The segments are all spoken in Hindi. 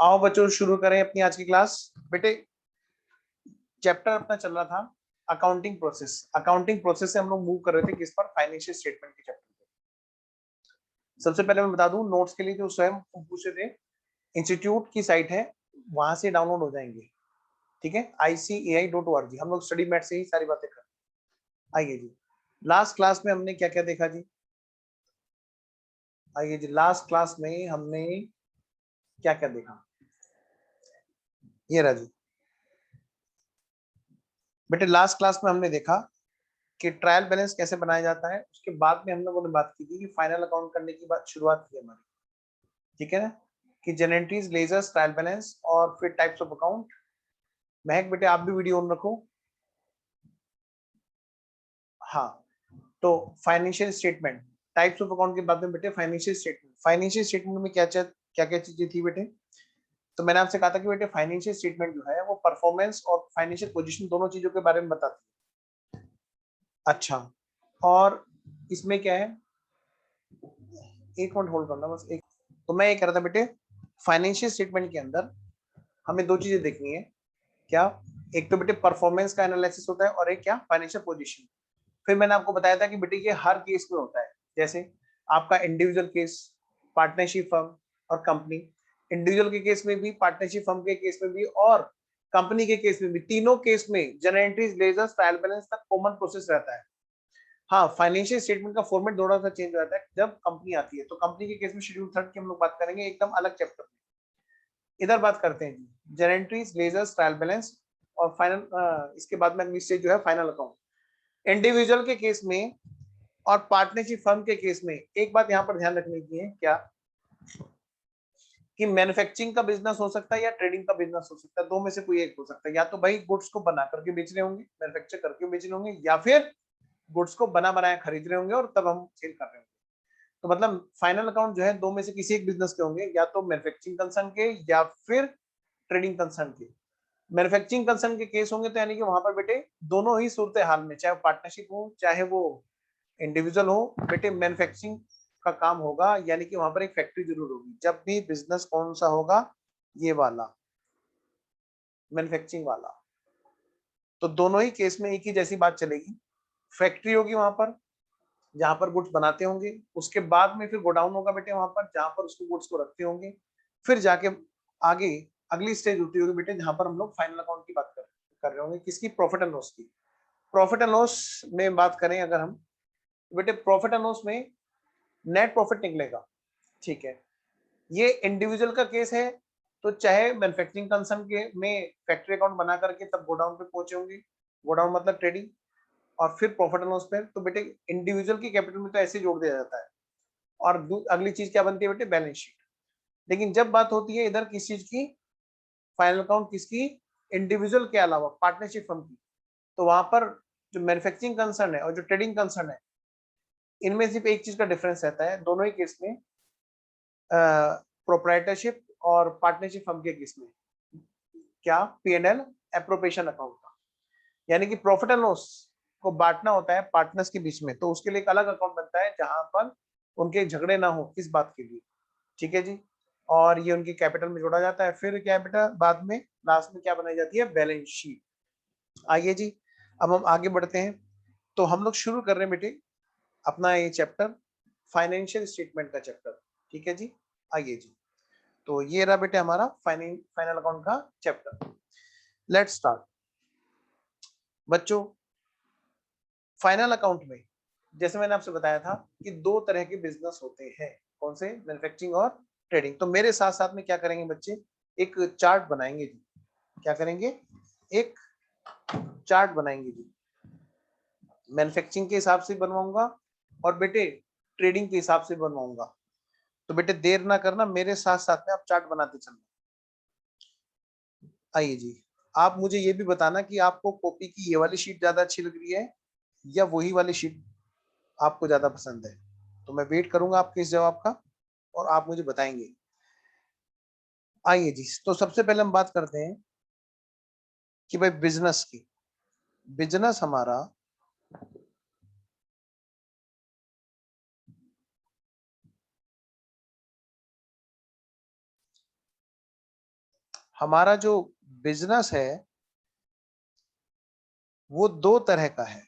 आओ बच्चों शुरू करें अपनी आज की क्लास। बेटे चैप्टर अपना चल रहा था अकाउंटिंग प्रोसेस। अकाउंटिंग प्रोसेस से हम लोग मूव कर रहे थे किस पर, फाइनेंशियल स्टेटमेंट के चैप्टर पे। सबसे पहले मैं बता दूं नोट्स के लिए जो स्वयं पूछे थे, इंस्टीट्यूट की साइट है, वहां से डाउनलोड हो जाएंगे। ठीक है, ICAI.org। हम लोग स्टडी मैट से ही सारी बातें कर। आइए जी, लास्ट क्लास में हमने क्या क्या देखा जी। आइए जी, लास्ट क्लास में हमने क्या क्या देखा, ये रहा जी। बेटे लास्ट क्लास में हमने देखा कि ट्रायल बैलेंस कैसे बनाया जाता है। उसके बाद में हम लोगों ने बात की थी कि फाइनल अकाउंट करने की बात शुरुआत की हमारी। ठीक है ना, कि जनरेटरीज, लेजर्स, ट्रायल बैलेंस और फिर टाइप्स ऑफ अकाउंट। महक बेटे आप भी वीडियो ऑन रखो। हाँ, तो financial statement, types of account के बाद में बेटे फाइनेंशियल स्टेटमेंट। फाइनेंशियल स्टेटमेंट में क्या क्या चीजें थी बेटे। तो मैंने आपसे कहा था कि बेटे फाइनेंशियल स्टेटमेंट जो है वो परफॉर्मेंस और फाइनेंशियल पोजीशन दोनों चीजों के बारे में बताती है। अच्छा, और इसमें क्या है, एक मिनट होल्ड करना बस एक। तो मैं ये कह रहा था बेटे, फाइनेंशियल स्टेटमेंट के अंदर हमें दो चीजें देखनी है। क्या, एक तो बेटे परफॉर्मेंस का एनालिसिस होता है और एक क्या, फाइनेंशियल पोजीशन। फिर मैंने आपको बताया था कि बेटे ये हर केस में होता है। जैसे आपका इंडिविजुअल केस, पार्टनरशिप फर्म और कंपनी। इंडिविजुअल के केस में भी, पार्टनरशिप फर्म के केस में भी और कंपनी के केस में भी, तीनों केस में general entries, ledgers, trial balance तक कॉमन प्रोसेस रहता है। हाँ, फाइनेंशियल स्टेटमेंट का फॉर्मेट थोड़ा सा चेंज हो जाता है जब कंपनी आती है। तो कंपनी के केस में शेड्यूल 3 की हम लोग बात करेंगे एकदम अलग चैप्टर में। इधर बात करते हैं जी, journal entries, ledgers, trial balance और फाइनल। इसके बाद में अगली स्टेज जो है फाइनल अकाउंट। इंडिविजुअल के केस में और पार्टनरशिप फर्म के केस में एक बात यहाँ पर ध्यान रखने की है, क्या कि मैन्युफैक्चरिंग का बिजनेस हो सकता है या ट्रेडिंग का बिजनेस हो सकता है। दो में से कोई एक हो सकता है। या तो भाई गुड्स को बना करके बेच रहे होंगे, मैन्युफैक्चर करके बेच रहे होंगे, या फिर गुड्स को बना बनाया खरीद रहे होंगे और तब हम सेल कर रहे होंगे। तो मतलब फाइनल अकाउंट जो है दो में से किसी एक बिजनेस के होंगे, या तो मैन्युफैक्चरिंग कंसर्न के या फिर ट्रेडिंग कंसर्न के। मैन्युफैक्चरिंग कंसर्न के केस होंगे तो यानी कि वहां पर बेटे दोनों ही सूरत हाल में, चाहे पार्टनरशिप हो चाहे वो इंडिविजुअल हो, बेटे मैन्युफैक्चरिंग का काम होगा। यानी कि वहां पर एक फैक्ट्री जरूर होगी। जब भी बिजनेस कौन सा होगा, ये वाला, मैन्युफैक्चरिंग वाला। तो दोनों ही केस में एक ही जैसी बात चलेगी। फैक्ट्री होगी वहां पर जहां पर गुड्स बनाते होंगे, उसके बाद में फिर गोडाउन होगा बेटे वहां पर जहां पर उसको गुड्स को रखते होंगे। फिर जाके आगे अगली स्टेज होती होगी बेटे जहां पर हम लोग फाइनल अकाउंट की बात कर रहे होंगे, किसकी, प्रॉफिट एंड लॉस की। प्रॉफिट एंड लॉस में बात करें अगर हम, तो बेटे प्रॉफिट एंड लॉस में नेट प्रॉफिट निकलेगा। ठीक है, ये इंडिविजुअल का केस है। तो चाहे मैन्युफैक्चरिंग कंसर्न के में फैक्ट्री अकाउंट बना करके तब गोडाउन पे पहुंचे होंगे, गोडाउन मतलब ट्रेडिंग, और फिर प्रॉफिट एंड लॉस पे। तो बेटे इंडिविजुअल की कैपिटल में तो ऐसे जोड़ दिया जाता है। और अगली चीज क्या बनती है बेटे, बैलेंस शीट। लेकिन जब बात होती है इधर किस चीज की, फाइनल अकाउंट किसकी, इंडिविजुअल के अलावा पार्टनरशिप फर्म की, तो वहां पर जो मैन्युफैक्चरिंग कंसर्न है और जो ट्रेडिंग कंसर्न है, इनमें सिर्फ एक चीज का डिफरेंस रहता है दोनों ही केस में, प्रोप्राइटरशिप और पार्टनरशिप फर्म के केस में, क्या, P&L एप्रोप्रिएशन अकाउंट का। यानी कि प्रॉफिट एंड लॉस को बांटना होता है पार्टनर्स के बीच में, तो उसके लिए एक अलग अकाउंट बनता है जहां पर उनके झगड़े ना हो इस बात के लिए। ठीक है जी, और ये उनकी कैपिटल में जोड़ा जाता है। फिर क्या बेटा, बाद में लास्ट में क्या बनाई जाती है, बैलेंस शीट। आइए जी, अब हम आगे बढ़ते हैं। तो हम लोग शुरू कर रहे हैं बेटे अपना ये चैप्टर, फाइनेंशियल स्टेटमेंट का चैप्टर। ठीक है जी, आइए जी। तो ये रहा बेटे हमारा फाइनल अकाउंट का चैप्टर। लेट्स स्टार्ट बच्चों। फाइनल अकाउंट में जैसे मैंने आपसे बताया था कि दो तरह के बिजनेस होते हैं, कौन से, मैन्युफैक्चरिंग और ट्रेडिंग। तो मेरे साथ साथ में क्या करेंगे बच्चे, एक चार्ट बनाएंगे जी। क्या करेंगे, एक चार्ट बनाएंगे जी। मैन्युफैक्चरिंग के हिसाब से बनवाऊंगा और बेटे ट्रेडिंग के हिसाब से बनवाऊंगा। तो बेटे देर ना करना, मेरे साथ साथ में आप चार्ट बनाते चलना। आइए जी, आप मुझे ये भी बताना कि आपको कॉपी की ये वाली शीट ज्यादा अच्छी लग रही है या वही वाली शीट आपको ज्यादा पसंद है। तो मैं वेट करूंगा आपके इस जवाब का और आप मुझे बताएंगे। आइए जी, तो सबसे पहले हम बात करते हैं कि भाई बिजनेस की। बिजनेस हमारा हमारा जो बिजनेस है वो दो तरह का है।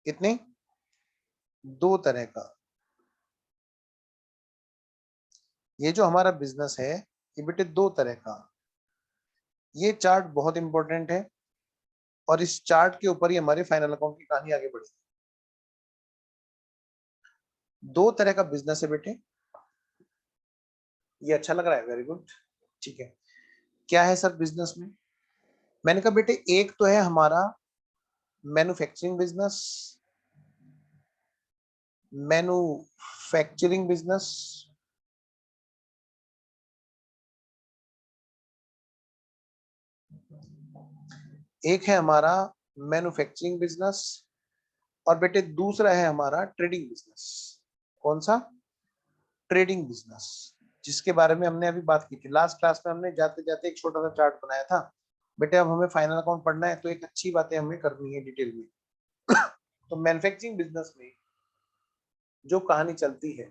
कितने? दो तरह का। ये जो हमारा बिजनेस है ये बेटे दो तरह का। ये चार्ट बहुत इंपॉर्टेंट है और इस चार्ट के ऊपर ही हमारे फाइनल अकाउंट की कहानी आगे बढ़ेगी। दो तरह का बिजनेस है बेटे। ये अच्छा लग रहा है, वेरी गुड, ठीक है। क्या है सर बिजनेस में? मैंने कहा बेटे एक तो है हमारा मैन्युफैक्चरिंग बिजनेस, मैन्युफैक्चरिंग बिजनेस, एक है हमारा मैन्युफैक्चरिंग बिजनेस, और बेटे दूसरा है हमारा ट्रेडिंग बिजनेस। कौन सा? ट्रेडिंग बिजनेस, जिसके बारे में हमने अभी बात की थी लास्ट क्लास में। हमने जाते जाते एक छोटा सा चार्ट बनाया था। बेटे अब हमें फाइनल अकाउंट पढ़ना है तो एक अच्छी बातें हमें करनी है डिटेल में। तो मैन्युफैक्चरिंग बिजनेस में जो कहानी चलती है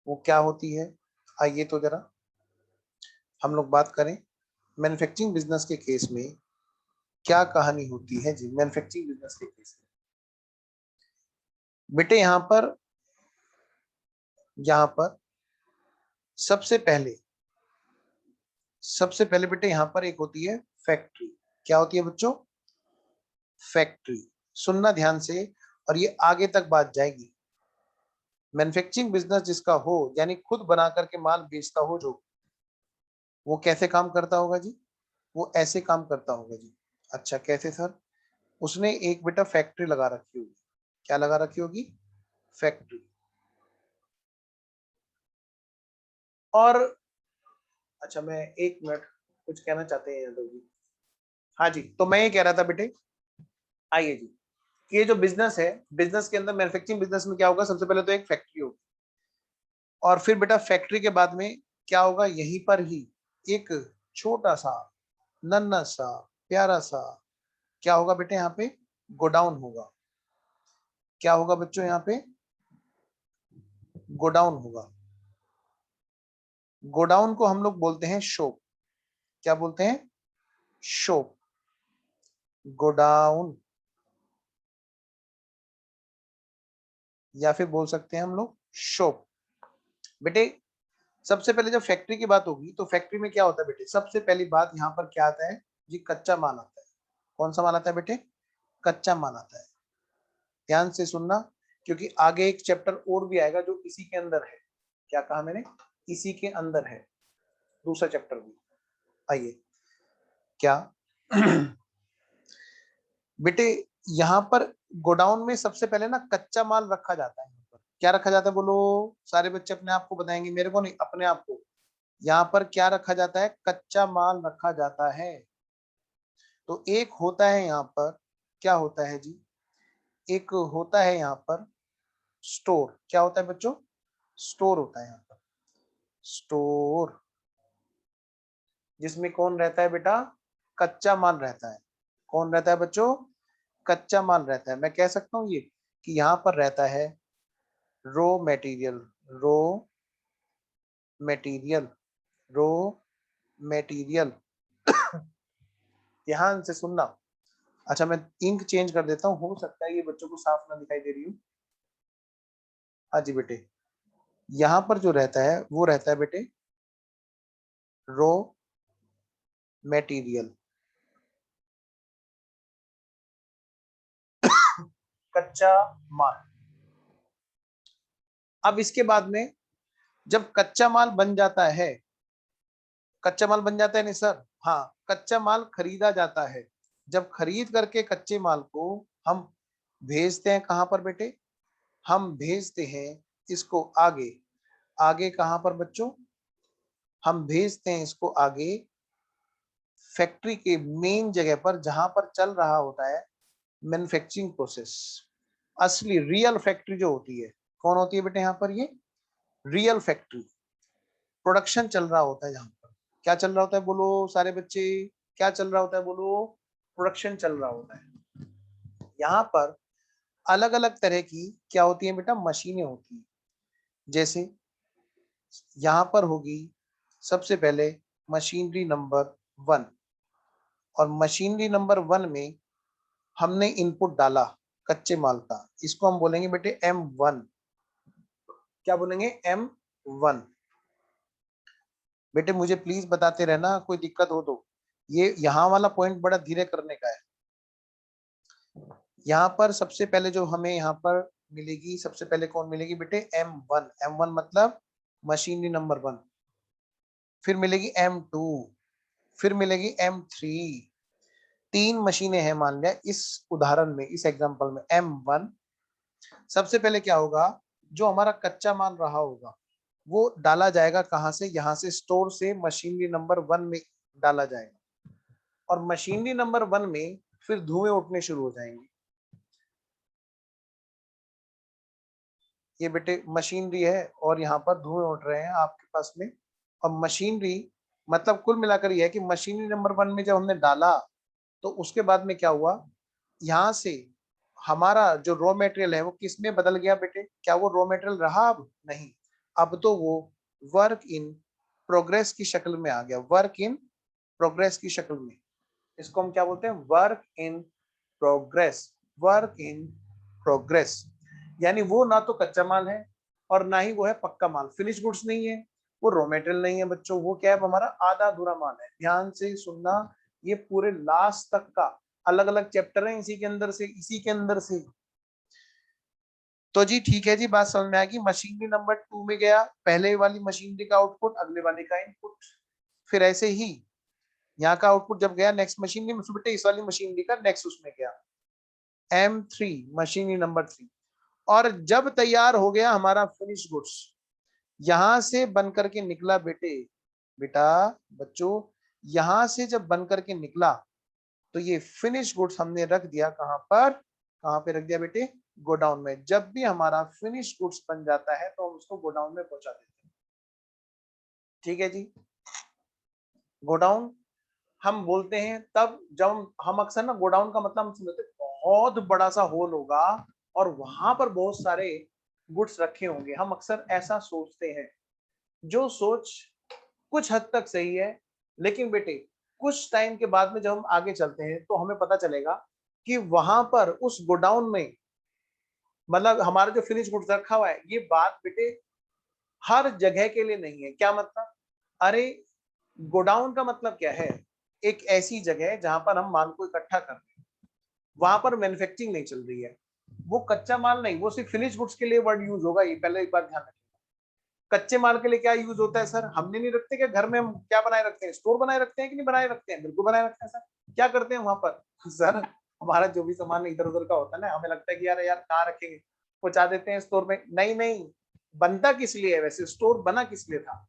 वो क्या होती है, आइए तो जरा हम लोग बात करें। मैन्युफैक्चरिंग बिजनेस के केस में क्या कहानी होती है जी? मैन्युफैक्चरिंग बिजनेस के केस में बेटे यहाँ पर सबसे पहले बेटे यहाँ पर एक होती है फैक्ट्री। क्या होती है बच्चों? फैक्ट्री। सुनना ध्यान से और ये आगे तक बात जाएगी। मैन्युफैक्चरिंग बिजनेस जिसका हो, यानी खुद बना करके माल बेचता हो जो, वो कैसे काम करता होगा जी? वो ऐसे काम करता होगा जी। अच्छा कैसे सर? उसने एक बेटा फैक्ट्री लगा रखी होगी। क्या लगा रखी होगी? फैक्ट्री। और अच्छा मैं एक मिनट कुछ कहना चाहते हैं यादव जी। हाँ जी, तो मैं ये कह रहा था बेटे, आइए जी, कि ये जो बिजनेस है, बिजनेस के अंदर मैन्युफैक्चरिंग बिजनेस में क्या होगा? सबसे पहले तो एक फैक्ट्री होगी, और फिर बेटा फैक्ट्री के बाद में क्या होगा? यहीं पर ही एक छोटा सा नन्हा सा प्यारा सा क्या होगा बेटे? यहाँ पे गोडाउन होगा। क्या होगा बच्चों? यहाँ पे गोडाउन होगा। गोडाउन को हम लोग बोलते हैं शॉप। क्या बोलते हैं? शॉप, गोडाउन, या फिर बोल सकते हैं हम लोग शॉप। बेटे सबसे पहले जब फैक्ट्री की बात होगी तो फैक्ट्री में क्या होता है बेटे? सबसे पहली बात यहाँ पर क्या आता है जी? कच्चा माल आता है। कौन सा माल आता है बेटे? कच्चा माल आता है। ध्यान से सुनना, क्योंकि आगे एक चैप्टर और भी आएगा जो इसी के अंदर है। क्या कहा मैंने? इसी के अंदर है दूसरा चैप्टर भी। आइए क्या बेटे यहाँ पर गोडाउन में सबसे पहले ना कच्चा माल रखा जाता है। यहाँ पर क्या रखा जाता है बोलो? सारे बच्चे अपने आप को बताएंगे, मेरे को नहीं, अपने आप को। यहाँ पर क्या रखा जाता है? कच्चा माल रखा जाता है। तो एक होता है यहाँ पर, क्या होता है जी? एक होता है यहाँ पर स्टोर। क्या होता है बच्चों? स्टोर होता है यहाँ पर। स्टोर, जिसमें कौन रहता है बेटा? कच्चा माल रहता है। कौन रहता है बच्चों? कच्चा माल रहता है। मैं कह सकता हूँ ये कि यहाँ पर रहता है raw material, raw material, raw material. ध्यान से सुनना। अच्छा मैं इंक चेंज कर देता हूँ, हो सकता है ये बच्चों को साफ ना दिखाई दे रही हूँ। हाँ जी बेटे, यहाँ पर जो रहता है वो रहता है बेटे रो मटेरियल, कच्चा माल। अब इसके बाद में जब कच्चा माल बन जाता है, कच्चा माल बन जाता है नहीं सर? हाँ, कच्चा माल खरीदा जाता है। जब खरीद करके कच्चे माल को हम भेजते हैं कहाँ पर बेटे? हम भेजते हैं इसको आगे। आगे कहाँ पर बच्चों? हम भेजते हैं इसको आगे फैक्ट्री के मेन जगह पर, जहां पर चल रहा होता है मैन्युफैक्चरिंग प्रोसेस। असली रियल फैक्ट्री जो होती है, कौन होती है बेटे यहाँ पर? ये रियल फैक्ट्री। प्रोडक्शन चल रहा होता है जहां पर। क्या चल रहा होता है बोलो सारे बच्चे? क्या चल रहा होता है बोलो? प्रोडक्शन चल रहा होता है। यहाँ पर अलग अलग तरह की क्या होती है बेटा? मशीनें होती है। जैसे यहाँ पर होगी सबसे पहले मशीनरी नंबर 1, और मशीनरी नंबर 1 में हमने इनपुट डाला कच्चे माल का, इसको हम बोलेंगे बेटे M1। क्या बोलेंगे? M1। बेटे मुझे प्लीज बताते रहना, कोई दिक्कत हो तो। ये यहाँ वाला पॉइंट बड़ा धीरे करने का है। यहाँ पर सबसे पहले जो हमें यहाँ पर मिलेगी, सबसे पहले कौन मिलेगी बेटे? M1। M1 मतलब मशीनरी नंबर 1। फिर मिलेगी M2, फिर मिलेगी M3। 3 मशीनें हैं मान लिया इस उदाहरण में, इस एग्जांपल में। M1 सबसे पहले क्या होगा, जो हमारा कच्चा माल रहा होगा वो डाला जाएगा कहां से? यहाँ से, स्टोर से मशीनरी नंबर 1 में डाला जाएगा। और मशीनरी नंबर 1 में फिर धुएं उठने शुरू हो जाएंगे। ये बेटे मशीनरी है और यहाँ पर धुएं उठ रहे हैं आपके पास में। और मशीनरी मतलब कुल मिलाकर यह है कि मशीनरी नंबर 1 में जब हमने डाला तो उसके बाद में क्या हुआ, यहाँ से हमारा जो रॉ मटेरियल है वो किस में बदल गया बेटे? क्या वो रॉ मटेरियल रहा? अब नहीं, अब तो वो वर्क इन प्रोग्रेस की शक्ल में आ गया। वर्क इन प्रोग्रेस की शक्ल में, इसको हम क्या बोलते हैं? Work in progress. Work in progress यानी वो ना तो कच्चा माल है और ना ही वो है पक्का माल, फिनिश गुड्स नहीं है, वो रॉ मटेरियल नहीं है बच्चों। वो क्या है? हमारा आधा अधूरा माल है। ध्यान से सुनना, ये पूरे लास्ट तक का अलग अलग चैप्टर है, इसी के अंदर से, इसी के अंदर से। तो जी ठीक है जी, बात समझ में आएगी। मशीनरी नंबर 2 में गया पहले वाली मशीनरी का आउटपुट, अगले वाले का इनपुट। फिर ऐसे ही यहाँ का आउटपुट जब गया नेक्स्ट मशीनरी में, बेटे इस वाली मशीनरी का नेक्स्ट उसमें गया M3, मशीनरी नंबर 3। और जब तैयार हो गया हमारा फिनिश गुड्स, यहां से बन करके निकला बेटे, बेटा बच्चों, यहां से जब बन करके निकला तो ये फिनिश गुड्स हमने रख दिया कहां पर? कहां पे रख दिया बेटे? गोडाउन में। जब भी हमारा फिनिश गुड्स बन जाता है तो हम उसको गोडाउन में पहुंचा देते हैं। ठीक है जी। गोडाउन हम बोलते हैं तब जब हम अक्सर ना, गोडाउन का मतलब हम समझते हैं बहुत बड़ा सा हॉल होगा और वहां पर बहुत सारे गुड्स रखे होंगे, हम अक्सर ऐसा सोचते हैं। जो सोच कुछ हद तक सही है, लेकिन बेटे कुछ टाइम के बाद में जब हम आगे चलते हैं तो हमें पता चलेगा कि वहां पर उस गोडाउन में, मतलब हमारा जो फिनिश गुड्स रखा हुआ है, ये बात बेटे हर जगह के लिए नहीं है। क्या मतलब? अरे गोडाउन का मतलब क्या है? एक ऐसी जगह जहां पर हम माल को इकट्ठा कर रहे हैं, वहां पर मैन्युफैक्चरिंग नहीं चल रही है, वो कच्चा माल नहीं, वो सिर्फ फिनिश गुड्स के लिए वर्ड यूज होगा। ये पहले एक बार ध्यान रखिए। कच्चे माल के लिए क्या यूज होता है सर? हमने नहीं रखते क्या घर में? हम क्या बनाए रखते हैं? स्टोर बनाए रखते हैं कि नहीं बनाए रखते हैं? बिल्कुल बनाए रखते हैं सर। क्या करते हैं वहां पर? सर हमारा जो भी सामान इधर उधर का होता है ना, हमें लगता है कि यार यार कहाँ रखेंगे, पहुंचा देते हैं स्टोर में। नहीं नहीं, बनता किस लिए है वैसे? स्टोर बना किस लिए था?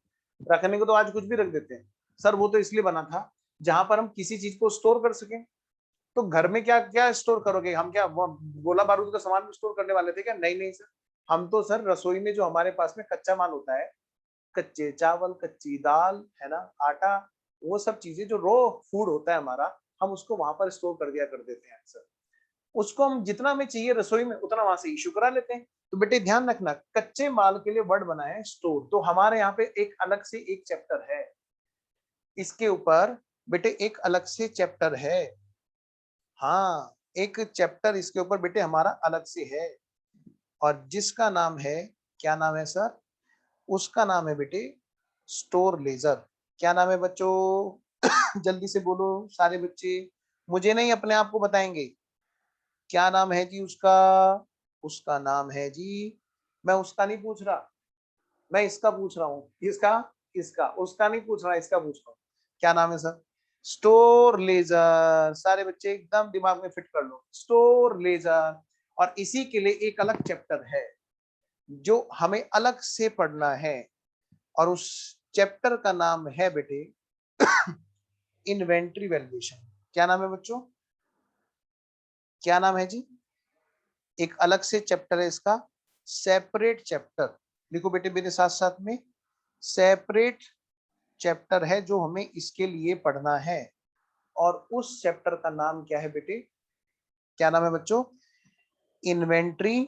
रखने को तो आज कुछ भी रख देते हैं सर। वो तो इसलिए बना था जहां पर हम किसी चीज को स्टोर कर सकें। तो घर में क्या क्या स्टोर करोगे? हम क्या गोला बारूद का सामान भी स्टोर करने वाले थे क्या? नहीं नहीं सर। हम तो सर रसोई में जो हमारे पास में कच्चा माल होता है, कच्चे चावल, कच्ची दाल है ना, आटा, वो सब चीजें जो रॉ फूड होता है हमारा, हम उसको वहां पर स्टोर कर दिया कर देते हैं सर। उसको हम जितना हमें चाहिए रसोई में उतना वहां से इशू करा लेते हैं। तो बेटे ध्यान रखना, कच्चे माल के लिए वर्ड बना है स्टोर। तो हमारे यहाँ पे एक अलग से एक चैप्टर है इसके ऊपर, बेटे एक अलग से चैप्टर है। हाँ, एक चैप्टर इसके ऊपर बेटे हमारा अलग से है, और जिसका नाम है, क्या नाम है सर? उसका नाम है बेटे स्टोर लेजर। क्या नाम है बच्चों? जल्दी से बोलो सारे बच्चे, मुझे नहीं अपने आप को बताएंगे। क्या नाम है जी उसका? उसका नाम है जी, मैं उसका नहीं पूछ रहा, मैं इसका पूछ रहा हूँ। इसका, इसका, उसका नहीं पूछ रहा, इसका पूछ रहा हूँ। क्या नाम है सर? Store laser. सारे बच्चे एकदम दिमाग में फिट कर लो, स्टोर लेजर। और इसी के लिए एक अलग चैप्टर है जो हमें अलग से पढ़ना है, और उस चैप्टर का नाम है बेटे इन्वेंट्री वैल्यूएशन। क्या नाम है बच्चों? क्या नाम है जी? एक अलग से चैप्टर है इसका, सेपरेट चैप्टर। लिखो बेटे मेरे साथ साथ में, सेपरेट चैप्टर है जो हमें इसके लिए पढ़ना है। और उस चैप्टर का नाम क्या है बेटे? क्या नाम है बच्चों? Inventory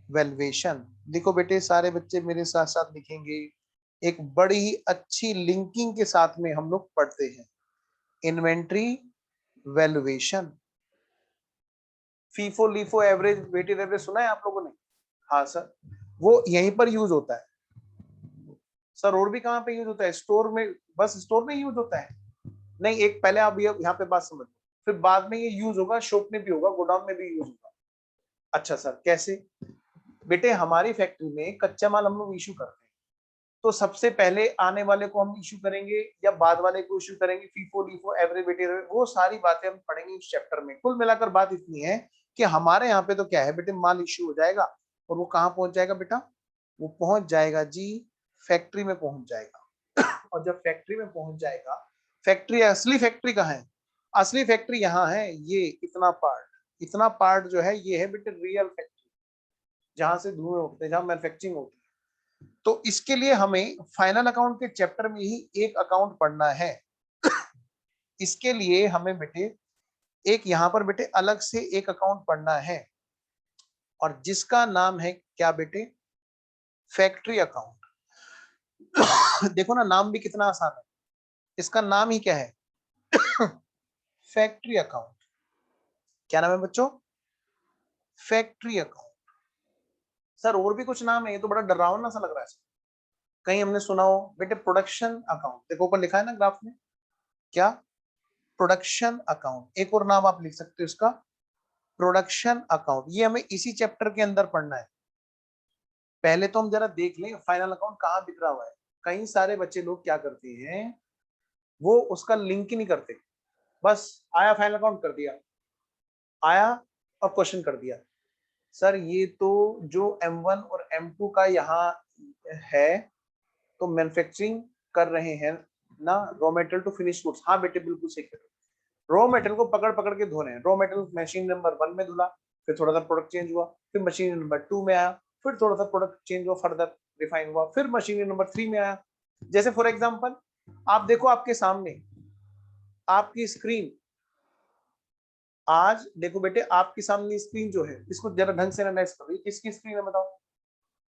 valuation. देखो बेटे सारे बच्चे मेरे साथ साथ लिखेंगे, एक बड़ी ही अच्छी लिंकिंग के साथ में हम लोग पढ़ते हैं, inventory valuation. FIFO LIFO average weighted average सुना है आप लोगों ने? हाँ सर, वो यहीं पर यूज होता है सर। और भी कहाँ पे यूज होता है? स्टोर में, बस स्टोर में यूज होता है? नहीं, एक पहले आप ये यहाँ पे बात समझो, फिर बाद में ये यूज होगा शॉप में भी होगा, गोडाउन में भी यूज होगा। अच्छा सर, कैसे? बेटे हमारी फैक्ट्री में कच्चा माल हम लोग इशू करते हैं, तो सबसे पहले आने वाले को हम इशू करेंगे या बाद वाले को इशू करेंगे, फीफो लीफो एवरेज वेटेड, वो सारी बातें हम पढ़ेंगे इस चैप्टर में। कुल मिलाकर बात इतनी है कि हमारे यहाँ पे तो क्या है बेटे, माल इशू हो जाएगा और वो कहाँ पहुंच जाएगा बेटा? वो पहुंच जाएगा जी फैक्ट्री में पहुंच जाएगा। और जब फैक्ट्री में पहुंच जाएगा, फैक्ट्री, असली फैक्ट्री कहाँ है? असली फैक्ट्री यहाँ है, ये इतना पार्ट जो है ये है बेटे रियल फैक्ट्री, जहां से धुएं उठते हैं, जहां मैन्युफैक्चरिंग होती है। तो इसके लिए हमें फाइनल अकाउंट के चैप्टर में ही एक अकाउंट पढ़ना है। इसके लिए हमें बेटे एक यहाँ पर बेटे अलग से एक अकाउंट पढ़ना है, और जिसका नाम है क्या बेटे? Factory account. देखो ना, नाम भी कितना आसान है, इसका नाम ही क्या है? Factory account. क्या नाम है बच्चों? Factory account. सर और भी कुछ नाम है, ये तो बड़ा डरावना सा लग रहा है। कहीं हमने सुना हो बेटे प्रोडक्शन अकाउंट? देखो ऊपर लिखा है ना ग्राफ में, क्या? Production account. एक और नाम आप लिख सकते हो इसका, प्रोडक्शन अकाउंट। ये हमें इसी चैप्टर के अंदर पढ़ना है। पहले तो हम जरा देख लें फाइनल अकाउंट कहाँ बिखरा हुआ है। कई सारे बच्चे लोग क्या करते हैं, वो उसका लिंक ही नहीं करते, बस आया फाइनल अकाउंट कर दिया, आया और क्वेश्चन कर दिया। सर ये तो जो M1 और M2 का यहाँ है, तो मैन्युफैक्चरिंग कर रहे हैं ना, raw material to finish goods. हाँ बेटे बिल्कुल सही कह रहे हो, रॉ मटेरियल को पकड़ पकड़ के धो रहे हैं। रॉ मटेरियल मशीन नंबर 1 में धुला, फिर थोड़ा सा प्रोडक्ट चेंज हुआ, फिर मशीन नंबर 2 में आया, फिर थोड़ा सा प्रोडक्ट चेंज हुआ, फर्दर रिफाइन हुआ, फिर मशीन नंबर 3 में आया। जैसे फॉर एग्जांपल आप देखो आपके सामने आपकी स्क्रीन, आज देखो बेटे आपके सामने स्क्रीन जो है, इसको जरा ढंग से एनालाइज करो, किसकी स्क्रीन है बताओ?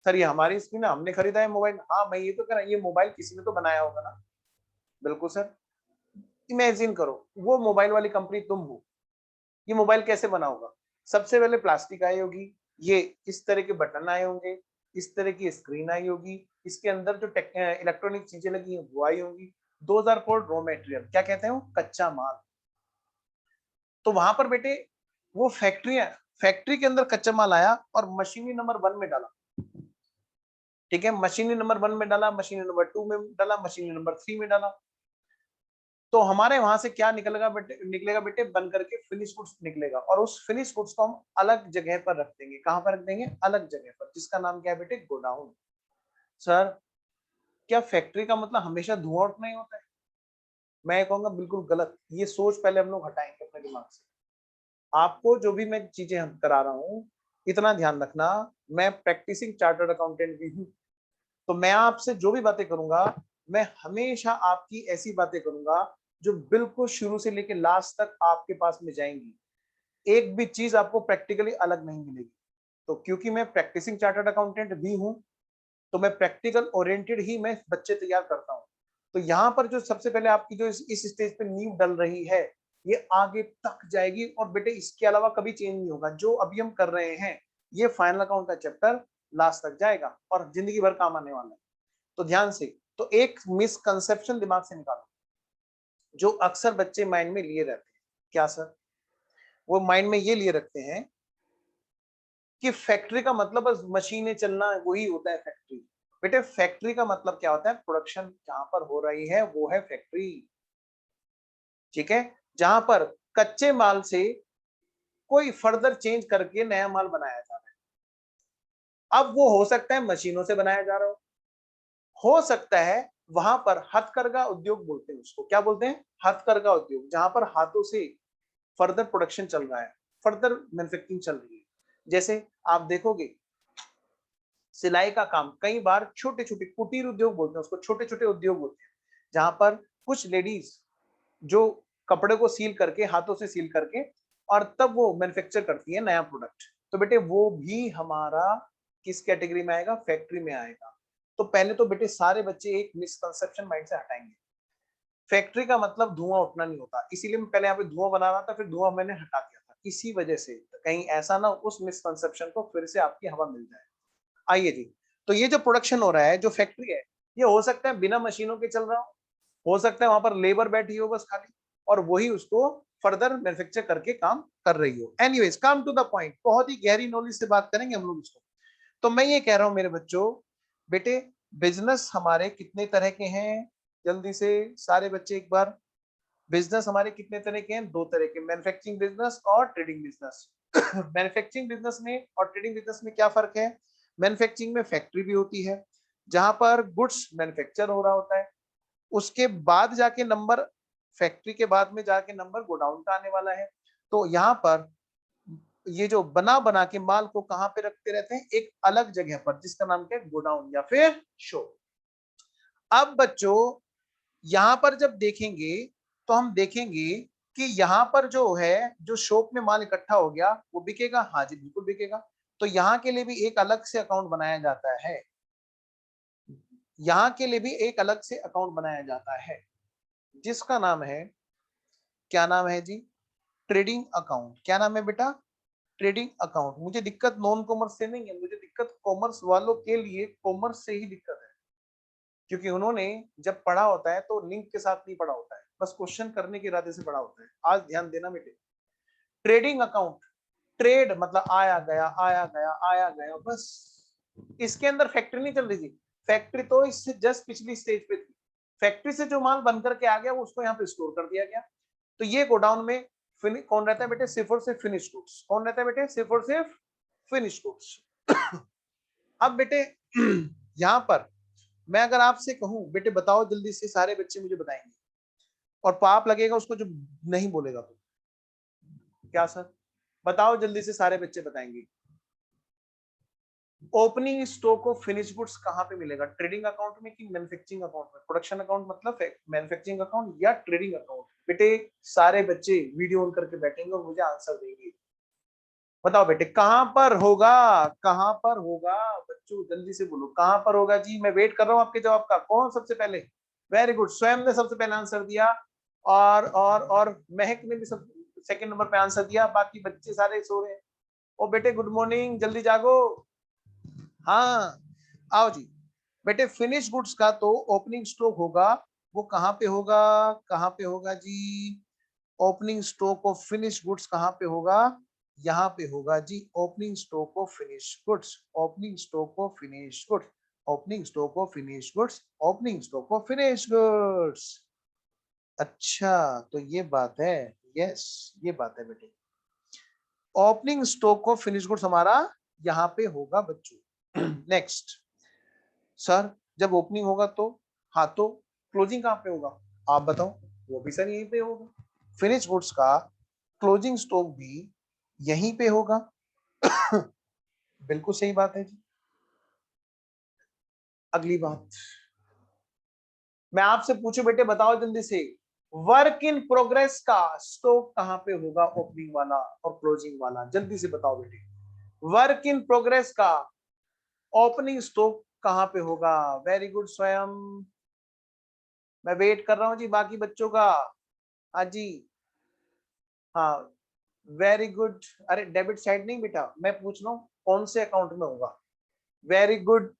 सर ये हमारी स्क्रीन है, हमने खरीदा है मोबाइल। हाँ मैं ये तो कह रहा, ये मोबाइल किसी ने तो बनाया होगा ना। बिल्कुल सर। इमेजिन करो वो मोबाइल वाली कंपनी तुम हो, ये मोबाइल कैसे बना होगा? सबसे पहले प्लास्टिक आई होगी, ये इस तरह के बटन आए होंगे, इस तरह की स्क्रीन आई होगी, इसके अंदर जो इलेक्ट्रॉनिक चीजें लगी हैं वो आई होंगी। 2000 कोड रॉ मटेरियल, क्या कहते हैं वो? कच्चा माल। तो वहां पर बेटे वो फैक्ट्री है, फैक्ट्री के अंदर कच्चा माल आया और मशीनरी नंबर 1 में डाला। ठीक है, मशीनरी नंबर 1 में डाला, मशीनरी नंबर 2 में डाला, मशीनरी नंबर 3 में डाला। तो हमारे वहां से क्या निकलेगा बेटे, बन करके फिनिश गुड्स निकलेगा। और उस फिनिश गुड्स को हम अलग जगह पर रख देंगे। कहां पर रख देंगे? अलग जगह पर, जिसका नाम क्या है बेटे? गोडाउन। सर क्या फैक्ट्री का मतलब हमेशा धुआं उठना ही होता है? मैं कहूंगा बिल्कुल गलत। ये सोच पहले हम लोग हटाएंगे अपने दिमाग से। आपको जो भी मैं चीजें हम करा रहा हूँ, इतना ध्यान रखना, मैं प्रैक्टिसिंग चार्टर्ड अकाउंटेंट भी हूँ। तो मैं आपसे जो भी बातें करूंगा, मैं हमेशा आपकी ऐसी बातें करूंगा जो बिल्कुल शुरू से लेकर लास्ट तक आपके पास में जाएंगी। एक भी चीज आपको प्रैक्टिकली अलग नहीं मिलेगी। तो क्योंकि मैं प्रैक्टिसिंग चार्टर्ड अकाउंटेंट भी हूं, तो मैं प्रैक्टिकल ओरिएंटेड ही मैं बच्चे तैयार करता हूं। तो यहाँ पर जो सबसे पहले आपकी जो इस स्टेज पे नींव डल रही है, ये आगे तक जाएगी। और बेटे इसके अलावा कभी चेंज नहीं होगा। जो अभी हम कर रहे हैं, ये फाइनल अकाउंट का चैप्टर लास्ट तक जाएगा और जिंदगी भर काम आने वाला है। तो ध्यान से, तो एक मिसकंसेप्शन दिमाग से निकालो जो अक्सर बच्चे माइंड में लिए रहते हैं। क्या सर? वो माइंड में ये लिए रखते हैं कि फैक्ट्री का मतलब बस मशीनें चलना वही होता है फैक्ट्री। बेटे फैक्ट्री का मतलब क्या होता है? प्रोडक्शन जहां पर हो रही है वो है फैक्ट्री। ठीक है, जहां पर कच्चे माल से कोई फर्दर चेंज करके नया माल बनाया जा रहा है। अब वो हो सकता है मशीनों से बनाया जा रहा हो सकता है वहां पर हथकरघा उद्योग बोलते हैं उसको, क्या बोलते हैं? हथकरघा उद्योग, जहां पर हाथों से फर्दर प्रोडक्शन चल रहा है, फर्दर मैन्युफैक्चरिंग चल रही है। जैसे आप देखोगे सिलाई का काम, कई बार छोटे छोटे कुटीर उद्योग बोलते हैं उसको, छोटे छोटे उद्योग होते हैं जहां पर कुछ लेडीज जो कपड़े को सील करके, हाथों से सील करके, और तब वो मैन्युफैक्चर करती है नया प्रोडक्ट। तो बेटे वो भी हमारा किस कैटेगरी में आएगा? फैक्ट्री में आएगा। तो पहले तो बेटे सारे बच्चे एक मिसकंसेप्शन माइंड से हटाएंगे, फैक्ट्री का मतलब धुआं उठना नहीं होता, इसीलिए मैं पहले यहाँ पे धुआं बना रहा था, फिर धुआं मैंने हटा दिया था, इसी वजह से कहीं ऐसा ना उस मिसकंसेप्शन को फिर से आपकी हवा मिल जाए। आइए जी, तो ये जो प्रोडक्शन हो रहा है, जो फैक्ट्री है, ये हो सकता है बिना मशीनों के चल रहा हो सकता है वहां पर लेबर बैठी हो बस खाली, और वही उसको फर्दर मैन्युफैक्चर करके काम कर रही हो। Anyways, come to the point, बहुत ही गहरी नॉलेज से बात करेंगे हम लोग इसको। तो मैं ये कह रहा हूं मेरे बच्चों, बेटे बिजनेस हमारे कितने तरह के हैं, जल्दी से सारे बच्चे एक बार, बिजनेस हमारे कितने तरह के हैं? दो तरह के, मैन्युफैक्चरिंग बिजनेस और ट्रेडिंग बिजनेस। मैन्युफैक्चरिंग बिजनेस में और ट्रेडिंग बिजनेस में क्या फर्क है? मैन्युफैक्चरिंग में फैक्ट्री भी होती है जहां पर गुड्स मैन्युफैक्चर हो रहा होता है, उसके बाद जाके नंबर, फैक्ट्री के बाद में जाके नंबर गोडाउन का आने वाला है। तो यहाँ पर ये जो बना बना के माल को कहाँ पे रखते रहते हैं? एक अलग जगह पर, जिसका नाम क्या है? गोडाउन या फिर शॉप। अब बच्चों यहाँ पर जब देखेंगे तो हम देखेंगे कि यहाँ पर जो है, जो शॉप में माल इकट्ठा हो गया वो बिकेगा, हाँ जी बिल्कुल बिकेगा। तो यहाँ के लिए भी एक अलग से अकाउंट बनाया जाता है, यहाँ के लिए भी एक अलग से अकाउंट बनाया जाता है, जिसका नाम है, क्या नाम है जी? Trading account. क्या नाम है बेटा? Trading account. मुझे दिक्कत नॉन कॉमर्स से नहीं है, मुझे दिक्कत कॉमर्स वालों के लिए कॉमर्स से ही दिक्कत है, क्योंकि उन्होंने जब पढ़ा होता है तो लिंक के साथ नहीं पढ़ा होता है, बस क्वेश्चन करने के इरादे से पढ़ा होता है। आज ध्यान देना बेटे, ट्रेडिंग अकाउंट, ट्रेड मतलब आया गया आया गया आया गया, बस। इसके अंदर फैक्ट्री नहीं चल रही थी, फैक्ट्री तो इससे जस्ट पिछली स्टेज पे थी। फैक्ट्री से जो माल बन करके आ गया वो उसको यहाँ पे स्टोर कर दिया गया। तो ये गोडाउन में कौन रहता है बेटे? सिर्फ और सिर्फ फिनिश गुड्स। कौन रहता है बेटे? सिर्फ और सिर्फ फिनिश गुड्स। अब बेटे यहाँ पर मैं अगर आपसे कहूं, बेटे बताओ जल्दी से, सारे बच्चे मुझे बताएंगे, और पाप लगेगा उसको जो नहीं बोलेगा तो। क्या सर? बताओ जल्दी से, सारे बच्चे बताएंगे। Opening stock of finish goods कहां पे मिलेगा? ट्रेडिंग अकाउंट में कि मैन्युफैक्चरिंग अकाउंट में? प्रोडक्शन अकाउंट मतलब मैन्युफैक्चरिंग अकाउंट या ट्रेडिंग अकाउंट? बेटे सारे बच्चे वीडियो ऑन करके बैठेंगे और मुझे आंसर देंगे। बताओ बेटे कहां पर होगा, कहां पर होगा? बच्चों जल्दी से बोलो कहां पर होगा जी, मैं वेट कर रहा हूं आपके जवाब का। कौन सबसे पहले? वेरी गुड, स्वयं ने सबसे पहले आंसर दिया, और महक ने भी सब सेकंड नंबर पे आंसर दिया, बाकी बच्चे सारे सो रहे हैं। ओ बेटे गुड मॉर्निंग, जल्दी जागो। हाँ आओ जी। बेटे फिनिश गुड्स का तो ओपनिंग स्टॉक होगा, वो कहां पे होगा? कहां पे होगा जी? Opening stock of finish goods कहां पे होगा? यहाँ पे होगा जी, opening stock of finish goods, opening stock of finish goods, opening stock of finish goods, opening stock of finish goods. अच्छा तो ये बात है, यस ये बात है बेटे, opening stock of finish goods हमारा यहाँ पे होगा बच्चों। नेक्स्ट सर, जब ओपनिंग होगा तो, हाँ तो क्लोजिंग कहाँ पे होगा? आप बताओ। वो भी सर यहीं पे होगा, फिनिश गुड्स का क्लोजिंग स्टॉक भी यहीं पे होगा। बिल्कुल सही बात है जी। अगली बात मैं आपसे पूछूं बेटे, बताओ जल्दी से, वर्क इन प्रोग्रेस का स्टॉक कहां पे होगा? ओपनिंग वाला और क्लोजिंग वाला, जल्दी से बताओ बेटे। वर्क इन प्रोग्रेस का ओपनिंग स्टॉक कहां पे होगा? वेरी गुड स्वयं, मैं वेट कर रहा हूं जी बाकी बच्चों का। हाँ जी, हाँ वेरी गुड। अरे डेबिट साइड नहीं बेटा, मैं पूछ रहा हूँ कौन से अकाउंट में होगा। वेरी गुड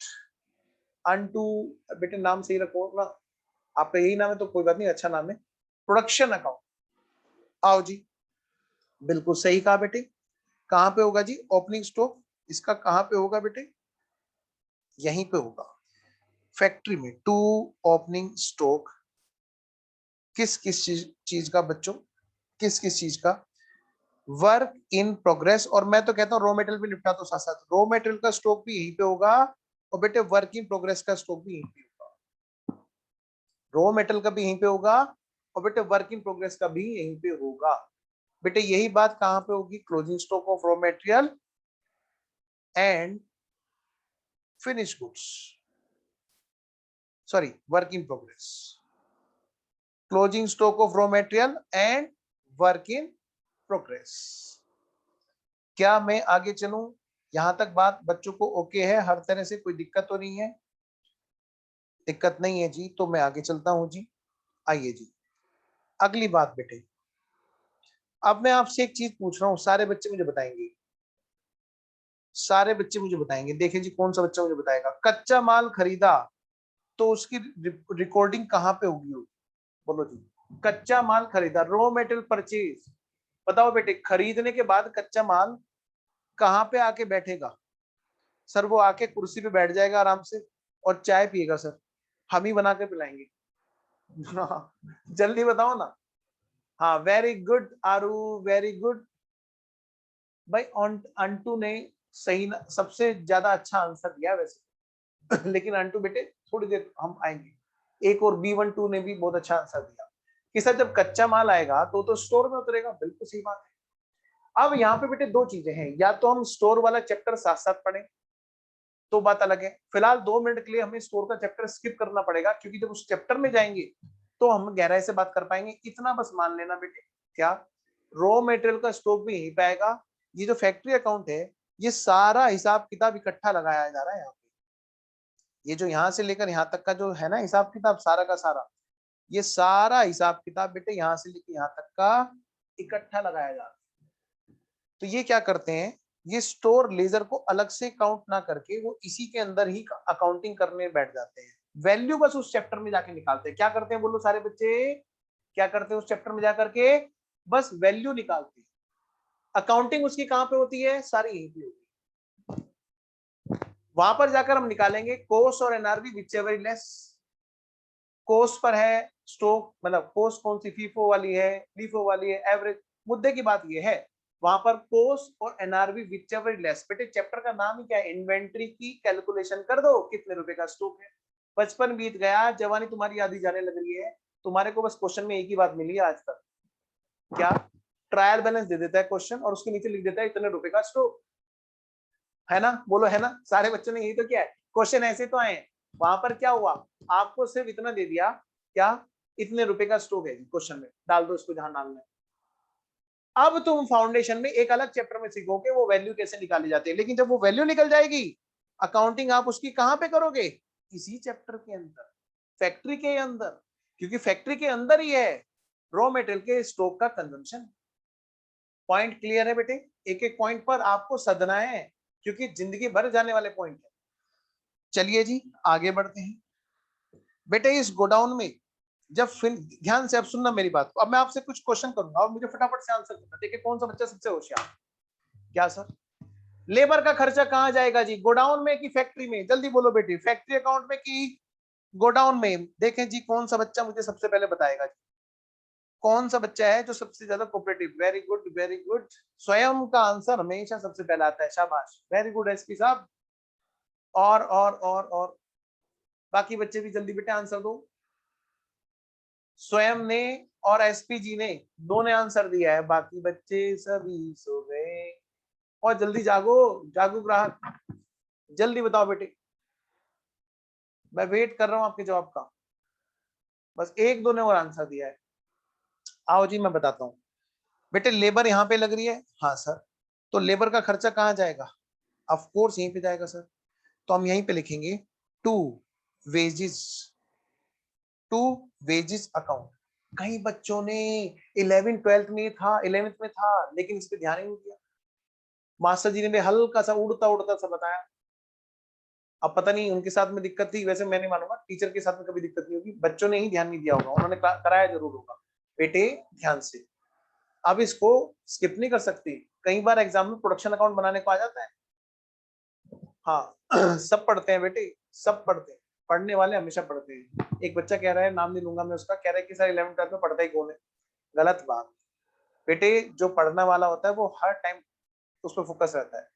अंटू, बेटे नाम सही रखो ना, आपका यही नाम है तो कोई बात नहीं, अच्छा नाम है। प्रोडक्शन अकाउंट, आओ जी, बिल्कुल सही कहा बेटे। कहां पे होगा जी ओपनिंग स्टॉक? इसका कहां पे होगा बेटे? यहीं पे होगा, फैक्ट्री में। टू ओपनिंग स्टॉक किस किस चीज का बच्चों? किस किस चीज का? वर्क इन प्रोग्रेस, और मैं तो कहता हूँ रॉ मटेरियल भी निपटा, तो साथ साथ रॉ मटेरियल का स्टॉक भी यहीं पे होगा, और बेटे वर्क इन प्रोग्रेस का स्टॉक भी यहीं पे होगा। रॉ मटेरियल का भी यहीं पे होगा, और बेटे वर्क इन प्रोग्रेस का भी यहीं पे होगा। बेटे यही बात कहां पे होगी? Closing stock of raw material and finish goods, sorry work in progress, closing stock of raw material and work in progress. क्या मैं आगे चलूं? यहां तक बात बच्चों को ओके है? हर तरह से कोई दिक्कत तो नहीं है? दिक्कत नहीं है जी, तो मैं आगे चलता हूं जी। आइए जी, अगली बात बेटे, अब मैं आपसे एक चीज पूछ रहा हूँ, सारे बच्चे मुझे बताएंगे, सारे बच्चे मुझे बताएंगे। देखिए जी, कौन सा बच्चा मुझे बताएगा, कच्चा माल खरीदा तो उसकी रिकॉर्डिंग कहाँ पे होगी? बोलो जी, कच्चा माल खरीदा, रॉ मेटेरियल परचेज, बताओ बेटे, खरीदने के बाद कच्चा माल कहाँ पे आके बैठेगा? सर वो आके कुर्सी पे बैठ जाएगा आराम से और चाय पिएगा सर, हम ही बना के पिलाएंगे। जल्दी बताओ ना। हाँ, वेरी गुड आरू, वेरी गुड भाई। अंटू ने सही सबसे ज्यादा अच्छा आंसर दिया वैसे। लेकिन अंटू बेटे थोड़ी देर हम आएंगे, एक और B12 ने भी बहुत अच्छा आंसर दिया कि सर जब कच्चा माल आएगा तो स्टोर में उतरेगा। बिल्कुल सही बात है। अब यहाँ पे बेटे दो चीजें हैं, या तो हम स्टोर वाला चैप्टर साथ साथ पढ़ें तो बात अलग है, फिलहाल 2 मिनट के लिए हमें स्टोर का चैप्टर स्किप करना पड़ेगा, क्योंकि जब उस चैप्टर में जाएंगे तो हम गहराई से बात कर पाएंगे। इतना बस मान लेना बेटे, क्या रॉ मटेरियल का स्टॉक भी यहीं पे आएगा। ये जो फैक्ट्री अकाउंट है, ये सारा हिसाब किताब इकट्ठा लगाया जा रहा है यहाँ पे। ये जो यहाँ से लेकर यहाँ तक का जो है ना हिसाब किताब, सारा का सारा, ये सारा हिसाब किताब बेटे यहाँ से लेकर यहाँ तक का इकट्ठा लगाया जा रहा है। तो ये क्या करते हैं, ये स्टोर लेजर को अलग से काउंट ना करके वो इसी के अंदर ही अकाउंटिंग करने बैठ जाते हैं। वैल्यू बस उस चैप्टर में जाके निकालते हैं। क्या करते हैं बोलो सारे बच्चे, क्या करते हैं उस चैप्टर में जाकर के? बस वैल्यू निकालते हैं। अकाउंटिंग उसकी कहां पे होती है? सारी यहीं पे होती है। वहां पर जाकर हम निकालेंगे कोस्ट और NRV whichever less. Cost पर है स्टॉक, मतलब कोस्ट कौन सी, फीफो वाली है, लीफो वाली है, एवरेज। मुद्दे की बात ये है, वहां पर कोस्ट और एनआरवी विच एवर लेस। बेटे चैप्टर का नाम ही क्या है? इन्वेंट्री की कैलकुलेशन कर दो, कितने रुपए का स्टॉक है। 55 बीत गया, जवानी तुम्हारी आधी जाने लग रही है, तुम्हारे को बस क्वेश्चन में एक ही बात मिली है आज तक, क्या? ट्रायल बैलेंस दे देता है क्वेश्चन और उसके नीचे लिख देता है इतने रुपए का स्टॉक, है ना? बोलो है ना? सारे बच्चों ने यही तो किया है। क्वेश्चन ऐसे तो आए, वहां पर क्या हुआ, आपको सिर्फ इतना दे दिया, क्या? इतने रुपए का स्टॉक है, क्वेश्चन में डाल दो इसको जहां डालना है। अब तुम फाउंडेशन में एक अलग चैप्टर में सीखोगे वो वैल्यू कैसे निकाली जाती है, लेकिन जब वो वैल्यू निकल जाएगी, अकाउंटिंग आप उसकी कहां पे करोगे? इसी चैप्टर के अंदर, फैक्ट्री के अंदर, क्योंकि फैक्ट्री के अंदर ही है रॉ मेटेरियल के स्टॉक का कंजम्पशन। पॉइंट क्लियर है बेटे? एक एक पॉइंट पर आपको सदना है, क्योंकि जिंदगी भर जाने वाले पॉइंट है। चलिए जी आगे बढ़ते हैं। बेटे इस गोडाउन में जब फिर ध्यान से अब सुनना मेरी बात को, अब मैं आपसे कुछ क्वेश्चन करूंगा और मुझे फटाफट से आंसर करना। देखिए कौन सा बच्चा सबसे होशियार। क्या सर? लेबर का खर्चा कहां जाएगा जी, गोडाउन में कि फैक्ट्री में? जल्दी बोलो बेटी, फैक्ट्री अकाउंट में कि गोडाउन में? देखें जी कौन सा बच्चा मुझे सबसे पहले बताएगा जी, कौन सा बच्चा है जो सबसे ज्यादा cooperative? Very good, very good. स्वयं का आंसर हमेशा सबसे पहले आता है, शाबाश, वेरी गुड एसपी साहब। और बाकी बच्चे भी जल्दी बेटे आंसर दो। स्वयं ने और एसपी जी ने, दो ने आंसर दिया है, बाकी बच्चे सभी सो गए। और जल्दी जागो, जागो ग्राहक, जल्दी बताओ बेटे, मैं वेट कर रहा हूं आपके जवाब का। बस एक दो ने और आंसर दिया है। आओ जी मैं बताता हूँ। बेटे लेबर यहाँ पे लग रही है, हाँ सर, तो लेबर का खर्चा कहाँ जाएगा? ऑफ कोर्स यहीं पे जाएगा सर। तो हम यहीं पे लिखेंगे to wages, to wages account. कई बच्चों ने 11 12th में था, 11th में था, लेकिन इस पे ध्यान ही नहीं दिया। मास्टर जी ने भी हल्का सा उड़ता उड़ता सा बताया। अब पता नहीं उनके साथ में दिक्कत थी, वैसे मैं नहीं मानूंगा, टीचर के साथ में कभी दिक्कत नहीं होगी, बच्चों ने ही ध्यान नहीं दिया होगा, उन्होंने कराया जरूर होगा। बेटे ध्यान से, अब इसको स्किप नहीं कर सकती। कई बार एग्जाम में प्रोडक्शन अकाउंट बनाने को आ जाता है। हाँ सब पढ़ते हैं बेटे, सब पढ़ते हैं, पढ़ने वाले हमेशा पढ़ते हैं। एक बच्चा कह रहा है, नाम नहीं लूंगा मैं उसका, कह रहा है कि सर 11th 12th में पढ़ता ही कौन है? गलत बात बेटे, जो पढ़ने वाला होता है वो हर टाइम उस पर फोकस रहता है।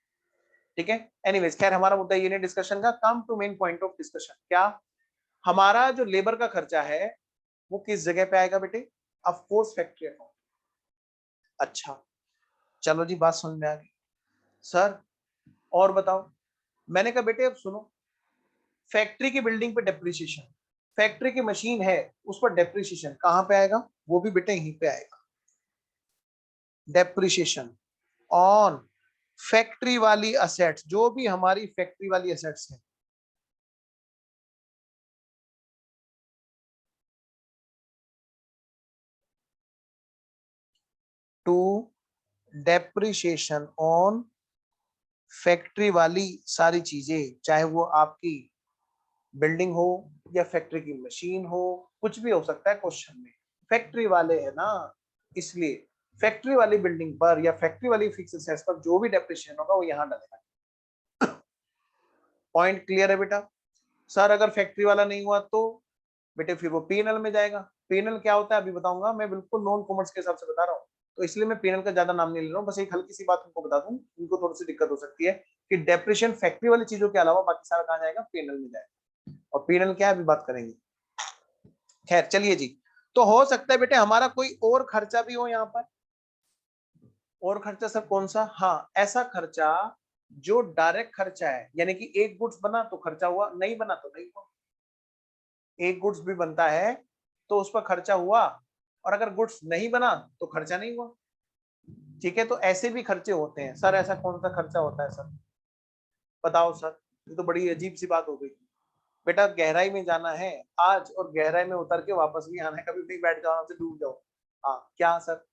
ठीक है, एनीवेज खैर हमारा मुद्दा ये नहीं डिस्कशन का, come to main point of discussion. क्या हमारा जो लेबर का खर्चा है वो किस जगह पे आएगा बेटे? Of course factory account. अच्छा चलो जी बात समझ में आ गई। सर और बताओ। मैंने कहा बेटे अब सुनो, फैक्ट्री की बिल्डिंग पे डेप्रिसिएशन, फैक्ट्री की मशीन है उस पर डेप्रिसिएशन कहां पे आएगा? वो भी बेटे यहीं पे आएगा, डेप्रिसिएशन ऑन फैक्ट्री वाली असेट्स, जो भी हमारी फैक्ट्री वाली असेट्स है। टू डेप्रिशिएशन ऑन फैक्ट्री वाली सारी चीजें, चाहे वो आपकी बिल्डिंग हो या फैक्ट्री की मशीन हो, कुछ भी हो सकता है क्वेश्चन में, फैक्ट्री वाले है ना, इसलिए फैक्ट्री वाली बिल्डिंग पर या फैक्ट्री वाली फिक्स एसेट्स पर जो भी डेप्रिशिएशन होगा वो यहाँ डलेगा। पॉइंट क्लियर है बेटा? सर अगर फैक्ट्री वाला नहीं हुआ तो बेटे फिर वो पीएनएल में जाएगा। पीएनएल क्या होता है अभी बताऊंगा, मैं बिल्कुल नॉन कॉमर्स के हिसाब से बता रहा हूँ, तो इसलिए मैं पीएनएल का ज्यादा नाम नहीं ले रहा हूँ, बस एक हल्की सी बात उनको बता दूं, उनको थोड़ी सी दिक्कत हो सकती है कि डेप्रिशिएशन फैक्ट्री वाली चीजों के अलावा बाकी सारा कहाँ जाएगा, पीएनएल में जाएगा। और पीएनएल क्या है अभी बात करेंगे। खैर चलिए जी, तो हो सकता है बेटे हमारा कोई और खर्चा भी हो यहाँ पर। और खर्चा सर कौन सा? हाँ, ऐसा खर्चा जो डायरेक्ट खर्चा है, यानी कि एक गुड्स बना तो खर्चा हुआ, नहीं बना तो नहीं हुआ। एक गुड्स भी बनता है तो उस पर खर्चा हुआ, और अगर गुड्स नहीं बना तो खर्चा नहीं हुआ। ठीक है, तो ऐसे भी खर्चे होते हैं। सर ऐसा कौन सा खर्चा होता है सर, बताओ सर? ये तो बड़ी अजीब सी बात हो गई। बेटा गहराई में जाना है आज, और गहराई में उतर के वापस नहीं आना है, कभी भी बैठ जाओ से डूब जाओ। हाँ क्या सर?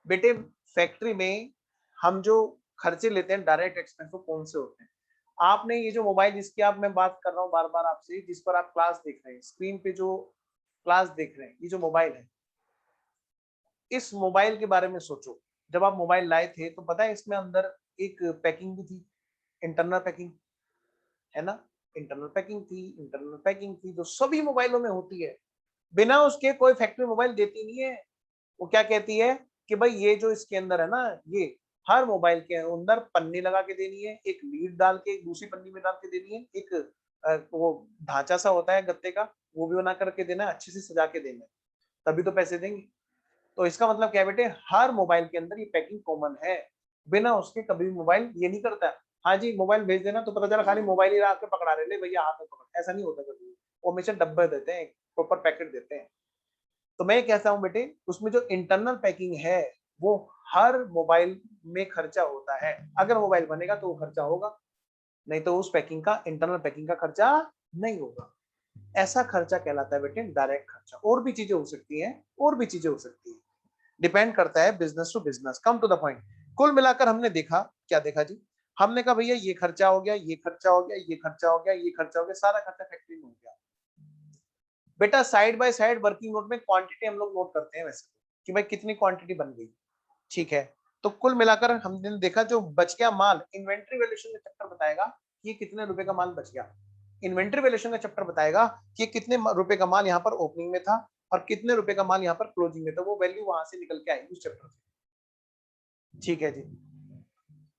बेटे फैक्ट्री में हम जो खर्चे लेते हैं डायरेक्ट एक्सपेंस, वो कौन से होते हैं? आपने ये जो मोबाइल जिसकी आप मैं बात कर रहा हूँ बार बार आपसे, जिस पर आप क्लास देख रहे हैं, स्क्रीन पे जो क्लास देख रहे हैं, ये जो मोबाइल है, इस मोबाइल के बारे में सोचो। जब आप मोबाइल लाए थे तो पता है इसमें अंदर एक पैकिंग भी थी, इंटरनल पैकिंग, है ना? इंटरनल पैकिंग थी, इंटरनल पैकिंग थी जो सभी मोबाइलों में होती है। बिना उसके कोई फैक्ट्री मोबाइल देती नहीं है। वो क्या कहती है कि भाई ये जो इसके अंदर है ना, ये हर मोबाइल के अंदर पन्नी लगा के देनी है, एक लीड डाल के एक दूसरी पन्नी में डाल के देनी है, एक वो ढांचा सा होता है गत्ते का, वो भी बना करके देना है, अच्छे से सजा के देना है, तभी तो पैसे देंगे। तो इसका मतलब क्या है बेटे, हर मोबाइल के अंदर ये पैकिंग कॉमन है, बिना उसके कभी मोबाइल ये नहीं करता। हाँ जी मोबाइल भेज देना तो पता चला खाली मोबाइल ही रात में पकड़ा रहे, ले भैया हाथ में पकड़, ऐसा नहीं होता कभी। वो हमेशा डब्बे देते हैं, प्रॉपर पैकेट देते हैं। तो मैं कहता हूँ बेटे उसमें जो इंटरनल पैकिंग है वो हर मोबाइल में खर्चा होता है। अगर मोबाइल बनेगा तो वो खर्चा होगा, नहीं तो उस पैकिंग का, इंटरनल पैकिंग का खर्चा नहीं होगा। ऐसा खर्चा कहलाता है बेटे डायरेक्ट खर्चा। और भी चीजें हो सकती हैं, और भी चीजें हो सकती हैं, डिपेंड करता है business to business. Come to the point, कुल मिलाकर हमने देखा, क्या देखा जी? हमने कहा भैया ये खर्चा हो गया, ये खर्चा हो गया, ये खर्चा हो गया, ये खर्चा हो गया, सारा खर्चा फैक्ट्री में हो गया। बेटा side by side working note में क्वांटिटी हम लोग नोट करते हैं वैसे कि भाई कितनी क्वांटिटी बन गई। ठीक है, तो कुल मिलाकर हमने देखा जो बच गया माल, इन्वेंट्री वैल्यूएशन का चैप्टर बताएगा कि कितने रुपए का माल बच गया। इन्वेंट्री वैल्यूएशन का चैप्टर बताएगा कि कितने रुपए का माल यहाँ पर ओपनिंग में था और कितने रुपए का माल यहाँ पर क्लोजिंग में था, वो वैल्यू वहां से निकल के आएगी उस चैप्टर से। ठीक है जी।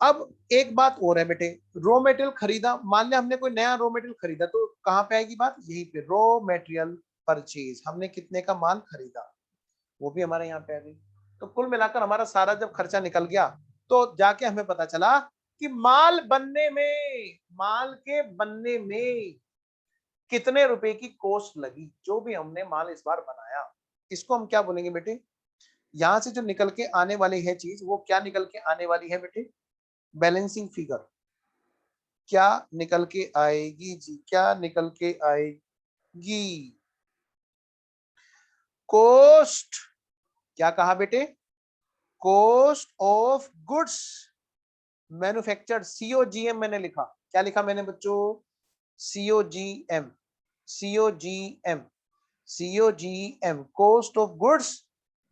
अब एक बात और है बेटे, रॉ मटेरियल खरीदा, मान लिया हमने कोई नया रॉ मटेरियल खरीदा, तो कहाँ पे आएगी बात, यहीं पे रॉ मटेरियल परचेज, हमने कितने का माल खरीदा, वो भी हमारे यहाँ पे आ गई। तो कुल मिलाकर हमारा सारा जब खर्चा निकल गया तो जाके हमें पता चला कि माल बनने में, माल के बनने में कितने रुपए की कॉस्ट लगी, जो भी हमने माल इस बार बनाया। इसको हम क्या बोलेंगे बेटे, यहां से जो निकल के आने वाली है चीज, वो क्या निकल के आने वाली है बेटे, बैलेंसिंग फिगर। क्या निकल के आएगी जी, क्या निकल के आएगी? कॉस्ट। क्या कहा बेटे? कॉस्ट ऑफ गुड्स मैन्युफैक्चर्ड, सीओजीएम मैंने लिखा। क्या लिखा मैंने बच्चों? सीओजीएम, सीओजीएम, सीओजीएम, कॉस्ट ऑफ गुड्स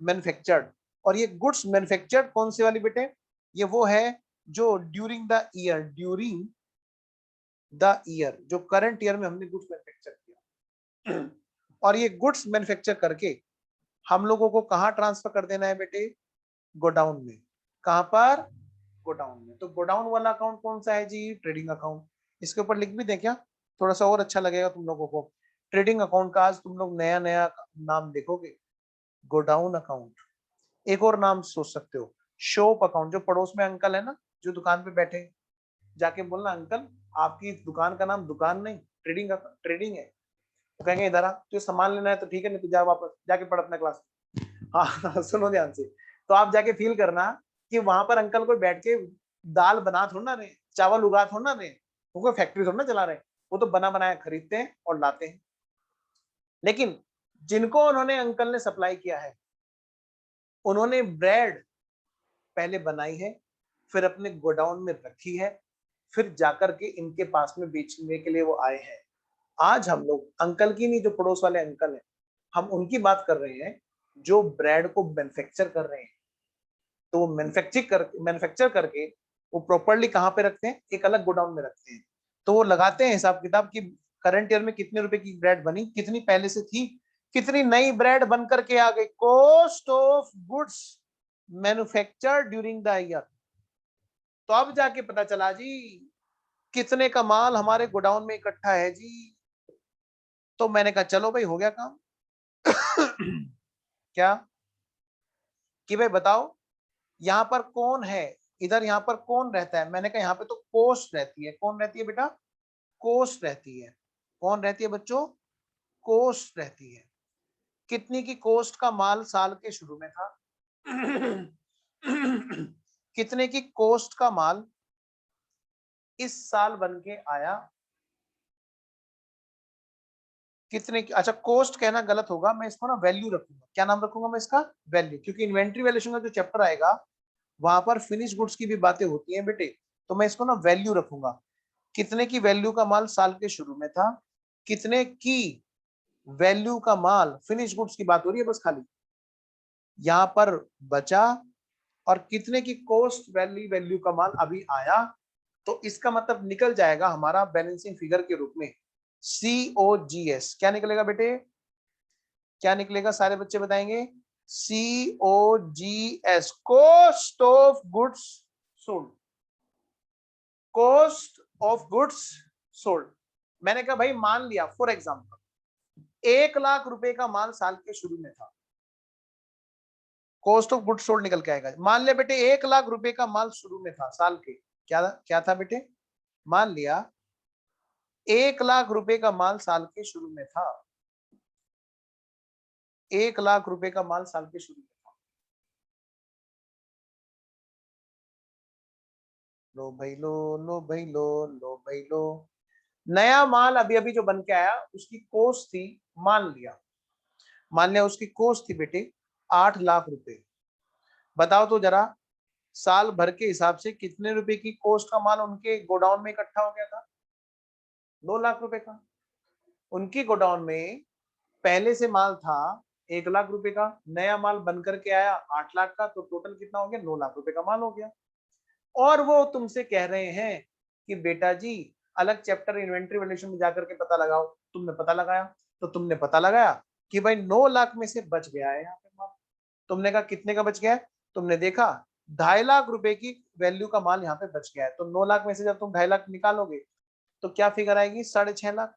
मैन्युफैक्चर्ड। और ये गुड्स मैन्युफैक्चर्ड कौन से वाली बेटे? ये वो है जो during the year, during the year, जो करंट ईयर में हमने गुड्स मैन्युफैक्चर किया। और ये गुड्स मैन्युफैक्चर करके हम लोगों को कहाँ ट्रांसफर कर देना है बेटे? गोडाउन में। कहां पर? गोडाउन में। तो गोडाउन वाला अकाउंट कौन सा है जी? Trading account. इसके ऊपर लिख भी दें क्या, थोड़ा सा और अच्छा लगेगा तुम लोगों को। ट्रेडिंग अकाउंट का आज तुम लोग नया नया नाम देखोगे, गोडाउन अकाउंट। एक और नाम सोच सकते हो, शॉप अकाउंट। जो पड़ोस में अंकल है ना, जो दुकान पे बैठे, जाके बोलना अंकल आपकी दुकान का नाम दुकान नहीं ट्रेडिंग, ट्रेडिंग है। तो कहेंगे इधर आ, तुझे सामान लेना है तो ठीक है, नहीं तो जा वापस जाके पढ़ अपना क्लास। हाँ सुनो ध्यान से, तो आप जाके फील करना कि वहां पर अंकल को बैठ के दाल बना थोड़ा ना रहे, चावल उगा थोड़ा ना रहे, वो कोई फैक्ट्री थोड़ा ना चला रहे, वो तो बना बनाया खरीदते हैं और लाते हैं। लेकिन जिनको उन्होंने अंकल ने सप्लाई किया है, उन्होंने ब्रेड पहले बनाई है, फिर अपने गोडाउन में रखी है, फिर जाकर के इनके पास में बेचने के लिए वो आए हैं। आज हम लोग अंकल की नहीं, जो पड़ोस वाले अंकल हैं, हम उनकी बात कर रहे हैं जो ब्रेड को मैन्युफैक्चर कर रहे हैं। तो वो मैन्युफैक्चर करके वो प्रॉपरली कहाँ पे रखते हैं, एक अलग गोडाउन में रखते हैं। तो वो लगाते हैं हिसाब किताब की करंट ईयर में कितने रुपए की ब्रेड बनी, कितनी पहले से थी, कितनी नई ब्रेड बन करके आ गई, cost of goods manufacture during the year. तो अब जाके पता चला जी कितने का माल हमारे गोडाउन में इकट्ठा है जी। तो मैंने कहा चलो भाई हो गया काम। क्या कि भाई बताओ यहाँ पर कौन है, इधर यहाँ पर कौन रहता है। मैंने कहा यहाँ पे तो कोस्ट रहती है। कौन रहती है बेटा, कोस्ट रहती है। कौन रहती है बच्चों, कोस्ट रहती है। कितनी की कोस्ट का माल साल के शुरू में था, कितने की कोस्ट का माल इस साल बन के आया, कितने की। अच्छा कोस्ट कहना गलत होगा, मैं इसको ना वैल्यू रखूंगा। क्या नाम रखूंगा मैं इसका, वैल्यू, क्योंकि इन्वेंट्री वैल्यूएशन का जो चैप्टर आएगा वहां पर फिनिश गुड्स की भी बातें होती हैं बेटे। तो मैं इसको ना वैल्यू रखूंगा। कितने की वैल्यू का माल साल के शुरू में था, कितने की वैल्यू का माल, फिनिश गुड्स की बात हो रही है बस खाली, यहां पर बचा, और कितने की कॉस्ट वैल्यू का माल अभी आया। तो इसका मतलब निकल जाएगा हमारा बैलेंसिंग फिगर के रूप में COGS। क्या निकलेगा बेटे, क्या निकलेगा, सारे बच्चे बताएंगे। COGS, cost of goods sold, cost of goods sold. मैंने कहा भाई मान लिया फॉर एग्जांपल 1 लाख रुपए का माल साल के शुरू में था, कॉस्ट ऑफ गुड्स सोल्ड निकल के आएगा। मान लिया बेटे 1 लाख रुपए का माल शुरू में था साल के, क्या क्या था बेटे, मान लिया 1 लाख रुपए का माल साल के शुरू में था, 1 लाख रुपए का माल साल के शुरू में था। लो भाई लो भाई लो भाई लो। नया माल अभी अभी जो बन के आया उसकी कोस्ट थी, मान लिया उसकी कोस्ट थी बेटे 8 लाख रुपए। बताओ तो जरा साल भर के हिसाब से कितने रुपए की कोस्ट का माल उनके गोडाउन में इकट्ठा हो गया था, 2 लाख रुपए का। उनकी गोडाउन में पहले से माल था 1 लाख रुपए का, नया माल बन करके आया 8 लाख का, तो टोटल कितना हो गया, 9 लाख रुपए का माल हो गया। और वो तुमसे कह रहे हैं कि बेटा जी अलग चैप्टर इन्वेंट्री वैल्यूएशन में जाकर के पता लगाओ। तुमने पता लगाया, तो तुमने पता लगाया कि भाई 9 लाख में से बच गया है यहाँ पे माल। तुमने कहा कितने का बच गया है, तुमने देखा 2.5 लाख रुपए की वैल्यू का माल यहाँ पे बच गया है। तो 9 लाख में से जब तुम 2.5 लाख निकालोगे तो क्या फिगर आएगी, 6.5 लाख।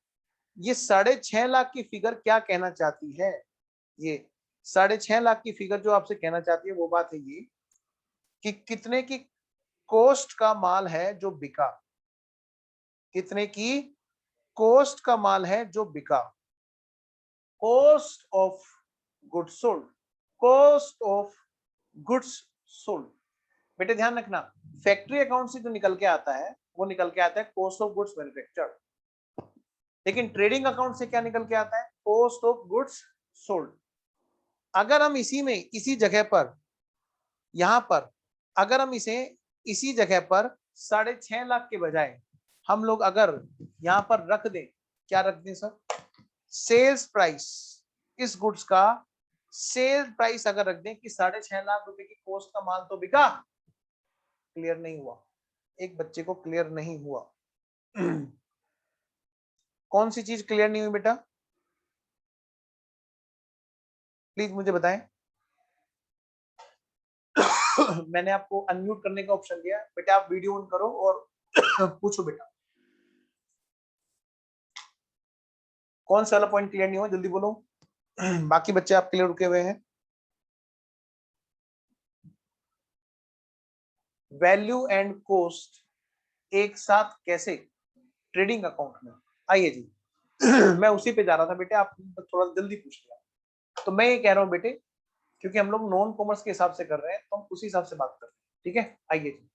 ये 6.5 लाख की फिगर क्या कहना चाहती है, ये 6.5 लाख की फिगर जो आपसे कहना चाहती है वो बात है ये कि कितने की कोस्ट का माल है जो बिका, कितने की कोस्ट का माल है जो बिका, cost of goods sold, cost of goods sold. बेटे ध्यान रखना, फैक्ट्री अकाउंट से जो निकल के आता है वो निकल के आता है कॉस्ट ऑफ गुड्स मैन्युफैक्चर्ड, लेकिन ट्रेडिंग अकाउंट से क्या निकल के आता है, कॉस्ट ऑफ गुड्स सोल्ड। अगर हम इसी में इसी जगह पर, यहां पर अगर हम इसे इसी जगह पर 6.5 लाख के बजाय हम लोग अगर यहां पर रख दें, क्या रख दें सर, सेल्स प्राइस, इस गुड्स का सेल प्राइस अगर रख दें कि 6.5 लाख रुपए की कॉस्ट का माल तो बिका। क्लियर नहीं हुआ, एक बच्चे को क्लियर नहीं हुआ। कौन सी चीज क्लियर नहीं हुई बेटा, प्लीज मुझे बताएं। मैंने आपको अनम्यूट करने का ऑप्शन दिया बेटा, आप वीडियो ऑन करो और पूछो बेटा कौन सा वाला पॉइंट क्लियर नहीं हुआ, जल्दी बोलो। बाकी बच्चे आप क्लियर रुके हुए हैं। वैल्यू एंड कॉस्ट एक साथ कैसे ट्रेडिंग अकाउंट में, आइए जी। मैं उसी पे जा रहा था बेटे, आप थोड़ा जल्दी पूछ लिया। तो मैं ये कह रहा हूँ बेटे, क्योंकि हम लोग नॉन कॉमर्स के हिसाब से कर रहे हैं तो हम उसी हिसाब से बात कर रहे हैं, ठीक है। आइए जी,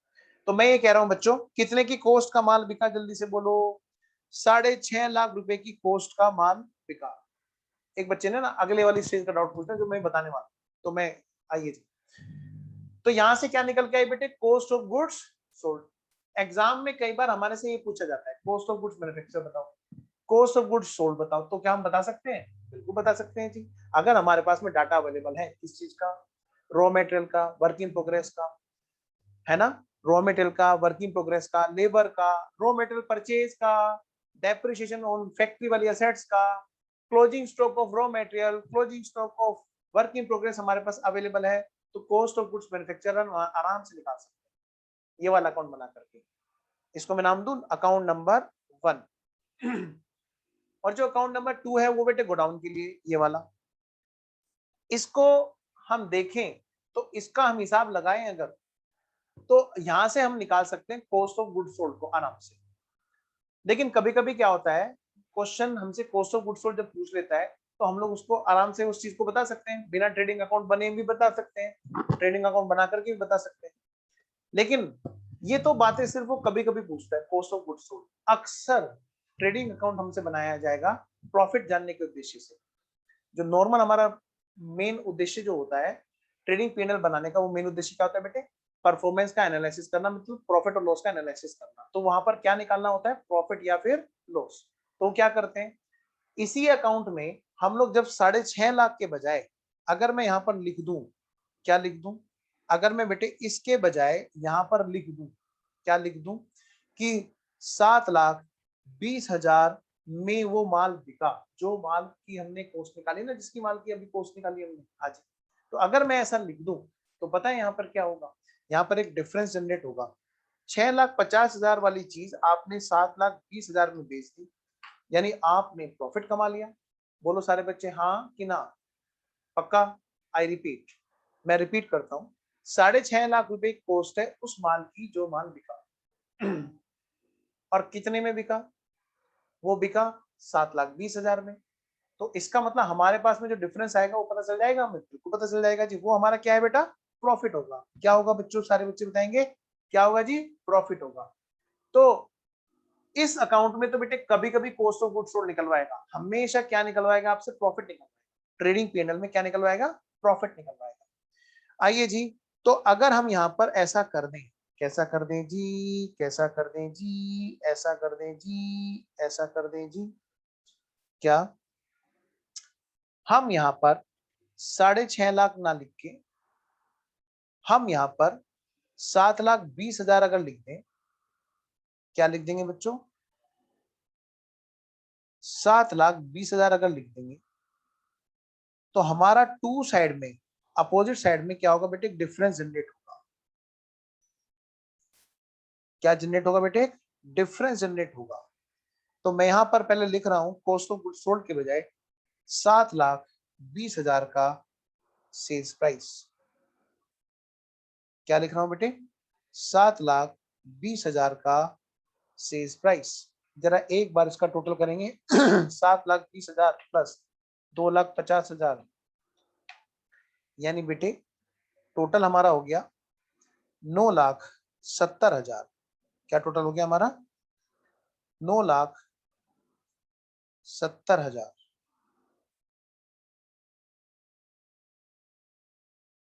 तो मैं ये कह रहा हूँ बच्चों, कितने की कॉस्ट का माल बिका, जल्दी से बोलो। 6.5 लाख रुपए की कॉस्ट का माल बिका। एक बच्चे ने ना अगले वाली स्टेज का डाउट पूछा जो मैं बताने वाला, तो मैं, आइए जी, तो यहां से क्या निकल के आई बेटे, cost of goods sold. Exam में कई बार हमारे से ये पूछा जाता है, कॉस्ट ऑफ गुड्स मैन्युफैक्चर बताओ, कॉस्ट ऑफ गुड्स सोल्ड बताओ, तो क्या हम बता सकते हैं? बिल्कुल बता सकते हैं जी, अगर हमारे पास में डाटा अवेलेबल है किस चीज का, रॉ मटेरियल का, वर्क इन प्रोग्रेस का, है ना, रॉ मटेरियल का, वर्क इन प्रोग्रेस का, लेबर का, रॉ मटेरियल परचेज का, डेप्रिसिएशन ऑन फैक्ट्री वाली एसेट्स का, closing stock of raw material, closing stock of work in progress हमारे पास अवेलेबल है, तो कॉस्ट ऑफ गुड्स मैन्युफैक्चर आराम से निकाल सकते हैं ये वाला अकाउंट बना करके। इसको मैं नाम दूं अकाउंट नंबर 1। और जो अकाउंट नंबर 2 है वो बेटे गोडाउन के लिए ये वाला। इसको हम देखें तो इसका हम हिसाब लगाएं अगर, तो यहां से हम निकाल सकते हैं कॉस्ट ऑफ गुड्स सोल्ड को आराम से। लेकिन कभी कभी क्या होता है, क्वेश्चन हमसे कॉस्ट ऑफ गुड्स सोल्ड जब पूछ लेता है तो हम लोग उसको आराम से उस चीज को बता सकते हैं, बिना ट्रेडिंग अकाउंट बने भी बता सकते हैं, ट्रेडिंग अकाउंट बना करके भी बता सकते हैं। लेकिन ये तो बातें सिर्फ वो कभी कभी पूछता है कॉस्ट ऑफ गुड्स सोल्ड। अक्सर ट्रेडिंग अकाउंट हमसे बनाया जाएगा प्रॉफिट जानने के उद्देश्य से। जो नॉर्मल हमारा मेन उद्देश्य जो होता है ट्रेडिंग पीएनएल बनाने का, वो मेन उद्देश्य क्या होता है बेटे, परफॉर्मेंस का एनालिसिस करना, मतलब प्रॉफिट और लॉस का एनालिसिस करना। तो वहां पर क्या निकालना होता है, प्रॉफिट या फिर लॉस। तो क्या करते हैं, इसी अकाउंट में हम लोग जब 6.5 लाख के बजाय अगर मैं यहाँ पर लिख दूं, क्या लिख दूं, अगर मैं बेटे इसके बजाय यहाँ पर लिख दूं, क्या लिख दूं कि 7,20,000 में वो माल बिका, जो माल की हमने कॉस्ट निकाली ना, जिसकी माल की अभी कॉस्ट निकाली हमने आज। तो अगर मैं ऐसा लिख दूं तो पता है यहाँ पर क्या होगा, यहाँ पर एक डिफरेंस जनरेट होगा। 6,50,000 वाली चीज आपने 7,20,000 में बेच दी, यानी आपने प्रॉफिट कमा लिया। बोलो सारे बच्चे हाँ कि ना, पक्का? आई रिपीट, मैं रिपीट करता हूँ, 6.5 लाख रुपए कॉस्ट है उस माल की जो माल बिका। और कितने में बिका, वो बिका 7,20,000 में। तो इसका मतलब हमारे पास में जो डिफरेंस आएगा वो पता चल जाएगा हमें, बिल्कुल पता चल जाएगा जी, वो हमारा क्या है बेटा, प्रॉफिट होगा। क्या होगा बच्चों, सारे बच्चे बताएंगे क्या होगा जी, प्रॉफिट होगा। तो इस अकाउंट में तो बेटे कभी कभी कॉस्ट ऑफ गुड्स सोल्ड निकलवाएगा, हमेशा क्या निकलवाएगा आपसे, प्रॉफिट निकलवाएगा। ट्रेडिंग पीएनएल में क्या निकलवाएगा, प्रॉफिट निकलवाएगा। आइए जी, तो अगर हम यहाँ पर ऐसा कर दें, कैसा कर दें जी, कैसा कर दें जी, ऐसा कर दें जी, ऐसा कर दें जी, क्या हम यहाँ पर 6.5 लाख ना लिख के हम यहाँ पर 7,20,000 अगर लिख दें, क्या लिख देंगे बच्चों, 7,20,000 अगर लिख देंगे तो हमारा टू साइड में, अपोजिट साइड में क्या होगा बेटे, एक डिफरेंस जनरेट होगा। क्या जनरेट होगा बेटे, डिफरेंस जनरेट होगा। तो मैं यहां पर पहले लिख रहा हूं कॉस्ट ऑफ गुड्स सोल्ड के बजाय 7,20,000 का सेल्स प्राइस। क्या लिख रहा हूं बेटे, 7,20,000 का सेल्स प्राइस। जरा एक बार इसका टोटल करेंगे 7,20,000 प्लस 2,50,000, यानी बेटे टोटल हमारा हो गया 9,70,000। क्या टोटल हो गया हमारा, 9,70,000।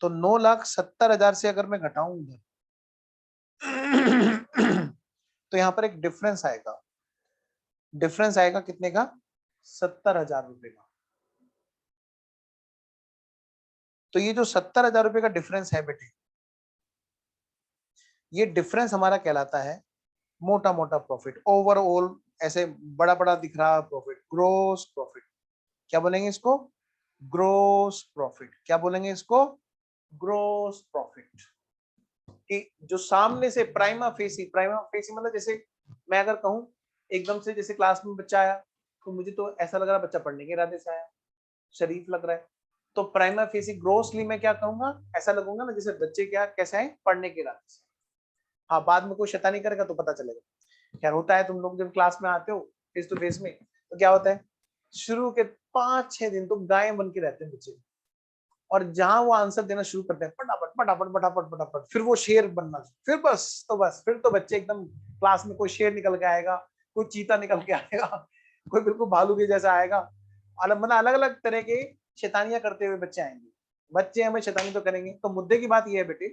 तो 9,70,000 से अगर मैं घटाऊं इधर तो यहाँ पर एक डिफरेंस आएगा, डिफरेंस आएगा कितने का, 70,000 रुपए का। तो ये जो 70,000 रुपए का डिफरेंस है बेटे, ये डिफरेंस हमारा कहलाता है मोटा मोटा प्रॉफिट। ओवरऑल ऐसे बड़ा बड़ा दिख रहा प्रॉफिट, ग्रोस प्रॉफिट। क्या बोलेंगे इसको, ग्रोस प्रॉफिट। क्या बोलेंगे इसको, ग्रोस प्रॉफिट। कि जो सामने से प्राइमा फेसी मतलब जैसे मैं अगर कहूं एकदम से, जैसे क्लास में बच्चा आया तो मुझे तो ऐसा लग रहा बच्चा पढ़ने के इरादे से आया, शरीफ लग रहा है, तो प्राइमा फेसी ग्रोसली मैं क्या कहूंगा, ऐसा लगूंगा ना जैसे बच्चे क्या कैसे आए, पढ़ने के इरादे से। हाँ, बाद में कोई शैतानी करेगा तो पता चलेगा। खैर होता है, तुम लोग जब क्लास में आते हो फेस टू फेस में, तो क्या होता है, शुरू के 5-6 दिन तो गाय बन के रहते हैं बच्चे, और जहां वो आंसर देना शुरू करते हैं फटाफट फटाफट फटाफट फटाफट, फिर वो शेर बनना, फिर बस फिर तो बच्चे एकदम क्लास में कोई शेर निकल के आएगा, कोई चीता निकल के आएगा, कोई बिल्कुल भालू के जैसा आएगा। अलग मतलब अलग अलग तरह के शैतानियां करते हुए बच्चे आएंगे। बच्चे हमें शैतानी तो करेंगे। तो मुद्दे की बात यह है बेटे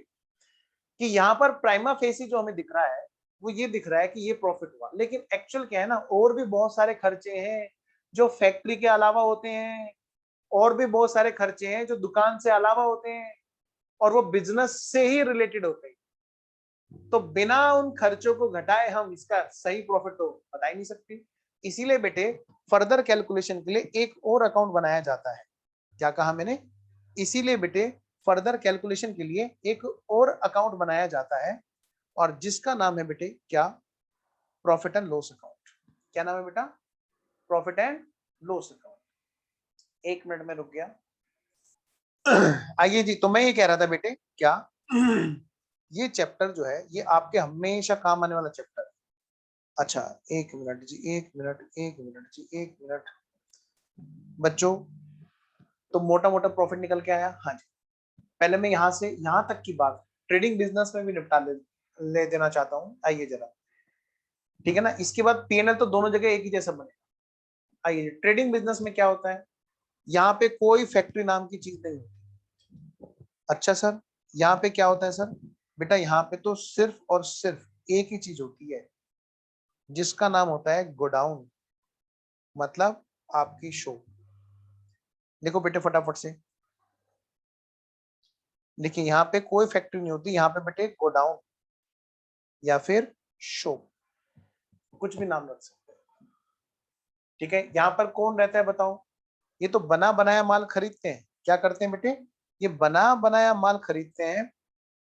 कि यहाँ पर प्राइमा फेसी जो हमें दिख रहा है वो ये दिख रहा है कि ये प्रॉफिट हुआ, लेकिन एक्चुअल क्या है ना, और भी बहुत सारे खर्चे हैं जो फैक्ट्री के अलावा होते हैं, और भी बहुत सारे खर्चे हैं जो दुकान से अलावा होते हैं, और वो बिजनेस से ही रिलेटेड होते हैं। तो बिना उन खर्चों को घटाए हम इसका सही प्रॉफिट तो बता ही नहीं सकते। इसीलिए बेटे फर्दर कैलकुलेशन के लिए एक और अकाउंट बनाया जाता है। क्या कहा मैंने? इसीलिए बेटे फर्दर कैलकुलेशन के लिए एक और अकाउंट बनाया जाता है, और जिसका नाम है बेटे क्या? Profit and loss account. क्या नाम है बेटा? Profit and loss account. एक मिनट में रुक गया। आइए जी, तो मैं ये कह रहा था बेटे क्या ये चैप्टर जो है ये आपके हमेशा काम आने वाला चैप्टर है। अच्छा, एक मिनट जी, एक मिनट, एक मिनट जी, एक मिनट। बच्चों, तो मोटा मोटा प्रॉफिट निकल के आया। हाँ जी, पहले मैं यहाँ से यहाँ तक की बात ट्रेडिंग बिजनेस में भी निपटा ले देना चाहता हूँ। आइए जरा, ठीक है ना। इसके बाद पीएनएल तो दोनों जगह एक ही जैसा बनेगा। आइए, ट्रेडिंग बिजनेस में क्या होता है, यहाँ पे कोई फैक्ट्री नाम की चीज नहीं होती। अच्छा सर, यहाँ पे क्या होता है सर? बेटा यहाँ पे तो सिर्फ और सिर्फ एक ही चीज होती है, जिसका नाम होता है गोडाउन, मतलब आपकी शॉप। देखो बेटे फटाफट से देखिए, यहाँ पे कोई फैक्ट्री नहीं होती, यहाँ पे बेटे गोडाउन या फिर शॉप, कुछ भी नाम रख सकते हैं। ठीक है, यहाँ पर कौन रहता है बताओ? ये तो बना बनाया माल खरीदते हैं। क्या करते हैं बेटे? ये बना बनाया माल खरीदते हैं,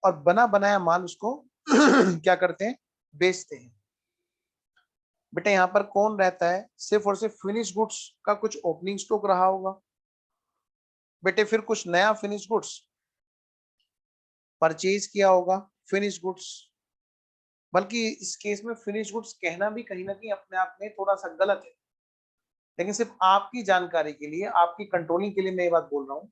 और बना बनाया माल उसको क्या करते हैं? बेचते हैं। बेटा यहाँ पर कौन रहता है? सिर्फ और सिर्फ फिनिश गुड्स का कुछ ओपनिंग स्टॉक रहा होगा बेटे, फिर कुछ नया फिनिश गुड्स परचेज किया होगा, फिनिश गुड्स। बल्कि इस केस में फिनिश गुड्स कहना भी कहीं ना कहीं अपने आप में थोड़ा सा गलत है, लेकिन सिर्फ आपकी जानकारी के लिए, आपकी कंट्रोलिंग के लिए मैं ये बात बोल रहा हूँ।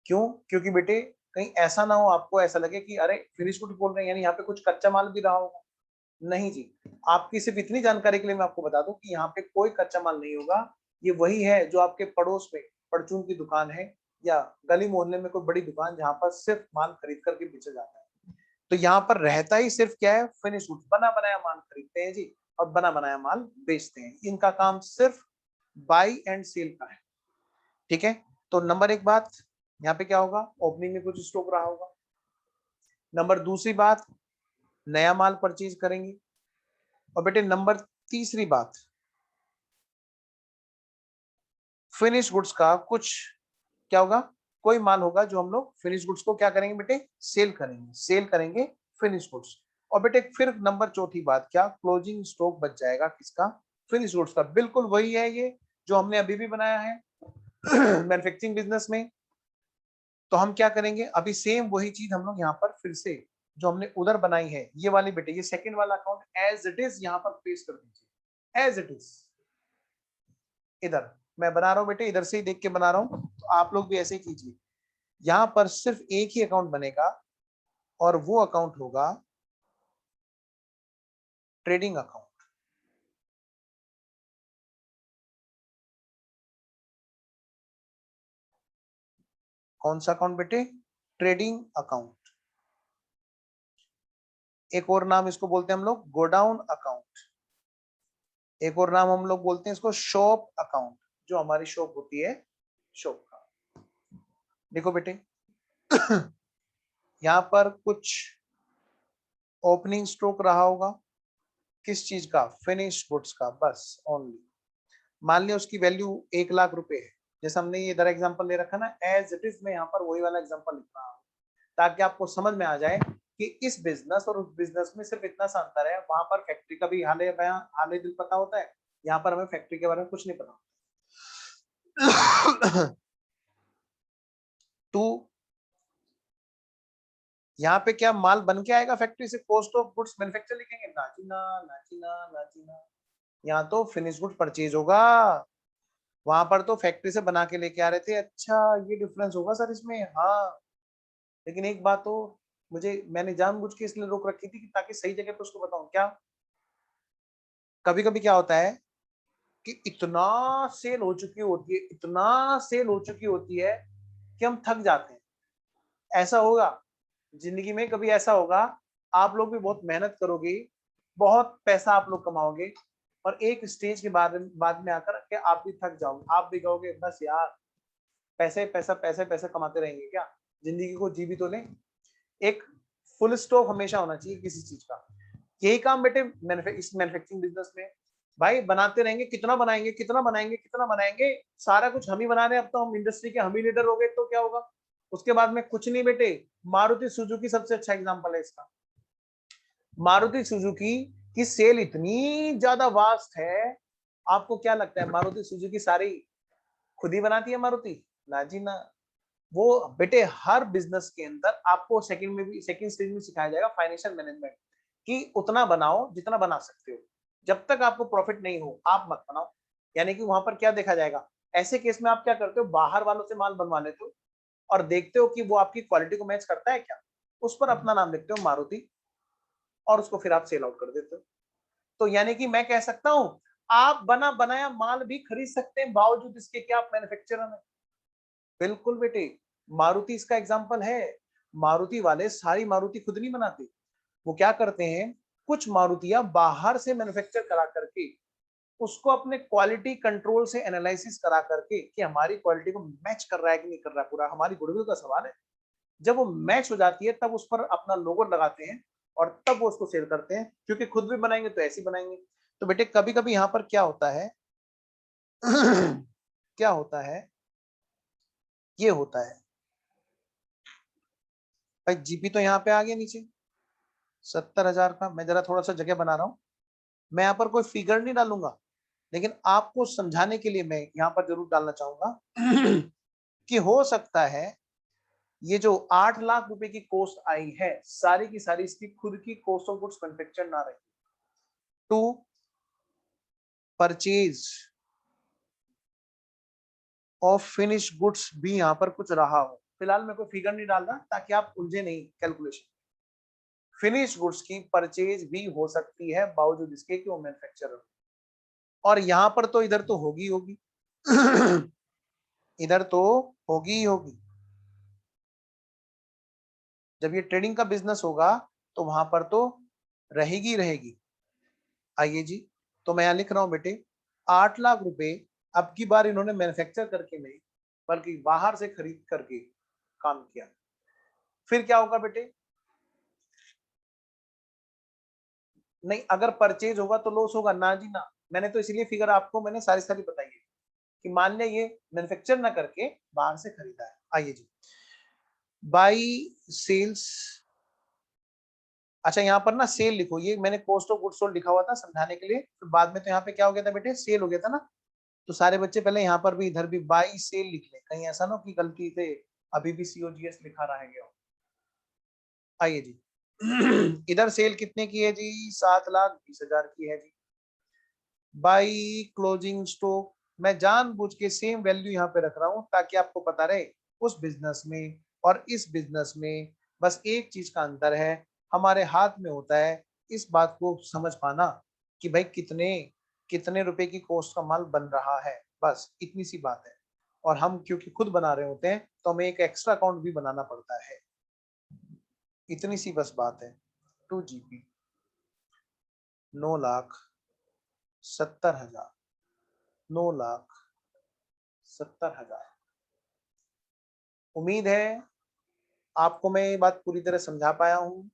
क्यों? क्योंकि बेटे कहीं ऐसा ना हो आपको ऐसा लगे कि अरे फिनिश गुड बोल रहे हैं यानी यहाँ पे कुछ कच्चा माल भी रहा होगा। नहीं जी, आपकी सिर्फ इतनी जानकारी के लिए मैं आपको बता दूं कि यहाँ पे कोई कच्चा माल नहीं होगा। ये वही है जो आपके पड़ोस में परचून की दुकान है, या गली मोहल्ले में कोई बड़ी दुकान जहाँ पर सिर्फ माल खरीद करके बेचा जाता है। तो यहाँ पर रहता ही सिर्फ क्या है? फिनिश गुड, बना बनाया माल खरीदते हैं जी, और बना बनाया माल बेचते हैं। इनका काम सिर्फ बाई एंड सेल का है। ठीक है, तो नंबर एक बात, यहाँ पे क्या होगा? ओपनिंग में कुछ स्टॉक रहा होगा। नंबर दूसरी बात, नया माल परचेज करेंगे। और बेटे नंबर तीसरी बात, फिनिश गुड्स का कुछ क्या होगा? कोई माल होगा जो हम लोग फिनिश गुड्स को क्या करेंगे बेटे? सेल करेंगे, सेल करेंगे फिनिश गुड्स। और बेटे फिर नंबर चौथी बात क्या? क्लोजिंग स्टॉक बच जाएगा किसका? फिनिश गुड्स का। बिल्कुल वही है ये जो हमने अभी भी बनाया है मैन्युफैक्चरिंग बिजनेस में। तो हम क्या करेंगे? अभी सेम वही चीज हम लोग यहाँ पर फिर से जो हमने उधर बनाई है, ये वाली बेटे, ये सेकंड वाला अकाउंट एज इट इज यहाँ पर पेस्ट कर दीजिए, एज इट इज। इधर मैं बना रहा हूँ बेटे, इधर से ही देख के बना रहा हूँ, तो आप लोग भी ऐसे ही कीजिए। यहाँ पर सिर्फ एक ही अकाउंट बनेगा, और वो अकाउंट होगा ट्रेडिंग अकाउंट। कौन सा अकाउंट बेटे? Trading account. एक और नाम इसको बोलते हैं हम लोग गोडाउन अकाउंट। एक और नाम हम लोग बोलते हैं इसको शॉप अकाउंट, जो हमारी शॉप होती है, शॉप का। देखो बेटे यहाँ पर कुछ ओपनिंग स्टॉक रहा होगा, किस चीज का? फिनिश गुड्स का, बस ओनली। मान लिया उसकी वैल्यू 1 लाख रुपए है, जैसे हमने ये इधर एग्जांपल ले रखा ना, एज इट इज मैं यहाँ पर वही वाला एग्जांपल लिख रहा हूँ, ताकि आपको समझ में आ जाए कि इस बिजनेस और उस बिजनेस में सिर्फ इतना सा अंतर है। वहां पर फैक्ट्री का भी हाले दिल पता होता है, यहाँ पर हमें फैक्ट्री के बारे में कुछ नहीं पता। तो यहाँ पे क्या माल बन के आएगा फैक्ट्री से? कॉस्ट ऑफ गुड्स मैन्युफैक्चर लिखेंगे? नाचीना नाचीना नाचीना, यहाँ तो फिनिश गुड परचेज होगा। वहां पर तो फैक्ट्री से बना के लेके आ रहे थे। अच्छा, ये डिफरेंस होगा सर इसमें। हाँ, लेकिन एक बात तो मैंने जानबूझ के इसलिए रोक रखी थी कि ताकि सही जगह पे उसको बताऊं। क्या कभी कभी क्या होता है कि इतना सेल हो चुकी होती है, इतना सेल हो चुकी होती है कि हम थक जाते हैं। ऐसा होगा जिंदगी में, कभी ऐसा होगा आप लोग भी बहुत मेहनत करोगे, बहुत पैसा आप लोग कमाओगे, और एक स्टेज के बाद में आकर के आप भी थक जाओगे, आप भी कहोगे बस यार पैसे पैसा पैसे पैसे कमाते रहेंगे क्या, जिंदगी को जी भी तो लें। एक फुल स्टॉप हमेशा होना चाहिए किसी चीज का। यही काम बेटे इस मैन्युफैक्चरिंग बिजनेस में, भाई बनाते रहेंगे, कितना बनाएंगे कितना बनाएंगे कितना बनाएंगे, सारा कुछ हम ही बना रहे हैं, अब तो हम इंडस्ट्री के हम ही लीडर हो गए तो क्या होगा, उसके बाद में कुछ नहीं बेटे। मारुति सुजुकी सबसे अच्छा एग्जांपल है इसका। मारुति सुजुकी की सेल इतनी ज्यादा वास्ट है, आपको क्या लगता है मारुति सुजुकी सारी खुद ही बनाती है मारुति? ना जी ना। वो बेटे हर बिजनेस के अंदर आपको सेकंड स्टेज में सिखाया जाएगा फाइनेंशियल मैनेजमेंट, कि उतना बनाओ जितना बना सकते हो, जब तक आपको प्रॉफिट नहीं हो आप मत बनाओ। यानी कि वहां पर क्या देखा जाएगा, ऐसे केस में आप क्या करते हो, बाहर वालों से माल बनवा लेते हो और देखते हो कि वो आपकी क्वालिटी को मैच करता है क्या, उस पर अपना नाम लिखते हो मारुति, और उसको फिर आप सेल आउट कर देते हो। तो यानी कि मैं कह सकता हूं आप बना बनाया माल भी खरीद सकते हैं, बावजूद इसके कि आप मैन्युफैक्चरर हैं। बिल्कुल बेटे, मारुति इसका एग्जांपल है। मारुति वाले सारी मारुति खुद नहीं बनाते, वो क्या करते हैं, कुछ मारुतियां बाहर से मैन्युफैक्चर करा करके उसको अपने क्वालिटी कंट्रोल से एनालिसिस करा करके कि हमारी क्वालिटी को मैच कर रहा है कि नहीं कर रहा है, पूरा हमारी गुडविल का सवाल है। जब वो मैच हो जाती है तब उस पर अपना लोगो लगाते हैं और तब वो उसको सेल करते हैं, क्योंकि खुद भी बनाएंगे तो ऐसे ही बनाएंगे। तो बेटे कभी कभी यहाँ पर क्या होता है क्या होता है, ये होता है भाई, जीपी तो यहाँ पे आ गया नीचे 70,000 का। मैं जरा थोड़ा सा जगह बना रहा हूँ, मैं यहाँ पर कोई फिगर नहीं डालूंगा, लेकिन आपको समझाने के लिए मैं यहाँ पर जरूर डालना चाहूंगा कि हो सकता है ये जो 8 लाख रुपए की कॉस्ट आई है, सारी की सारी इसकी खुद की कॉस्ट ऑफ गुड्स मैन्युफैक्चर ना रही, to purchase of finish goods भी यहाँ पर कुछ रहा हो। फिलहाल मैं कोई फिगर नहीं डाल रहा ताकि आप उलझे नहीं कैलकुलेशन। फिनिश गुड्स की परचेज भी हो सकती है बावजूद इसके कि वो मैन्युफैक्चरर, और यहां पर तो इधर तो होगी होगी इधर तो होगी ही होगी। जब ये ट्रेडिंग का बिजनेस होगा तो वहां पर तो रहेगी रहेगी। आइए जी, तो मैं यहां लिख रहा हूं बेटे 8 लाख रुपए अब की बार इन्होंने मैन्युफैक्चर करके नहीं बल्कि बाहर से खरीद करके काम किया। फिर क्या होगा बेटे, नहीं अगर परचेज होगा तो लॉस होगा ना जी ना। मैंने तो इसलिए फिगर आपको मैंने सारी सारी बताई है कि मान लिया ये मैन्युफैक्चर ना करके बाहर से खरीदा है। आइए जी, बाई सेल्स, अच्छा यहाँ पर ना सेल लिखो, ये मैंने कॉस्ट ऑफ गुड्स सोल्ड लिखा हुआ था समझाने के लिए, तो बाद में तो यहाँ पे क्या हो गया था बेटे, सेल हो गया था ना। तो सारे बच्चे पहले यहाँ पर भी इधर भी बाई सेल लिख ले, कहीं ऐसा ना कि गलती से अभी भी सीओजीएस लिखा रह गया हो। आइए जी इधर सेल कितने की है जी, 7,20,000 की है जी। बाई क्लोजिंग स्टॉक, मैं जानबूझ के सेम वैल्यू यहाँ पे रख रहा हूँ ताकि आपको पता रहे उस बिजनेस में और इस बिजनेस में बस एक चीज का अंतर है, हमारे हाथ में होता है इस बात को समझ पाना कि भाई कितने कितने रुपए की कॉस्ट का माल बन रहा है, बस इतनी सी बात है। और हम क्योंकि खुद बना रहे होते हैं तो हमें एक एक्स्ट्रा अकाउंट भी बनाना पड़ता है, इतनी सी बस बात है। 2 GP 9,70,000, 9,70,000। उम्मीद है आपको मैं ये बात पूरी तरह समझा पाया हूँ।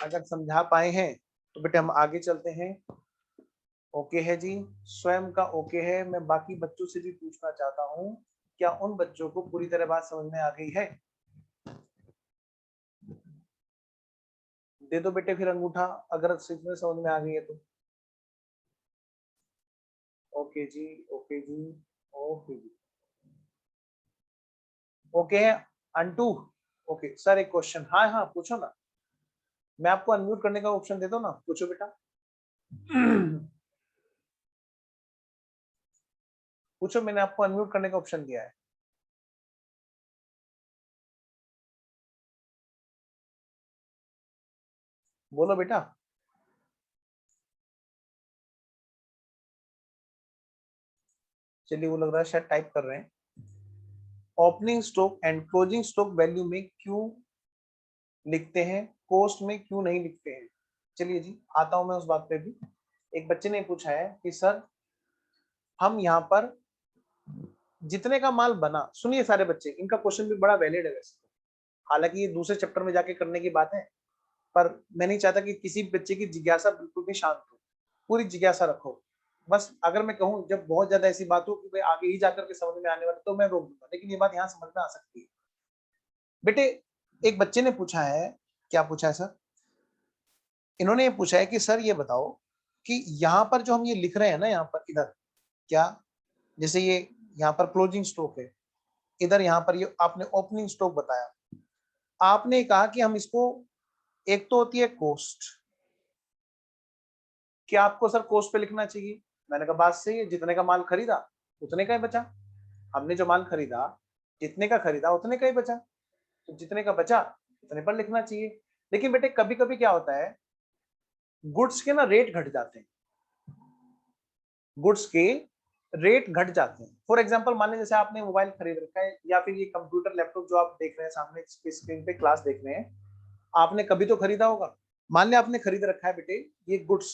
अगर समझा पाए हैं तो बेटे हम आगे चलते हैं। ओके है जी, स्वयं का ओके है। मैं बाकी बच्चों से भी पूछना चाहता हूँ, क्या उन बच्चों को पूरी तरह बात समझ में आ गई है? दे दो बेटे फिर अंगूठा अगर सच में समझ में आ गई है तो। ओके जी, ओके जी, ओके जी, ओके है अंटू। ओके सर एक क्वेश्चन, हाँ हाँ पूछो ना, मैं आपको अनम्यूट करने का ऑप्शन देता हूँ ना, पूछो बेटा पूछो, मैंने आपको अनम्यूट करने का ऑप्शन दिया है। बोलो बेटा। चलिए वो लग रहा है शायद टाइप कर रहे हैं। Opening stock and closing stock value में क्यों लिखते हैं, कोस्ट में क्यों नहीं लिखते हैं? चलिए जी, आता हूं मैं उस बात पे भी। एक बच्चे ने पूछा है कि सर हम यहाँ पर जितने का माल बना, सुनिए सारे बच्चे, इनका क्वेश्चन भी बड़ा वैलिड है वैसे तो। हालांकि ये दूसरे चैप्टर में जाके करने की बात है, पर मैं नहीं चाहता कि किसी बच्चे की जिज्ञासा बिल्कुल भी शांत हो। पूरी जिज्ञासा रखो। बस अगर मैं कहूँ जब बहुत ज्यादा ऐसी बात हो कि भाई आगे ही जाकर के समझ में आने वाली, तो मैं रोक दूंगा, लेकिन ये बात यहाँ समझ में आ सकती है। बेटे, एक बच्चे ने पूछा है, क्या पूछा है सर? इन्होंने ये पूछा है कि सर ये बताओ कि यहाँ पर जो हम ये लिख रहे हैं ना, यहाँ पर इधर क्या, जैसे ये यहाँ पर क्लोजिंग स्टॉक है, इधर यहाँ पर ये आपने ओपनिंग स्टॉक बताया। आपने कहा कि हम इसको, एक तो होती है कोस्ट, कि आपको सर कोस्ट पे लिखना चाहिए। मैंने कहा बात सही है, जितने का माल खरीदा उतने का ही बचा। हमने जो माल खरीदा, जितने का खरीदा उतने का ही बचा, तो जितने का बचा उतने पर लिखना चाहिए। लेकिन बेटे कभी कभी क्या होता है, गुड्स के ना रेट घट जाते हैं, गुड्स के रेट घट जाते हैं। फॉर एग्जाम्पल मान लें जैसे आपने मोबाइल खरीद रखा है, या फिर ये कंप्यूटर लैपटॉप जो आप देख रहे हैं सामने स्क्रीन पे क्लास देख रहे हैं, आपने कभी तो खरीदा होगा। मान लें आपने खरीद रखा है बेटे ये गुड्स,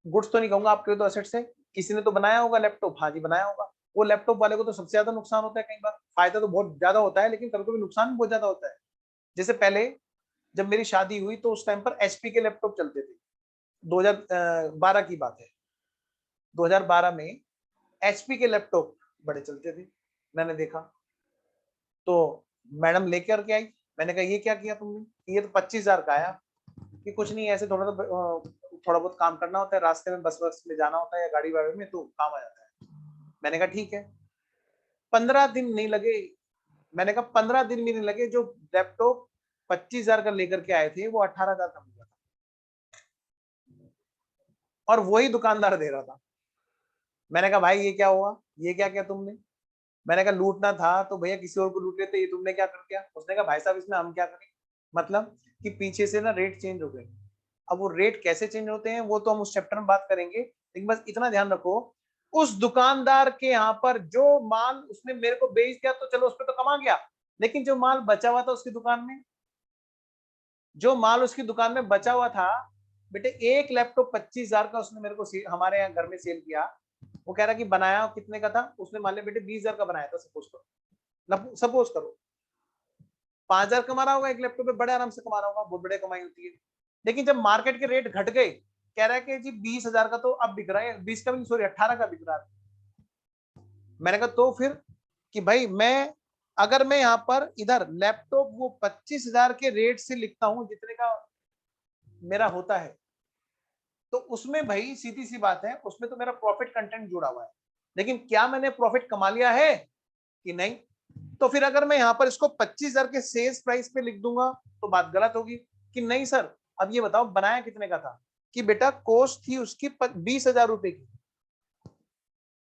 गुड्स तो नहीं कहूंगा, आपके तो असेट्स है, किसी ने तो बनाया होगा लैपटॉप, हाँ जी बनाया होगा। वो लैपटॉप वाले को तो सबसे ज्यादा नुकसान होता है, कई बार फायदा तो बहुत ज्यादा होता है, लेकिन कभी कभी नुकसान भी बहुत ज्यादा होता है। जैसे पहले जब मेरी शादी हुई तो उस टाइम पर एचपी के लैपटॉप चलते थे, 2012 की बात है। 2012 में एचपी के लैपटॉप बड़े चलते थे, मैंने देखा। तो मैडम लेकर के आई, मैंने कहा ये क्या किया तुमने? ये तो 25,000 का आया। कि कुछ नहीं, ऐसे थोड़ा बहुत काम करना होता है, रास्ते में बस बस में जाना होता है या गाड़ी वाड़ी में, तो काम आ जाता है। मैंने कहा ठीक है। 15 दिन नहीं लगे, मैंने कहा 15 दिन भी नहीं लगे, जो लैपटॉप 25,000 का लेकर के आए थे वो 18,000 का मिल गया था, और वही दुकानदार दे रहा था। मैंने कहा भाई ये क्या हुआ, ये क्या किया तुमने? मैंने कहा लूटना था तो भैया किसी और को लूट लेते, ये तुमने क्या कर दिया? उसने कहा भाई साहब इसमें हम क्या करें, मतलब कि पीछे से ना रेट चेंज हो गए। अब वो रेट कैसे चेंज होते हैं वो तो हम उस चैप्टर में बात करेंगे, लेकिन बस इतना ध्यान रखो, उस दुकानदार के यहाँ पर जो माल उसने मेरे को बेच दिया तो चलो उस पर तो कमा गया, लेकिन जो माल बचा हुआ था उसकी दुकान में, जो माल उसकी दुकान में बचा हुआ था, बेटे एक लैपटॉप 25,000 का उसने मेरे को हमारे यहाँ घर में सेल किया। वो कह रहा कि बनाया कितने का था, उसने मान लिया बेटे 20,000 का बनाया था, सपोज करो, सपोज करो 5,000 कमा रहा होगा एक लैपटॉप पे, बड़े आराम से कमा रहा होगा, बहुत बड़े कमाई होती है। लेकिन जब मार्केट के रेट घट गए, कह रहा है कि जी 20,000 का तो अब बिक रहा है, 20 का भी नहीं, सॉरी 18 का बिक रहा है। मैंने कहा तो फिर, कि भाई मैं, अगर मैं यहाँ पर इधर लैपटॉप वो 25,000 के रेट से लिखता हूँ जितने का मेरा होता है, तो उसमें भाई सीधी सी बात है, उसमें तो मेरा प्रॉफिट कंटेंट जुड़ा हुआ है, लेकिन क्या मैंने प्रॉफिट कमा लिया है कि नहीं? तो फिर अगर मैं यहाँ पर इसको 25,000 के सेल्स प्राइस पे लिख दूंगा तो बात गलत होगी, कि नहीं सर अब ये बताओ बनाया कितने का था? कि बेटा कॉस्ट थी उसकी 20,000 रुपए की,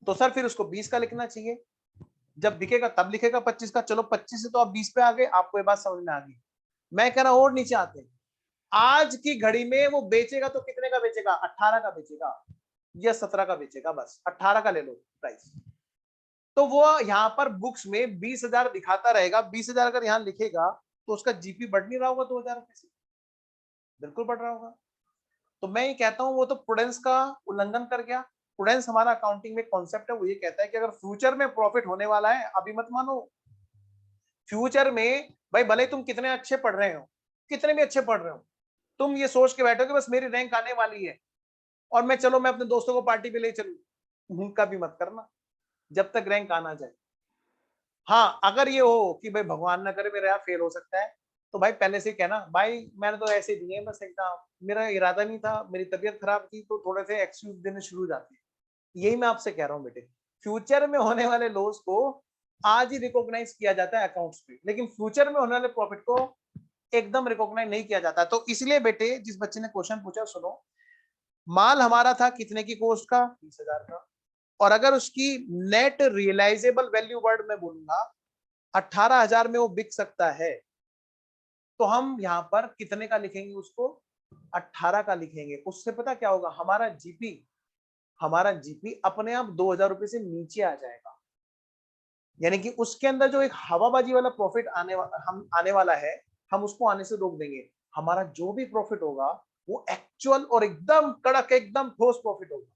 तो सर फिर उसको 20 का लिखना चाहिए, जब बिकेगा तब लिखेगा 25 का। चलो 25 से तो आप 20 पे आ गए, आपको ये बात समझ में आ गई। मैं कह रहा और नीचे आते हैं, आज की घड़ी में वो बेचेगा तो कितने का बेचेगा? 18 का बेचेगा या 17 का बेचेगा, बस 18 का ले लो प्राइस। तो वो यहाँ पर बुक्स में 20,000 दिखाता रहेगा, 20,000 अगर यहाँ लिखेगा तो उसका जीपी बढ़ नहीं रहा होगा 2,000 रुपए से? बिल्कुल बढ़ रहा होगा। तो मैं ये कहता हूँ वो तो प्रूडेंस का उल्लंघन कर गया। प्रूडेंस हमारा अकाउंटिंग में कॉन्सेप्ट है, वो ये कहता है कि अगर फ्यूचर में प्रॉफिट होने वाला है, अभी मत मानो। फ्यूचर में भाई भले तुम कितने अच्छे पढ़ रहे हो, कितने भी अच्छे पढ़ रहे हो, तुम ये सोच के बैठो कि बस मेरी रैंक आने वाली है और मैं, चलो मैं अपने दोस्तों को पार्टी पे ले चलूं, उनका भी मत करना जब तक रैंक आना जाए। हाँ अगर ये हो कि भाई भगवान ना करे मेरा यहाँ फेल हो सकता है, तो भाई पहले से कहना भाई मैंने तो ऐसे दिए बस एग्जाम, मेरा इरादा नहीं था, मेरी तबीयत खराब थी, तो थोड़े से एक्सक्यूज देने शुरू हो जाते हैं। यही मैं आपसे कह रहा हूँ बेटे, फ्यूचर में होने वाले लॉस को आज ही रिकॉग्नाइज किया जाता है अकाउंट्स पे, लेकिन फ्यूचर में होने वाले प्रॉफिट को एकदम रिकॉग्नाइज नहीं किया जाता। तो इसलिए बेटे जिस बच्चे ने क्वेश्चन पूछा, सुनो, माल हमारा था कितने की कॉस्ट का? 20,000 का। और अगर उसकी नेट रियलाइजेबल वैल्यू वर्ड में बोलूंगा 18,000 में वो बिक सकता है, तो हम यहाँ पर कितने का लिखेंगे उसको? 18 का लिखेंगे। उससे पता क्या होगा, हमारा जीपी अपने आप 2,000 रुपए से नीचे आ जाएगा। यानी कि उसके अंदर जो एक हवाबाजी वाला प्रॉफिट आने वाला है, हम उसको आने से रोक देंगे। हमारा जो भी प्रॉफिट होगा वो एक्चुअल और एकदम कड़क, एकदम ठोस प्रॉफिट होगा,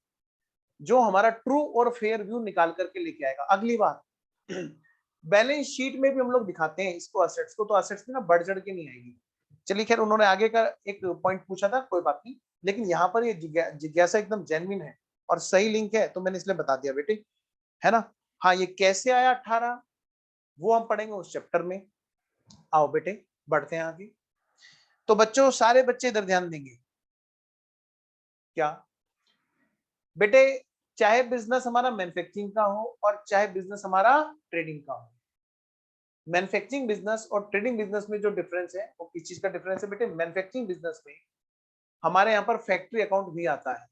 जो हमारा ट्रू और फेयर व्यू निकाल करके लेके आएगा। अगली बात, बैलेंस शीट में भी हम लोग दिखाते हैं इसको असेट्स को, तो असेट्स में ना बढ़ चढ़ के नहीं आएगी। चलिए खैर, उन्होंने आगे का एक पॉइंट पूछा था, कोई बात नहीं, लेकिन यहाँ पर ये जिज्ञासा एकदम जेन्युइन है और सही लिंक है, तो मैंने इसलिए बता दिया बेटे, है ना। हाँ, ये कैसे आया 18, वो हम पढ़ेंगे उस चैप्टर में। आओ बेटे बढ़ते हैं आगे। तो बच्चों, सारे बच्चे इधर ध्यान देंगे। क्या बेटे, चाहे बिजनेस हमारा मैन्युफैक्चरिंग का हो और चाहे बिजनेस हमारा ट्रेडिंग का हो, मैन्युफैक्चरिंग बिजनेस और ट्रेडिंग बिजनेस में जो डिफरेंस है वो किस चीज का डिफरेंस है बेटे? मैन्युफैक्चरिंग बिजनेस में हमारे यहाँ पर फैक्ट्री अकाउंट भी आता है।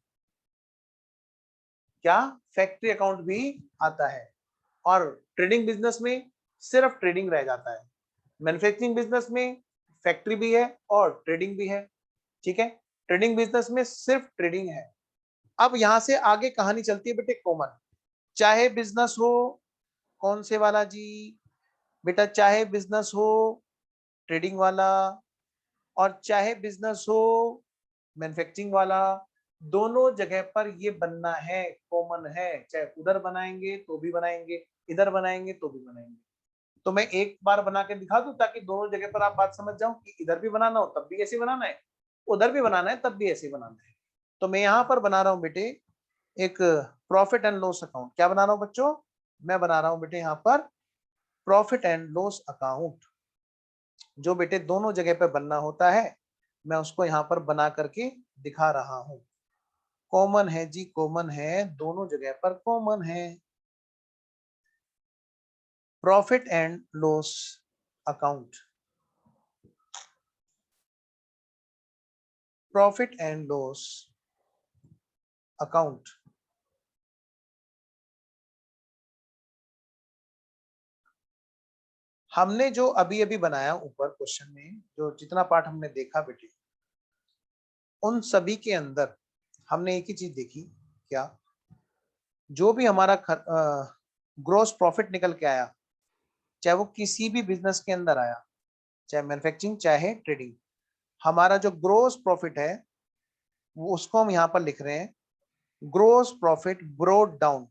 क्या? फैक्ट्री अकाउंट भी आता है। और ट्रेडिंग बिजनेस में सिर्फ ट्रेडिंग रह जाता है। मैन्युफैक्चरिंग बिजनेस में फैक्ट्री भी है और ट्रेडिंग भी है। ठीक है, ट्रेडिंग बिजनेस में सिर्फ ट्रेडिंग है। अब यहां से आगे कहानी चलती है बेटे कॉमन। चाहे बिजनेस हो, कौन से वाला जी बेटा? चाहे बिजनेस हो ट्रेडिंग वाला और चाहे बिजनेस हो मैन्युफैक्चरिंग वाला, दोनों जगह पर ये बनना है, कॉमन है। चाहे उधर बनाएंगे तो भी बनाएंगे, इधर बनाएंगे तो भी बनाएंगे। तो मैं एक बार बना के दिखा दूं ताकि दोनों जगह पर आप बात समझ जाओ कि इधर भी बनाना हो तब भी ऐसे बनाना है, उधर भी बनाना है तब भी ऐसे बनाना है। तो मैं यहाँ पर बना रहा हूँ बेटे एक प्रॉफिट एंड लॉस अकाउंट। क्या बना रहा हूँ बच्चों? मैं बना रहा हूँ बेटे यहाँ पर प्रॉफिट एंड लॉस अकाउंट, जो बेटे दोनों जगह पे बनना होता है, मैं उसको यहाँ पर बना करके दिखा रहा हूँ। कॉमन है जी, कॉमन है, दोनों जगह पर कॉमन है। Profit and loss account, profit and loss account. हमने जो अभी अभी बनाया ऊपर क्वेश्चन में, जो जितना पार्ट हमने देखा बेटे, उन सभी के अंदर हमने एक ही चीज देखी। क्या? जो भी हमारा ग्रोस प्रॉफिट निकल के आया, चाहे वो किसी भी बिजनेस के अंदर आया, चाहे मैन्युफैक्चरिंग चाहे ट्रेडिंग, हमारा जो ग्रोस प्रॉफिट है वो उसको हम यहाँ पर लिख रहे हैं gross profit brought down.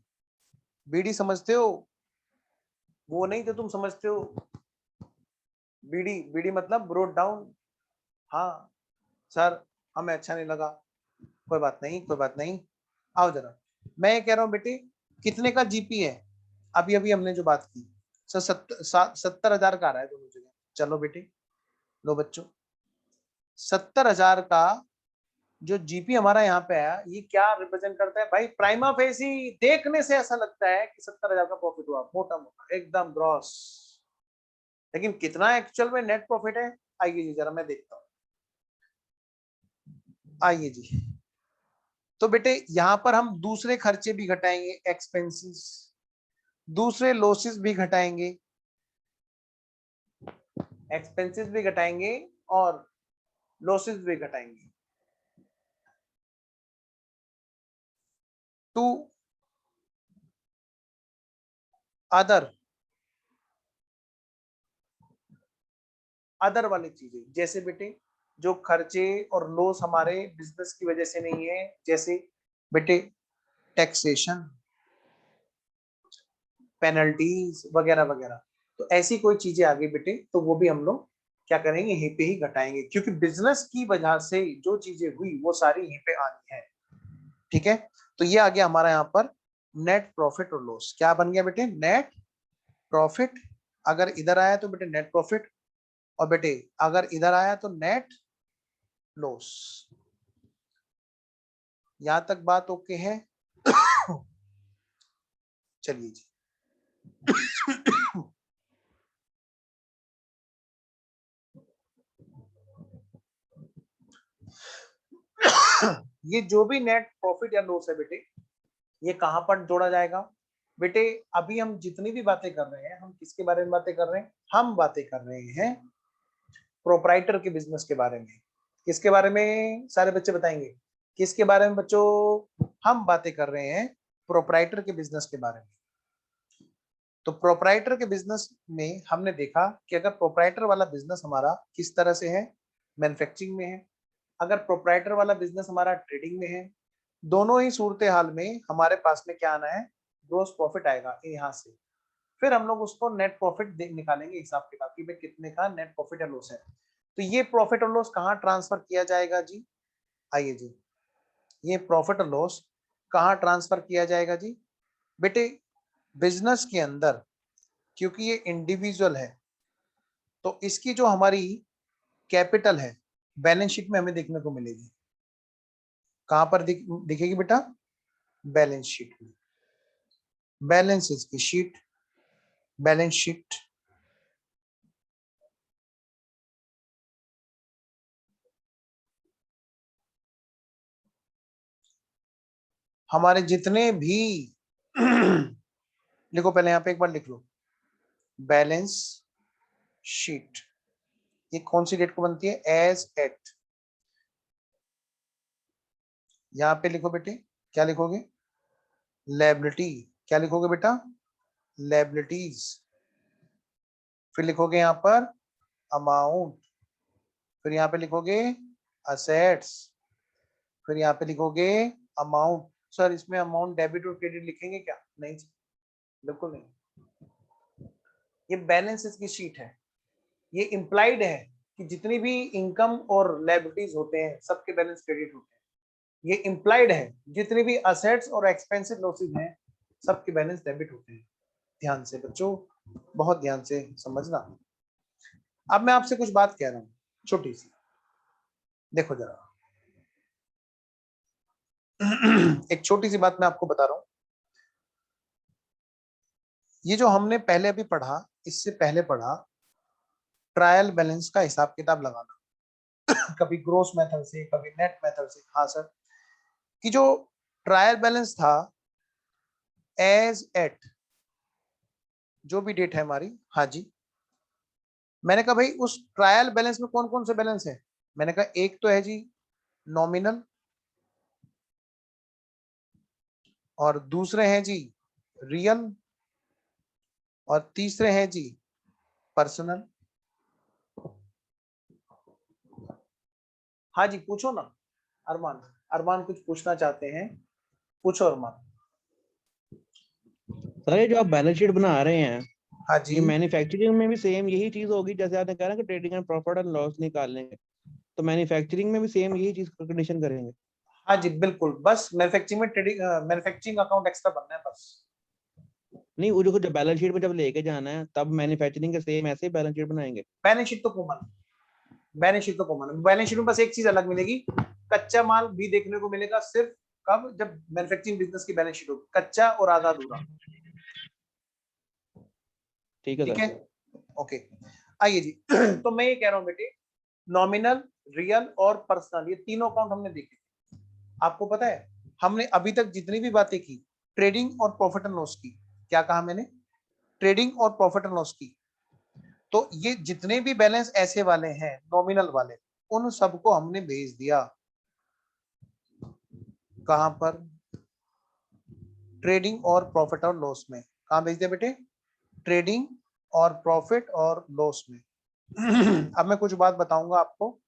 BD समझते हो? वो नहीं जो तुम समझते हो, बीडी, बीडी मतलब ब्रोड डाउन। हाँ सर, हमें अच्छा नहीं लगा, कोई बात नहीं, कोई बात नहीं। आओ जरा, मैं ये कह रहा हूँ बेटे, कितने का जीपी है? अभी अभी हमने जो बात की सर, 70,000 का आ रहा है दोनों जगह। चलो बेटे, लो बच्चों, 70,000 का जो जीपी हमारा यहाँ पे आया, ये क्या रिप्रेजेंट करता है भाई? प्राइमा फेसी देखने से ऐसा लगता है कि 70,000 का प्रॉफिट हुआ, मोटा मोटा एकदम ग्रॉस, लेकिन कितना एक्चुअल में नेट प्रॉफिट है? आइए जी जरा मैं देखता हूँ, आइए जी। तो बेटे यहाँ पर हम दूसरे खर्चे भी घटाएंगे, एक्सपेंसेस, दूसरे लॉसेस भी घटाएंगे, एक्सपेंसेस भी घटाएंगे और लॉसेस भी घटाएंगे। टू अदर, अदर वाली चीजें, जैसे बेटे जो खर्चे और लॉस हमारे बिजनेस की वजह से नहीं है, जैसे बेटे टैक्सेशन, पेनल्टीज वगैरह वगैरह, तो ऐसी कोई चीजें आ गई बेटे, तो वो भी हम लोग क्या करेंगे, यहीं पे ही घटाएंगे, क्योंकि बिजनेस की वजह से जो चीजें हुई वो सारी यहीं पे आनी है। ठीक है, तो ये आ गया हमारा यहाँ पर नेट प्रॉफिट और लॉस। क्या बन गया बेटे? Net profit. अगर इधर आया तो बेटे नेट प्रॉफिट, और बेटे अगर इधर आया तो नेट लॉस। यहां तक बात ओके है? चलिए जी। ये जो भी नेट प्रॉफिट या लॉस है बेटे, ये कहां पर जोड़ा जाएगा बेटे? अभी हम जितनी भी बातें कर रहे हैं, हम किसके बारे में बातें कर रहे हैं? हम बातें कर रहे हैं प्रोप्राइटर के बिजनेस के बारे में। किसके बारे में? सारे बच्चे बताएंगे किसके बारे में बच्चों? हम बातें कर रहे हैं प्रोप्राइटर के बिजनेस के बारे में। तो प्रोपराइटर के बिजनेस में हमने देखा कि अगर प्रोपराइटर वाला बिजनेस हमारा किस तरह से है, मैन्युफैक्चरिंग में है, अगर प्रोपराइटर वाला बिजनेस हमारा ट्रेडिंग में है, दोनों ही सूरत हाल में हमारे पास में क्या आना है, ग्रोस प्रॉफिट आएगा यहाँ से। फिर हम लोग उसको नेट प्रॉफिट निकालेंगे हिसाब किताब की भाई कितने का नेट प्रॉफिट या लॉस है। तो ये प्रॉफिट और लॉस कहाँ ट्रांसफर किया जाएगा जी, आइए जी, ये प्रॉफिट और लॉस कहाँ ट्रांसफर किया जाएगा जी बेटे, बिजनेस के अंदर, क्योंकि ये इंडिविजुअल है तो इसकी जो हमारी कैपिटल है बैलेंस शीट में हमें देखने को मिलेगी। कहां पर दिखेगी बेटा, बैलेंस शीट में, बैलेंसेस की शीट, बैलेंस शीट। हमारे जितने भी लिखो पहले यहां पे एक बार लिख लो, बैलेंस शीट ये कौन सी डेट को बनती है, एज एट, यहां पे लिखो बेटे, क्या लिखोगे, लायबिलिटी, क्या लिखोगे बेटा, लायबिलिटीज, फिर लिखोगे यहां पर अमाउंट, फिर यहां पे लिखोगे असेट्स, फिर यहाँ पे लिखोगे अमाउंट। सर इसमें अमाउंट डेबिट और क्रेडिट लिखेंगे क्या, नहीं बिल्कुल नहीं, ये बैलेंस की शीट है, ये इम्प्लाइड है कि जितनी भी इनकम और लायबिलिटीज होते हैं सबके बैलेंस क्रेडिट होते हैं, ये इम्प्लाइड है जितनी भी असेट्स और एक्सपेंसिव लॉसेस हैं सबके बैलेंस डेबिट होते हैं। ध्यान से बच्चों, बहुत ध्यान से समझना। अब मैं आपसे कुछ बात कह रहा हूं छोटी सी, देखो जरा एक छोटी सी बात मैं आपको बता रहा हूं, ये जो हमने पहले अभी पढ़ा, इससे पहले पढ़ा ट्रायल बैलेंस का हिसाब किताब लगाना कभी ग्रोस मेथड से कभी नेट मेथड से। हाँ सर, कि जो ट्रायल बैलेंस था एज एट जो भी डेट है हमारी, हाँ जी, मैंने कहा भाई उस ट्रायल बैलेंस में कौन कौन से बैलेंस है, मैंने कहा एक तो है जी नॉमिनल, और दूसरे हैं जी रियल, और तीसरे हैं जी पर्सनल। हाँ जी पूछो ना, अरमान, अरमान कुछ पूछना चाहते हैं, पूछो अरमान। सर ये जो आप बैलेंस शीट बना रहे हैं, हाँ जी, ये मैन्युफैक्चरिंग में भी सेम यही चीज होगी, जैसे आपने कहा ना कि trading and profit and loss निकालेंगे, तो मैन्युफैक्चरिंग में भी सेम यही चीज कंडीशन करेंगे? हाँ जी बिल्कुल, बस मैन्युफैक्चरिंग में ट्रेडिंग मैन्युफैक्चरिंग अकाउंट एक्स्ट्रा बनना है बस। नहीं, वो जो बैलेंस शीट में जब लेके जाना है तब मैन्युफैक्चरिंग के सेम ऐसे ही बैलेंस शीट बनाएंगे? बैलेंस शीट तो कॉमन, बैलेंस शीट तो कॉमन है, बैलेंस शीट में बस एक चीज अलग मिलेगी, कच्चा माल भी देखने को मिलेगा सिर्फ कब, जब मैन्युफैक्चरिंग बिजनेस की बैलेंस शीट होगी, कच्चा और आधा अधूरा। ठीक है ठीक सर। है, ओके, आइए जी तो मैं ये कह रहा हूँ बेटे, नॉमिनल, रियल और पर्सनल ये तीनों अकाउंट हमने देखे। आपको पता है हमने अभी तक जितनी भी बातें की ट्रेडिंग और प्रॉफिट एंड लॉस की, क्या कहा मैंने, ट्रेडिंग और प्रॉफिट एंड लॉस की, तो ये जितने भी बैलेंस ऐसे वाले हैं नॉमिनल वाले, उन सबको हमने भेज दिया कहां पर, ट्रेडिंग और प्रॉफिट और लॉस में। कहां भेज दिया बेटे, ट्रेडिंग और प्रॉफिट और लॉस में अब मैं कुछ बात बताऊंगा आपको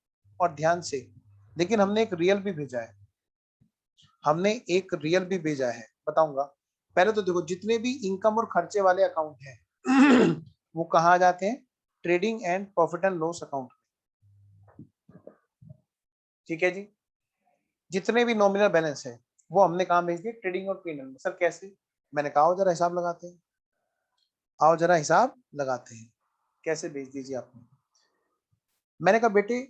और ध्यान से, लेकिन हमने एक रियल भी भेजा है, हमने एक रियल भी भेजा है, बताऊंगा। पहले तो देखो जितने भी इनकम और खर्चे वाले अकाउंट हैं वो कहाँ जाते हैं, trading and profit and loss account. ठीक है जी, जितने भी नॉमिनल बैलेंस है वो हमने कहा भेज दिए, ट्रेडिंग और पीएनएल में। सर कैसे, मैंने कहा जरा हिसाब लगाते हैं, आओ जरा हिसाब लगाते हैं, कैसे भेज दीजिए आपने। मैंने कहा बेटे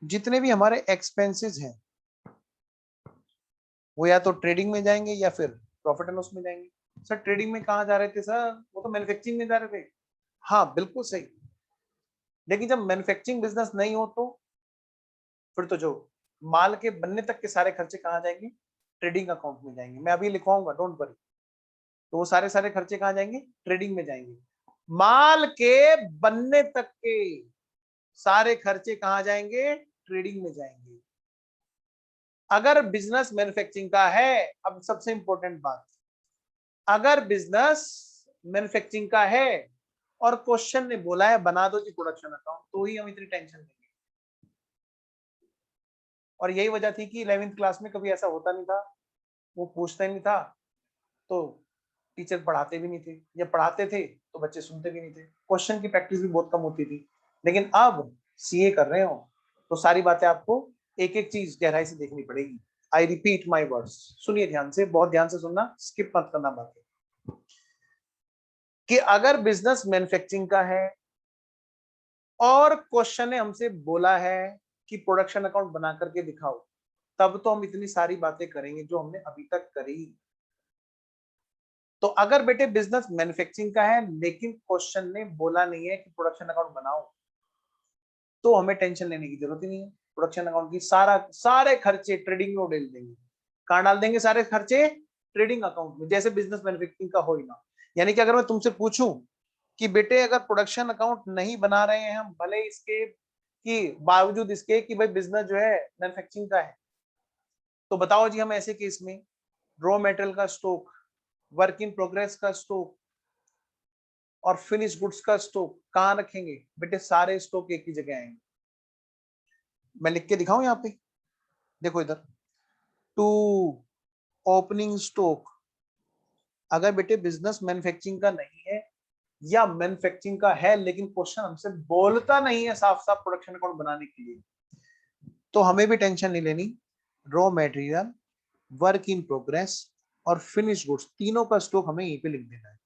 जितने भी हमारे एक्सपेंसेस हैं वो या तो ट्रेडिंग में जाएंगे या फिर प्रॉफिट एंड लॉस में जाएंगे। सर ट्रेडिंग में कहाँ जा रहे थे सर, वो तो मैन्युफैक्चरिंग में जा रहे थे। हाँ बिल्कुल सही, लेकिन जब मैन्युफैक्चरिंग बिजनेस नहीं हो तो फिर तो जो माल के बनने तक के सारे खर्चे कहाँ जाएंगे, ट्रेडिंग अकाउंट में जाएंगे। मैं अभी लिखवाऊंगा, डोंट वरी। तो वो सारे सारे खर्चे कहाँ जाएंगे, ट्रेडिंग में जाएंगे। माल के बनने तक के सारे खर्चे कहाँ जाएंगे, ट्रेडिंग में जाएंगे। अगर बिजनेस मैन्युफैक्चरिंग का है, अब सबसे इंपॉर्टेंट बात, अगर बिजनेस मैन्युफैक्चरिंग का है और क्वेश्चन ने बोला है बना दो जी प्रोडक्शन अकाउंट, तो ही हम इतनी टेंशन लेंगे। और यही वजह थी कि 11वीं क्लास में कभी ऐसा होता नहीं था, वो पूछता ही नहीं था, तो टीचर पढ़ाते भी नहीं थे, या पढ़ाते थे तो बच्चे सुनते भी नहीं थे, क्वेश्चन की प्रैक्टिस भी बहुत कम होती थी। लेकिन अब सीए कर रहे हो तो सारी बातें आपको एक एक चीज गहराई से देखनी पड़ेगी। आई रिपीट माई वर्ड्स, सुनिए ध्यान से, बहुत ध्यान से सुनना, स्किप मत करना बातें। कि अगर बिजनेस मैन्युफैक्चरिंग का है और क्वेश्चन ने हमसे बोला है कि प्रोडक्शन अकाउंट बना करके दिखाओ, तब तो हम इतनी सारी बातें करेंगे जो हमने अभी तक करी। तो अगर बेटे बिजनेस मैन्युफैक्चरिंग का है लेकिन क्वेश्चन ने बोला नहीं है कि प्रोडक्शन अकाउंट बनाओ, तो हमें टेंशन लेने की जरूरत ही नहीं है। प्रोडक्शन अकाउंट की सारे खर्चे ट्रेडिंग में डाल देंगे। कहां डाल देंगे सारे खर्चे? ट्रेडिंग अकाउंट में, जैसे बिजनेस मैन्युफैक्चरिंग का हो ही ना। यानी कि अगर मैं तुमसे पूछूं कि बेटे अगर प्रोडक्शन अकाउंट नहीं बना रहे हैं हम, भले इसके कि बावजूद इसके कि भाई बिजनेस जो है मैन्युफैक्चरिंग का है, तो बताओ जी हम ऐसे केस में रॉ मटेरियल का स्टॉक, वर्क इन प्रोग्रेस का स्टॉक और फिनिश गुड्स का स्टॉक कहां रखेंगे? बेटे सारे स्टॉक एक ही जगह आएंगे। मैं लिख के दिखाऊं यहाँ पे, देखो इधर, टू ओपनिंग स्टॉक। अगर बेटे बिजनेस मैन्युफैक्चरिंग का नहीं है या मैन्युफैक्चरिंग का है लेकिन क्वेश्चन हमसे बोलता नहीं है साफ साफ प्रोडक्शन अकाउंट बनाने के लिए, तो हमें भी टेंशन नहीं लेनी। Raw material, work in progress और फिनिश गुड्स, तीनों का स्टॉक हमें यहीं पे लिख देना है।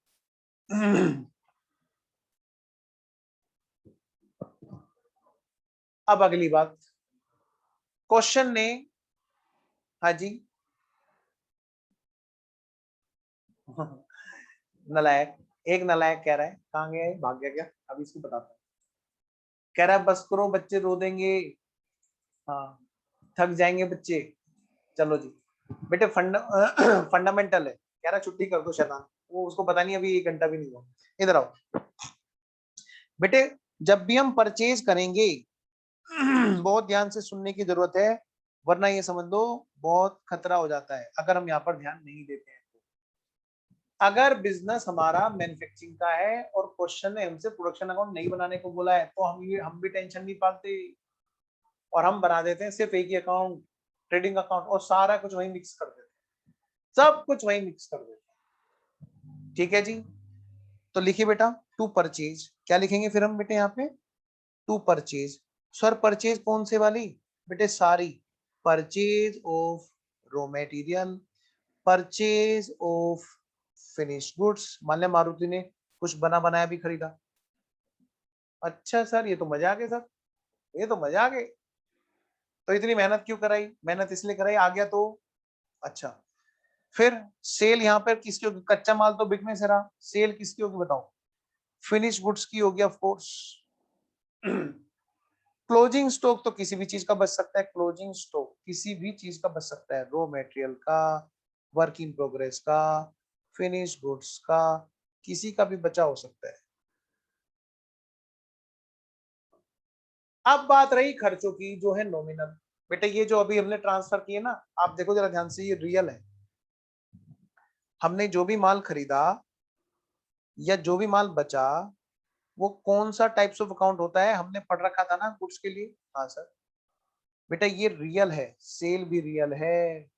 अब अगली बात, क्वेश्चन ने, हाँ जी, नलायक, एक नलायक कह रहा है, कहाँ गया है, भाग गया क्या? अभी इसको बताता हूँ। कह रहा है बस करो बच्चे रो देंगे, हाँ थक जाएंगे बच्चे। चलो जी बेटे, फंडामेंटल है, कह रहा छुट्टी कर दो शैतान, वो उसको पता नहीं अभी 1 घंटा भी नहीं हुआ। इधर आओ बेटे, जब भी हम परचेज करेंगे बहुत ध्यान से सुनने की जरूरत है, वरना ये समझ लो बहुत खतरा हो जाता है अगर हम यहाँ पर ध्यान नहीं देते हैं। अगर बिजनेस हमारा मैन्युफैक्चरिंग का है और क्वेश्चन ने हमसे प्रोडक्शन अकाउंट नहीं बनाने को बोला है, तो हम भी टेंशन नहीं पालते और हम बना देते हैं सिर्फ एक ही अकाउंट, ट्रेडिंग अकाउंट, और सारा कुछ वही मिक्स कर देते हैं, सब कुछ वही मिक्स कर देते हैं। ठीक है जी, तो लिखिए बेटा टू परचेज, क्या लिखेंगे फिर हम बेटे यहाँ पे? To purchase. सर परचेज कौन से वाली? बेटे सारी, purchase of raw material, purchase of finish goods. मान लिया मारुति ने कुछ बना बनाया भी खरीदा, अच्छा सर ये तो मजा आ गया सर, ये तो मजा आ गई, तो इतनी मेहनत क्यों कराई? मेहनत इसलिए कराई आ गया तो। अच्छा, फिर सेल यहाँ पर किसकी होगी? कच्चा माल तो बिकने से रहा, सेल किसकी होगी बताओ? फिनिश गुड्स की होगी ऑफ कोर्स। क्लोजिंग स्टॉक तो किसी भी चीज का बच सकता है, क्लोजिंग स्टॉक किसी भी चीज का बच सकता है, रॉ मटेरियल का, वर्क इन प्रोग्रेस का, फिनिश गुड्स का, किसी का भी बचा हो सकता है। अब बात रही खर्चों की जो है नॉमिनल। बेटा ये जो अभी हमने ट्रांसफर किए ना, आप देखो जरा ध्यान से, ये रियल है। हमने जो भी माल खरीदा या जो भी माल बचा, वो कौन सा टाइप्स ऑफ अकाउंट होता है हमने पढ़ रखा था ना गुड्स के लिए। हाँ सर, बेटा ये रियल है, सेल भी रियल है,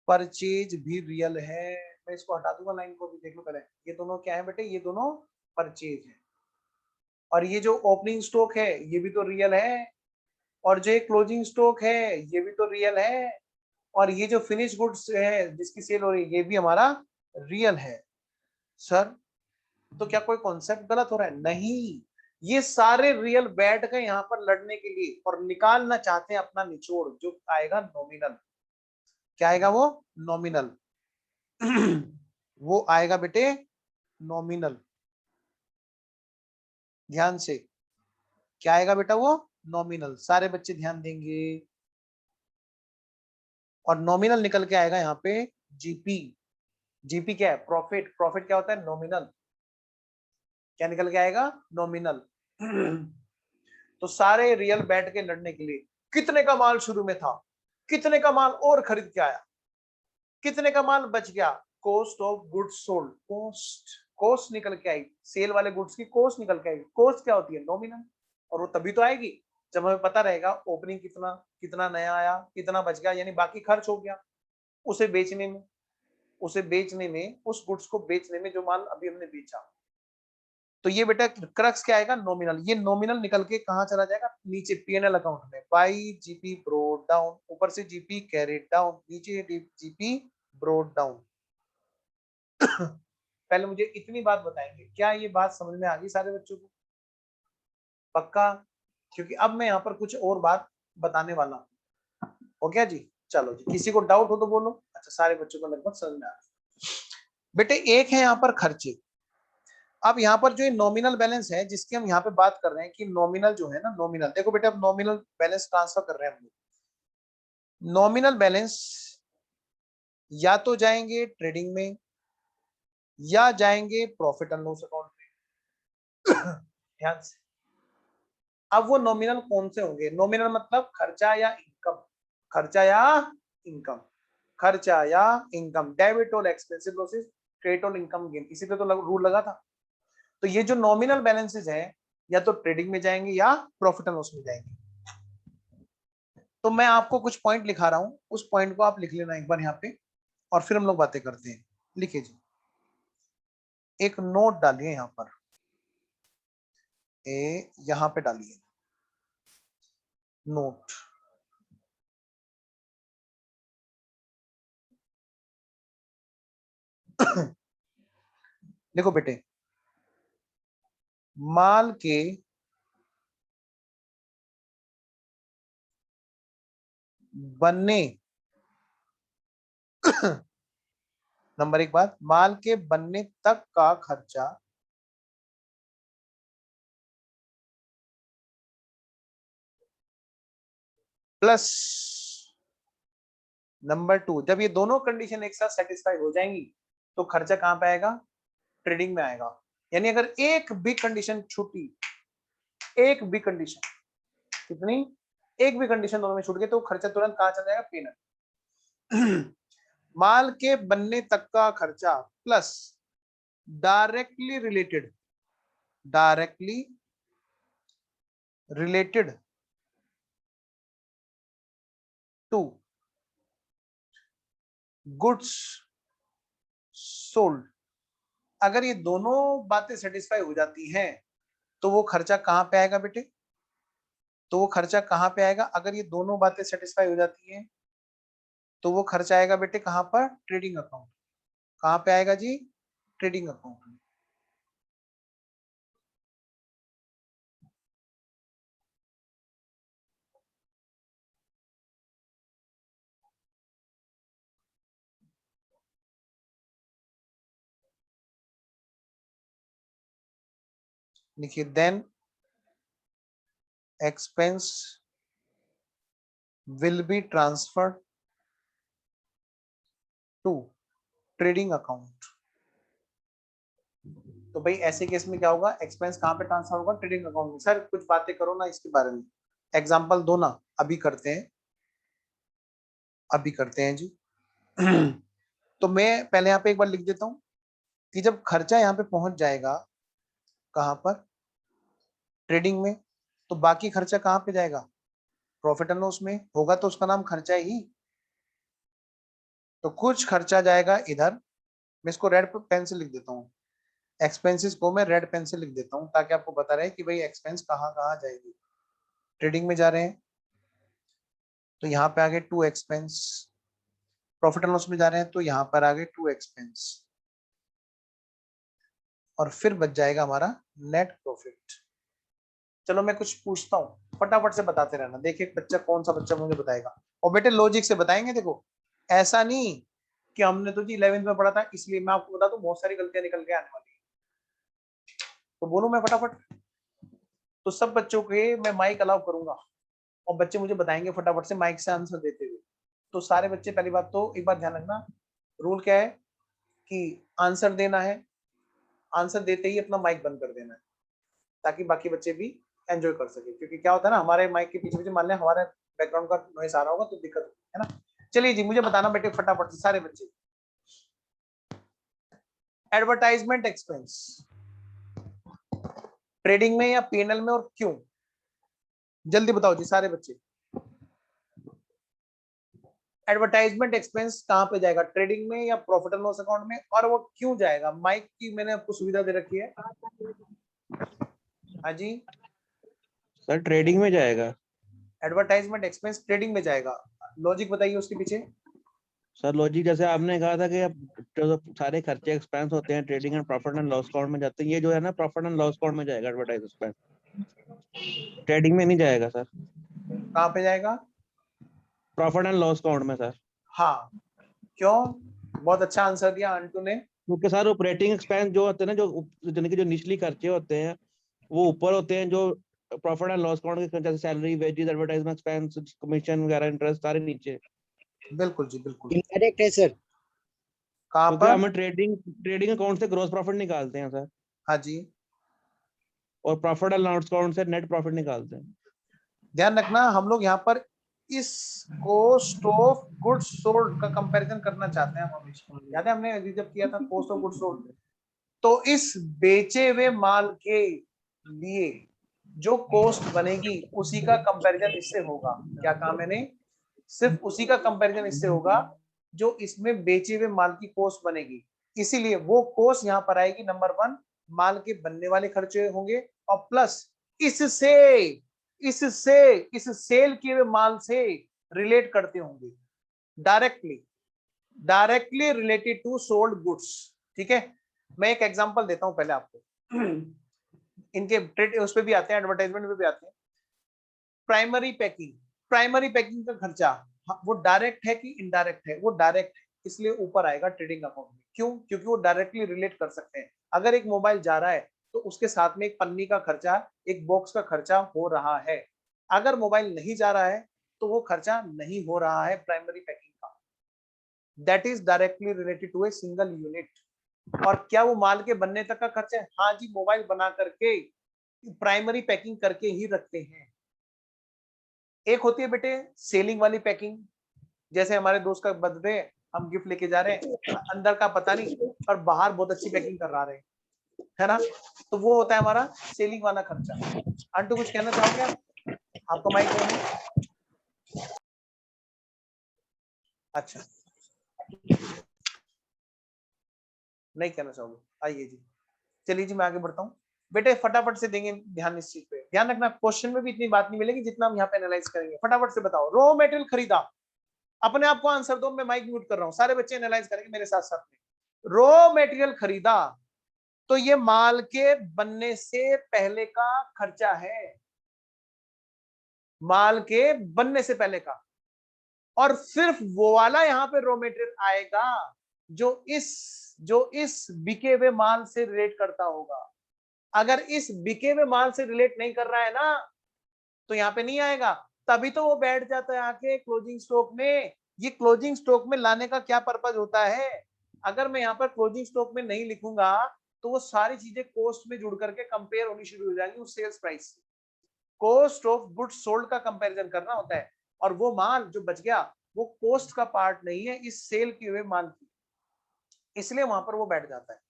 परचेज भी रियल है। मैं इसको हटा दूंगा लाइन को भी, देख लो पहले, ये दोनों क्या है बेटे? ये दोनों परचेज है। और ये जो ओपनिंग स्टॉक है ये भी तो रियल है, और जो क्लोजिंग स्टॉक है ये भी तो रियल है, और ये जो फिनिश गुड्स है जिसकी सेल हो रही है ये भी हमारा रियल है। सर तो क्या कोई कॉन्सेप्ट गलत हो रहा है? नहीं, ये सारे रियल बैठ गए यहाँ पर लड़ने के लिए और निकालना चाहते हैं अपना निचोड़, जो आएगा नॉमिनल। क्या आएगा वो? नॉमिनल। वो आएगा बेटे नॉमिनल, ध्यान से, क्या आएगा बेटा? वो नॉमिनल। सारे बच्चे ध्यान देंगे, और नॉमिनल निकल के आएगा यहाँ पे जीपी। जीपी क्या है? प्रॉफिट। प्रॉफिट क्या होता है? नॉमिनल। क्या निकल के आएगा? नॉमिनल। तो सारे रियल बैठ के लड़ने के लिए, कितने का माल शुरू में था, कितने का माल और खरीद के आया, कितने का माल बच गया, cost of goods sold, cost cost निकल के आएगी, सेल वाले गुड्स की कॉस्ट निकल के आएगी। कॉस्ट क्या होती है? नॉमिनल, और वो तभी तो आएगी जब हमें पता रहेगा ओपनिंग कितना, कितना नया आया, कितना बच गया, यानी बाकी खर्च हो गया उसे बेचने में, उस गुड्स को बेचने में, जो माल अभी हमने बेचा। तो ये बेटा क्रक्स क्या आएगा? नॉमिनल। ये नॉमिनल निकल के कहां चला जाएगा? नीचे पीएनएल अकाउंट में, बाई जीपी ब्रोड डाउन, ऊपर से जीपी कैरिड डाउन, नीचे जीपी ब्रोड डाउन। पहले मुझे इतनी बात बताएंगे, क्या ये बात समझ में आ गई सारे बच्चों को? पक्का? क्योंकि अब मैं यहाँ पर कुछ और बात बताने वाला हूँ। हो गया जी? चलो जी, किसी को डाउट हो तो बोलो। अच्छा, सारे बच्चों को लगभग समझ में आ गया। बेटे एक है यहाँ पर खर्चे। अब यहाँ पर जो नॉमिनल बैलेंस है जिसकी हम यहाँ पे बात कर रहे हैं कि नॉमिनल जो है ना, नॉमिनल देखो बेटे, अब नॉमिनल बैलेंस ट्रांसफर कर रहे हैं हम लोग। नॉमिनल बैलेंस या तो जाएंगे ट्रेडिंग में या जाएंगे प्रॉफिट एंड लॉस अकाउंट में। ध्यान से। अब वो नॉमिनल कौन से होंगे? नॉमिनल मतलब खर्चा या इनकम, खर्चा या इनकम, खर्चा या इनकम, डेबिट और एक्सपेंसिव लॉसेस, क्रेडिट और इनकम गेन, इसी पे तो रूल लगा था। तो ये जो नॉमिनल बैलेंसेस है या तो ट्रेडिंग में जाएंगे या प्रॉफिट एंड लॉस में जाएंगे। तो मैं आपको कुछ पॉइंट लिखा रहा हूं, उस पॉइंट को आप लिख लेना एक बार यहाँ पे, और फिर हम लोग बातें करते हैं। लिखिए जी, एक नोट डालिए यहाँ पर, यहाँ पे डालिए नोट। देखो बेटे, माल के बनने नंबर एक बात, माल के बनने तक का खर्चा प्लस नंबर टू, जब ये दोनों कंडीशन एक साथ सेटिस्फाई हो जाएंगी तो खर्चा कहां पे आएगा? ट्रेडिंग में आएगा। यानी अगर एक भी कंडीशन छूटी, एक भी कंडीशन, कितनी? एक भी कंडीशन दोनों में छूट गई तो खर्चा तुरंत कहां चला जाएगा? पेनल। माल के बनने तक का खर्चा plus directly related, directly related to goods sold. अगर ये दोनों बातें सेटिस्फाई हो जाती हैं तो वो खर्चा कहां पे आएगा बेटे? तो वो खर्चा कहां पे आएगा? अगर ये दोनों बातें सेटिस्फाई हो जाती हैं तो वो खर्चा आएगा बेटे कहां पर? Trading account. कहां पे आएगा जी? ट्रेडिंग अकाउंट में। देखिए, then expense will be transferred to trading account. तो भाई ऐसे केस में क्या होगा? एक्सपेंस कहां पे ट्रांसफर होगा? ट्रेडिंग अकाउंट में। सर कुछ बातें करो ना इसके बारे में, एग्जांपल दो ना। अभी करते हैं, अभी करते हैं जी। तो मैं पहले यहाँ पे एक बार लिख देता हूँ कि जब खर्चा यहाँ पे पहुंच जाएगा, कहां पर? ट्रेडिंग में, तो बाकी खर्चा कहां पे जाएगा? प्रॉफिट एंड लॉस में। होगा तो उसका नाम खर्चा ही। तो कुछ खर्चा जाएगा इधर, मैं इसको रेड पेन से लिख देता हूँ, एक्सपेंसेस को मैं रेड पेन से लिख देता हूँ ताकि आपको पता रहे कि भाई एक्सपेंस कहाँ कहाँ जाएगी। ट्रेडिंग में जा रहे हैं तो यहाँ पे आ गए to expense, profit and loss में जा रहे हैं तो यहाँ पर आ गए टू एक्सपेंस, और फिर बच जाएगा हमारा नेट प्रॉफिट। चलो मैं कुछ पूछता हूँ, फटाफट से बताते रहना, देखिए बच्चा कौन सा बच्चा मुझे बताएगा। और बेटे लॉजिक से बताएंगे, देखो ऐसा नहीं कि हमने तो जी 11वीं में पढ़ा था इसलिए। मैं आपको बता दूं बहुत सारी गलतियां निकल के आने वाली है, तो बोलूं मैं फटाफट? तो सब बच्चों के मैं माइक अलाउ करूंगा और बच्चे मुझे बताएंगे फटाफट से माइक से आंसर देते हुए। तो सारे बच्चे, पहली बात तो एक बात ध्यान रखना, रूल क्या है कि आंसर देना है, आंसर देते ही अपना माइक बंद कर देना है ताकि बाकी बच्चे भी एंजॉय कर सके। क्योंकि क्या होता है ना, हमारे माइक के पीछे पीछे मान लें हमारे बैकग्राउंड का नॉइस आ रहा होगा तो दिक्कत होगी, है ना। चलिए जी, मुझे बताना बेटे फटाफट से सारे बच्चे। एडवर्टाइजमेंट एक्सपेंस ट्रेडिंग में या पीएनएल में, और क्यों? जल्दी बताओ जी सारे बच्चे। एडवर्टाइजमेंट एक्सपेंस कहां पे जाएगा, ट्रेडिंग में या प्रॉफिट एंड लॉस अकाउंट में, और वो क्यों जाएगा? माइक की मैंने आपको सुविधा दे रखी है। हाँ जी, सर ट्रेडिंग में जाएगा। एडवर्टाइजमेंट एक्सपेंस ट्रेडिंग में जाएगा, लॉजिक बताइए उसके पीछे। सर लॉजिक जैसे आपने कहा था कि अब जो सारे खर्चे एक्सपेंस होते हैं trading and profit and loss account में जाते हैं, ये जो है ना प्रॉफिट एंड लॉस अकाउंट में जाएगा एडवर्टाइज एक्सपेंस, ट्रेडिंग में नहीं जाएगा सर। कहां पे जाएगा? प्रॉफिट एंड लॉस अकाउंट में सर। हाँ, क्यों? बहुत अच्छा आंसर दिया अंटू ने। क्योंकि सर ऑपरेटिंग एक्सपेंस जो होते हैं ना, जो निचली खर्चे होते हैं वो ऊपर होते हैं, जो प्रॉफिट एंड लॉस अकाउंट के जैसे salary, wages, advertisement expense, commission वगैरह, इंटरेस्ट सारे नीचे। बिल्कुल जी बिल्कुल। इनडायरेक्ट है सर। कहां क्योंकि पर? हम ट्रेडिंग अकाउंट से ग्रॉस प्रॉफिट निकालते हैं सर, हाँ जी, और प्रॉफिट एंड लॉस अकाउंट से नेट प्रॉफिट निकालते हैं। ध्यान रखना हम लोग यहाँ पर इस कॉस्ट ऑफ गुड्स सोल्ड का कंपैरिजन करना चाहते हैं हम हमेशा। याद है हमने अभी जब किया था कॉस्ट ऑफ गुड्स सोल्ड, तो इस बेचे हुए माल के लिए जो कॉस्ट बनेगी उसी का कंपैरिजन इससे होगा। क्या कहा मैंने? सिर्फ उसी का कंपैरिजन इससे होगा जो इसमें बेचे हुए माल की कॉस्ट बनेगी। इसीलिए वो कॉस्ट यहाँ पर आएगी नंबर 1, माल के बनने वाले खर्चे होंगे, और प्लस इससे इससे इस सेल किए हुए माल से रिलेट करते होंगे, directly related to sold goods. ठीक है, मैं एक एग्जांपल देता हूं पहले आपको। इनके ट्रेड उस पे भी आते हैं, एडवर्टाइजमेंट पे भी आते हैं। प्राइमरी पैकिंग का खर्चा, वो डायरेक्ट है कि इनडायरेक्ट है? वो डायरेक्ट है, इसलिए ऊपर आएगा ट्रेडिंग अकाउंट में। क्यों? क्योंकि वो डायरेक्टली रिलेट कर सकते हैं। अगर एक मोबाइल जा रहा है तो उसके साथ में एक पन्नी का खर्चा, एक बॉक्स का खर्चा हो रहा है। अगर मोबाइल नहीं जा रहा है तो वो खर्चा नहीं हो रहा है प्राइमरी पैकिंग का। That is directly related to a single unit. और क्या वो माल के बनने तक का खर्चा है? हाँ जी, मोबाइल बना करके प्राइमरी पैकिंग करके ही रखते हैं। एक होती है बेटे सेलिंग वाली पैकिंग, जैसे हमारे दोस्त का बर्थडे, हम गिफ्ट लेके जा रहे हैं, अंदर का पता नहीं पर बाहर बहुत अच्छी पैकिंग करा रहे हैं, है ना? तो वो होता है हमारा सेलिंग वाला खर्चा। अंटू कुछ कहना चाहोगे आप? आपका माइक ऑन है? अच्छा, नहीं कहना चाहोगे? आइए जी, चलिए जी मैं आगे बढ़ता हूँ। बेटे फटाफट से देंगे ध्यान इस चीज पे। ध्यान रखना क्वेश्चन में भी इतनी बात नहीं मिलेगी जितना हम यहाँ पे एनालाइज करेंगे। फटाफट से बताओ, रॉ मेटेरियल खरीदा, अपने आप को आंसर दो, मैं माइक म्यूट कर रहा हूँ, सारे बच्चे एनालाइज करेंगे मेरे साथ साथ में। रॉ मेटेरियल खरीदा तो ये माल के बनने से पहले का खर्चा है, माल के बनने से पहले का। और सिर्फ वो वाला यहाँ पे रॉ मेटेरियल आएगा जो इस बिके हुए माल से रिलेट करता होगा। अगर इस बिके हुए माल से रिलेट नहीं कर रहा है ना तो यहाँ पे नहीं आएगा। तभी तो वो बैठ जाता है आके क्लोजिंग स्टॉक में। ये क्लोजिंग स्टॉक में लाने का क्या पर्पज होता है? अगर मैं यहाँ पर क्लोजिंग स्टॉक में नहीं लिखूंगा तो वो सारी चीजें कॉस्ट में जुड़ करके कंपेयर होनी शुरू हो जाएंगी उस सेल्स प्राइस से। कॉस्ट ऑफ गुड्स सोल्ड का कंपैरिजन करना होता है, और वो माल जो बच गया वो कॉस्ट का पार्ट नहीं है इस सेल किए हुए माल की, इसलिए वहां पर वो बैठ जाता है।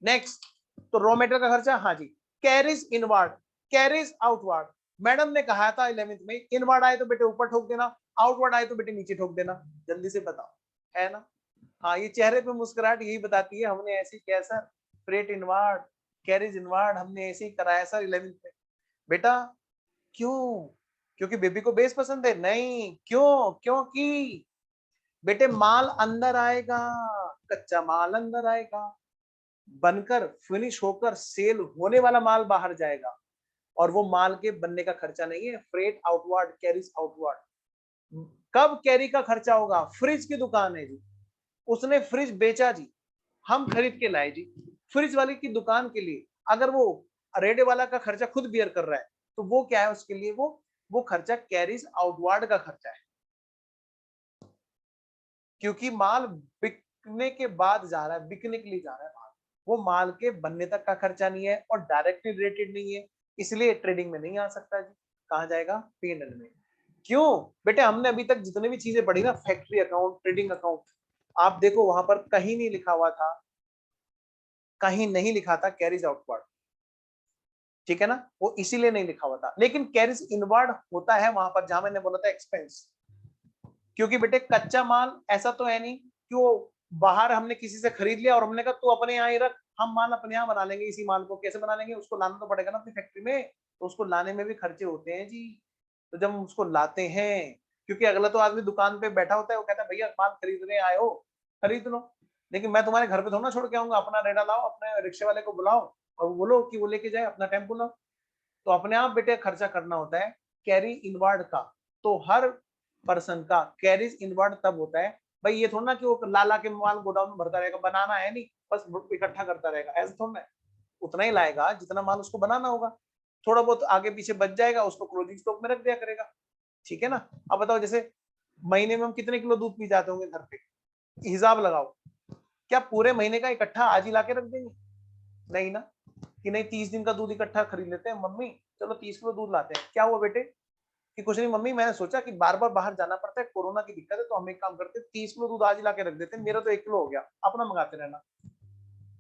नेक्स्ट, तो रॉ मेटेरियल का खर्चा, हाँ जी। Carriage inward, carriage outward. Madam ने कहा था 11th में, इनवर्ड आए तो बेटे ऊपर ठोक देना, आउटवर्ड आए तो बेटे नीचे ठोक देना। जल्दी से बताओ, है ना? हाँ, ये चेहरे पे मुस्कुराहट यही बताती है हमने ऐसे ही किया sir, freight inward, carries inward हमने ऐसे ही कराया सर 11th में। बेटा क्यों? क्योंकि बेबी को बेस पसंद है? नहीं, क्यों? क्योंकि बेटे माल अंदर आएगा, कच्चा माल अंदर आएगा, बनकर फिनिश होकर सेल होने वाला माल बाहर जाएगा, और वो माल के बनने का खर्चा नहीं है। Freight outward, carries outward. कब कैरी का खर्चा होगा? फ्रिज की दुकान है जी, उसने फ्रिज बेचा जी, हम खरीद के लाए जी। फ्रिज वाले की दुकान के लिए अगर वो रेडे वाला का खर्चा खुद बियर कर रहा है तो वो क्या है उसके लिए? वो खर्चा कैरीज आउटवर्ड का खर्चा है, क्योंकि माल बिकने के बाद जा रहा है, बिकने के लिए जा रहा है माल, वो माल के बनने तक का खर्चा नहीं है और डायरेक्टली रिलेटेड नहीं है, इसलिए ट्रेडिंग में नहीं आ सकता जी। कहाँ जाएगा? पीएनएल में। क्यों बेटे? हमने अभी तक जितने भी चीजें पढ़ी ना, फैक्ट्री अकाउंट, ट्रेडिंग अकाउंट, आप देखो वहां पर कहीं नहीं लिखा हुआ था कहीं नहीं लिखा था कैरीज आउटवर्ड, ठीक है ना, वो इसीलिए नहीं लिखा हुआ था। लेकिन कैरीज इनवर्ड होता है वहां पर जहां मैंने बोला था एक्सपेंस, क्योंकि बेटे कच्चा माल ऐसा तो है नहीं कि वो बाहर हमने किसी से खरीद लिया और हमने कहा तू अपने यहाँ ही रख, हम माल अपने यहाँ बना लेंगे। इसी माल को कैसे बना लेंगे, उसको लाना तो पड़ेगा ना अपनी फैक्ट्री में, तो उसको लाने में भी खर्चे होते हैं जी। तो जब हम उसको लाते हैं, क्योंकि अगला तो आदमी दुकान पे बैठा होता है, वो कहता है भैया माल खरीदने आए हो खरीद लो, लेकिन मैं तुम्हारे घर पे थोड़ा ना छोड़ के आऊंगा, अपना रेडा लाओ, अपने रिक्शे वाले को बुलाओ और बोलो कि वो लेके जाए, अपना टेम्पो लाओ। तो अपने आप बेटे खर्चा करना होता है कैरी इनवर्ड का। तो हर पर्सन का कैरीज इनवर्ड तब होता है, भाई ये थोड़ा ना कि वो लाला के माल गोडाउन में भरता रहेगा, बनाना है नहीं बस इकट्ठा करता रहेगा, ऐसा थोड़ा है। उतना ही लाएगा जितना माल उसको बनाना होगा, थोड़ा बहुत आगे पीछे बच जाएगा उसको क्लोजिंग स्टॉक में रख दिया करेगा, ठीक है ना। अब बताओ जैसे महीने में हम कितने किलो दूध पी जाते होंगे घर पे, हिसाब लगाओ, क्या पूरे महीने का इकट्ठा आज ही ला के रख देंगे, नहीं ना, कि नहीं 30 दिन का दूध इकट्ठा खरीद लेते हैं मम्मी, चलो 30 किलो दूध लाते हैं। क्या हुआ बेटे कि कुछ नहीं मम्मी, मैंने सोचा कि बार बार बाहर जाना पड़ता है, कोरोना की दिक्कत है, तो हम एक काम करते हैं 30 किलो दूध आज ही ला के रख देते हैं, मेरा तो 1 किलो हो गया, अपना मंगाते रहना।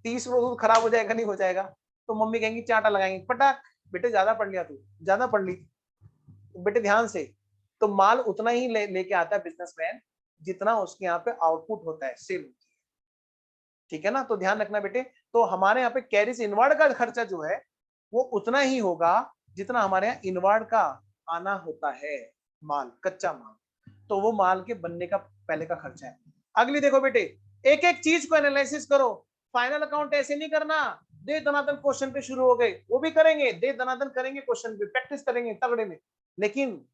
30 किलो दूध खराब हो जाएगा नहीं हो जाएगा, तो मम्मी कहेंगी चाटा लगाएंगे पटाख, बेटे ज्यादा पढ़ लिया तू, ज्यादा पढ़ ली, तो बेटे ध्यान से, तो माल उतना ही लेके आता है बिजनेसमैन जितना उसके यहाँ पे आउटपुट होता है, सेल होती है, ठीक है ना। तो ध्यान रखना बेटे, तो हमारे यहाँ पे कैरीज इनवर्ड का खर्चा जो है वो उतना ही होगा जितना हमारे यहाँ इनवर्ड का आना होता है, माल कच्चा माल, तो वो माल के बनने का पहले का खर्चा है। अगली देखो बेटे, एक एक चीज को एनालिसिस करो, फाइनल अकाउंट ऐसे नहीं करना दे दनादन क्वेश्चन पे शुरू हो गए, वो भी करेंगे दे दनादन करेंगे, क्वेश्चन पे प्रैक्टिस करेंगे तगड़े में, लेकिन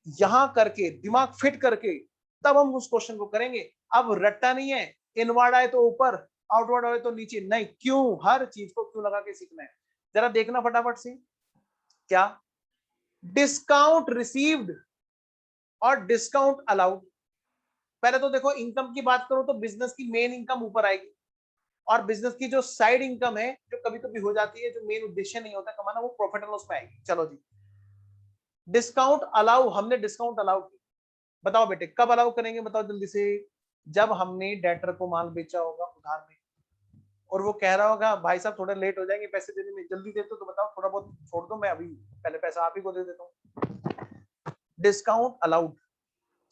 यहां करके दिमाग फिट करके तब हम उस क्वेश्चन को करेंगे। अब रट्टा नहीं है, इनवर्ड आए तो ऊपर आउटवर्ड आए तो नीचे, नहीं, क्यों, हर चीज को क्यों लगा के सीखना है। जरा देखना फटाफट से, क्या डिस्काउंट रिसीव्ड और डिस्काउंट अलाउड। पहले तो देखो इनकम की बात करो तो बिजनेस की मेन इनकम ऊपर आएगी, और बिजनेस की जो साइड इनकम है जो कभी कभी हो जाती है, जो मेन उद्देश्य नहीं होता कमाना, वो प्रॉफिट एंड लॉस में आएगी। चलो जी, डिस्काउंट अलाउ, हमने डिस्काउंट अलाउ की, बताओ बेटे कब अलाउ करेंगे, बताओ जल्दी से, जब हमने डेटर को माल बेचा होगा उधार में और वो कह रहा होगा भाई साहब थोड़ा लेट हो जाएंगे पैसे देने में, जल्दी दे तो बताओ थोड़ा बहुत छोड़ दो, मैं अभी पहले पैसा आप ही को दे देता हूँ। Discount allowed.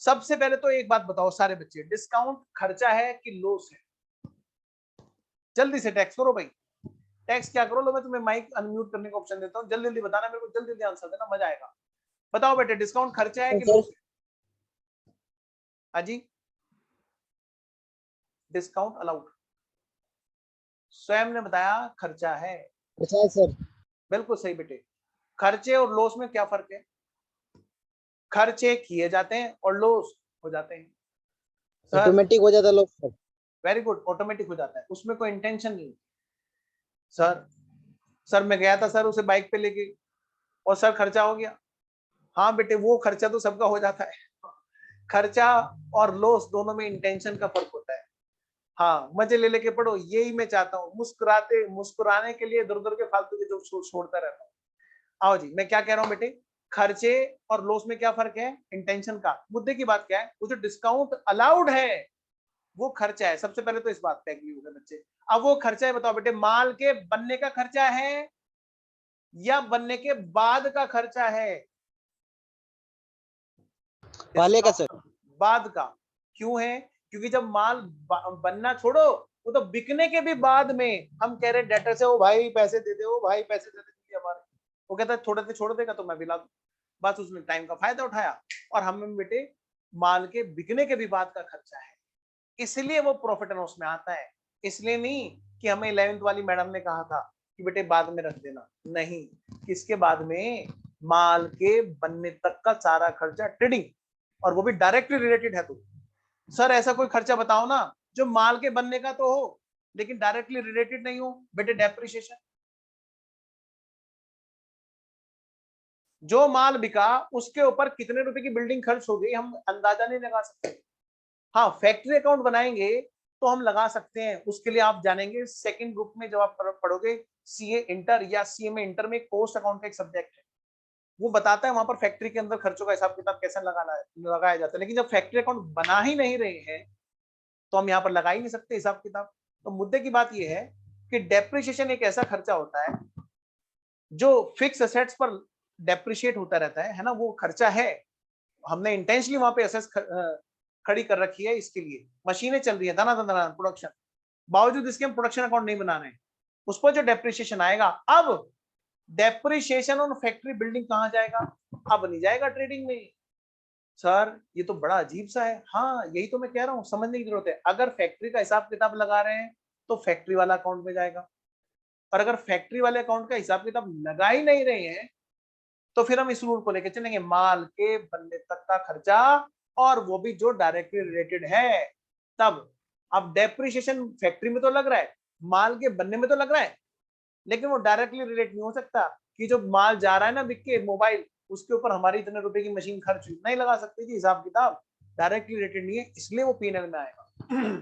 सबसे पहले तो एक बात बताओ सारे बच्चे, डिस्काउंट खर्चा है कि लॉस है, जल्दी से टैक्स करो भाई, टैक्स क्या करो, लो मैं तुम्हें माइक अनम्यूट करने का ऑप्शन देता हूँ, जल्दी जल्दी बताना मेरे को, जल्दी जल्दी आंसर देना, मजा आएगा। बताओ बेटे डिस्काउंट खर्चा है कि लॉस है, हाँ जी, डिस्काउंट अलाउड, स्वयं ने बताया खर्चा है, अच्छा है सर। बिल्कुल सही बेटे। खर्चे और लॉस में क्या फर्क है, खर्चे किए जाते हैं और लॉस हो जाते हैं, ऑटोमेटिक हो जाता लोग सर। वेरी गुड, ऑटोमेटिक हो जाता है, उसमें कोई इंटेंशन नहीं। सर मैं गया था सर उसे बाइक पे लेके और सर खर्चा हो गया, हाँ बेटे वो खर्चा तो सबका हो जाता है, खर्चा और लॉस दोनों में इंटेंशन का फर्क होता है। हाँ मजे ले लेके पढ़ो, यही मैं चाहता हूँ, मुस्कुराने के लिए इधर उधर के फालतू के जो छोड़ता रहता हूँ। आओ जी, मैं क्या कह रहा हूँ बेटे, खर्चे और लॉस में क्या फर्क है, इंटेंशन का। मुद्दे की बात क्या है, वो जो डिस्काउंट अलाउड है वो खर्चा है, सबसे पहले तो इस बात पे एग्री हो गए बच्चे। अब वो खर्चा है, बताओ बेटे माल के बनने का खर्चा है या बनने के बाद का खर्चा है, पहले का सर। बाद का। क्यों है, क्योंकि जब माल बनना छोड़ो, वो तो बिकने के भी बाद में हम कह रहे डेटर से, ओ भाई पैसे दे दे, ओ भाई पैसे दे दे हमारे, वो कहता है थोड़े से छोड़ देगा तो मैं भी ला दूं, बस उसने टाइम का फायदा उठाया, और हमें बेटे माल के बिकने के भी बाद का खर्चा है, इसलिए वो प्रॉफिट एंड लॉस में आता है। इसलिए नहीं कि हमें 11th वाली मैडम ने कहा था कि बेटे बाद में रख देना, नहीं, किसके बाद में, माल के बनने तक का सारा खर्चा, ट्रेडिंग, और वो भी डायरेक्टली रिलेटेड है। तो सर ऐसा कोई खर्चा बताओ ना जो माल के बनने का तो हो लेकिन डायरेक्टली रिलेटेड नहीं हो, बेटे डेप्रिसिएशन, जो माल बिका उसके ऊपर कितने रुपए की बिल्डिंग खर्च हो गई हम अंदाजा नहीं लगा सकते। हाँ फैक्ट्री अकाउंट बनाएंगे तो हम लगा सकते हैं, उसके लिए आप जानेंगे सेकंड ग्रुप में जब आप पढ़ोगे सीए इंटर या सीएमए इंटर में कॉस्ट अकाउंट का एक सब्जेक्ट है, वो बताता है वहां पर फैक्ट्री के अंदर खर्चों का हिसाब किताब कैसे लगाया जाता है। लेकिन जब फैक्ट्री अकाउंट बना ही नहीं रहे हैं तो हम यहाँ पर लगा ही नहीं सकते हिसाब किताब। तो मुद्दे की बात यह है कि डेप्रिसिएशन एक ऐसा खर्चा होता है जो फिक्स एसेट्स पर डेप्रिशिएट होता रहता है ना, वो खर्चा है, हमने इंटेंशनली वहां पे एसेट्स खड़ी कर रखी है इसके लिए, मशीनें चल रही है धना प्रोडक्शन, बावजूद इसके हम प्रोडक्शन अकाउंट नहीं बना रहे हैं, उस पर जो डेप्रिसिएशन आएगा, अब डेप्रिसिएशन ऑन फैक्ट्री बिल्डिंग कहां जाएगा, अब नहीं जाएगा ट्रेडिंग में। सर ये तो बड़ा अजीब सा है। हाँ यही तो मैं कह रहा हूँ, समझने की जरूरत है। अगर फैक्ट्री का हिसाब किताब लगा रहे हैं तो फैक्ट्री वाला अकाउंट में जाएगा, और अगर फैक्ट्री वाले अकाउंट का हिसाब किताब लगा ही नहीं रहे हैं तो फिर हम इस रूल को लेकर चलेंगे, माल के बनने तक का खर्चा, और वो भी जो डायरेक्टली रिलेटेड है तब। अब डेप्रिसिएशन फैक्ट्री में तो लग रहा है, माल के बनने में तो लग रहा है, लेकिन वो डायरेक्टली रिलेट नहीं हो सकता कि जो माल जा रहा है ना बिक के मोबाइल, उसके ऊपर हमारी इतने रुपए की मशीन खर्च नहीं लगा सकती थी, हिसाब किताब डायरेक्टली रिलेटेड नहीं है, इसलिए वो पीएनएल में आएगा।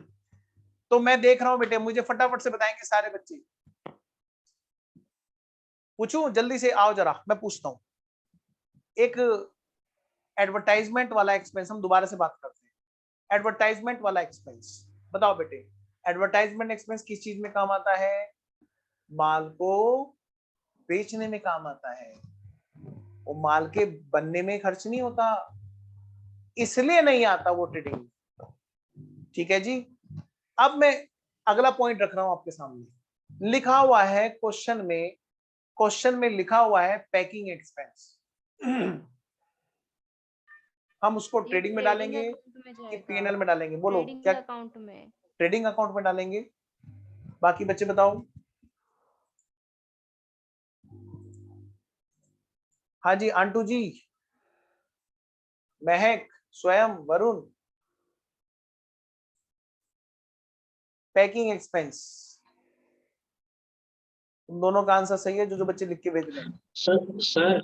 तो मैं देख रहा हूं बेटे, मुझे फटाफट से बताएंगे सारे बच्चे, पूछूं जल्दी से, आओ जरा मैं पूछता हूं। एक एडवर्टाइजमेंट वाला एक्सपेंस, हम दोबारा से बात करते हैं। एडवर्टाइजमेंट वाला एक्सपेंस, बताओ बेटे, एडवर्टाइजमेंट एक्सपेंस किस चीज में काम आता है? माल को बेचने में काम आता है, वो माल के बनने में खर्च नहीं होता, इसलिए नहीं आता वो ट्रेडिंग। ठीक है जी। अब मैं अगला पॉइंट रख रहा हूं आपके सामने, लिखा हुआ है क्वेश्चन में लिखा हुआ है पैकिंग एक्सपेंस। हम उसको ये ट्रेडिंग में ट्रेडिंग डालेंगे अकाउंट में कि जाएगा, पीएनएल में डालेंगे? बोलो ट्रेडिंग क्या, अकाउंट में। ट्रेडिंग अकाउंट में डालेंगे। बाकी बच्चे बताओ। हाँ जी, आंटू जी, महक, स्वयं, वरुण, पैकिंग एक्सपेंस, तुम दोनों का आंसर सही है, जो बच्चे लिख के भेज रहे हैं। सर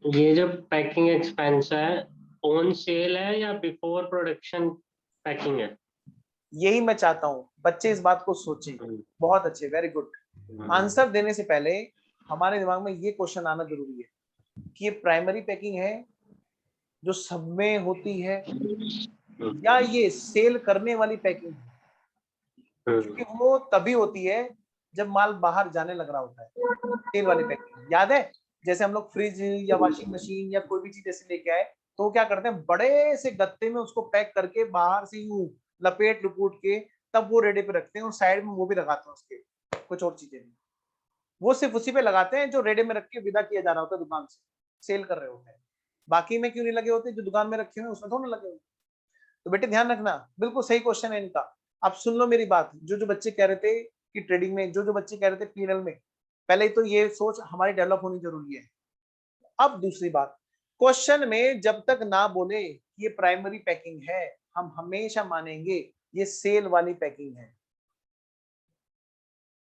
ये जो पैकिंग एक्सपेंस है ऑन सेल है या बिफोर प्रोडक्शन पैकिंग है? यही मैं चाहता हूं बच्चे इस बात को सोचें। बहुत अच्छे, वेरी गुड। आंसर देने से पहले हमारे दिमाग में ये क्वेश्चन आना जरूरी है कि ये प्राइमरी पैकिंग है जो सब में होती है, या ये सेल करने वाली पैकिंग है? क्योंकि वो तभी होती है जब माल बाहर जाने लग रहा होता है, सेल वाली पैकिंग। याद है, जैसे हम लोग फ्रिज या वॉशिंग मशीन या कोई भी चीज ऐसे लेके आए तो क्या करते हैं, बड़े से गत्ते में उसको पैक करके बाहर से यूं लपेट लुपूट के तब वो रेडी पे रखते हैं, और साइड में वो भी लगाते हैं उसके कुछ और चीजें भी, वो सिर्फ उसी पे लगाते हैं जो रेडी में रख के विदा किया जा रहा होता है दुकान से, सेल कर रहे होते हैं। बाकी में क्यों नहीं लगे होते, जो दुकान में रखे हुए उसमें थोड़ा लगे हुए। तो बेटे ध्यान रखना, बिल्कुल सही क्वेश्चन है इनका। अब सुन लो मेरी बात, जो बच्चे कह रहे थे कि ट्रेडिंग में, जो बच्चे कह रहे थे पीएनएल में, पहले तो ये सोच हमारी डेवलप होनी जरूरी है। अब दूसरी बात, क्वेश्चन में जब तक ना बोले ये प्राइमरी पैकिंग है, हम हमेशा मानेंगे ये सेल वाली पैकिंग है।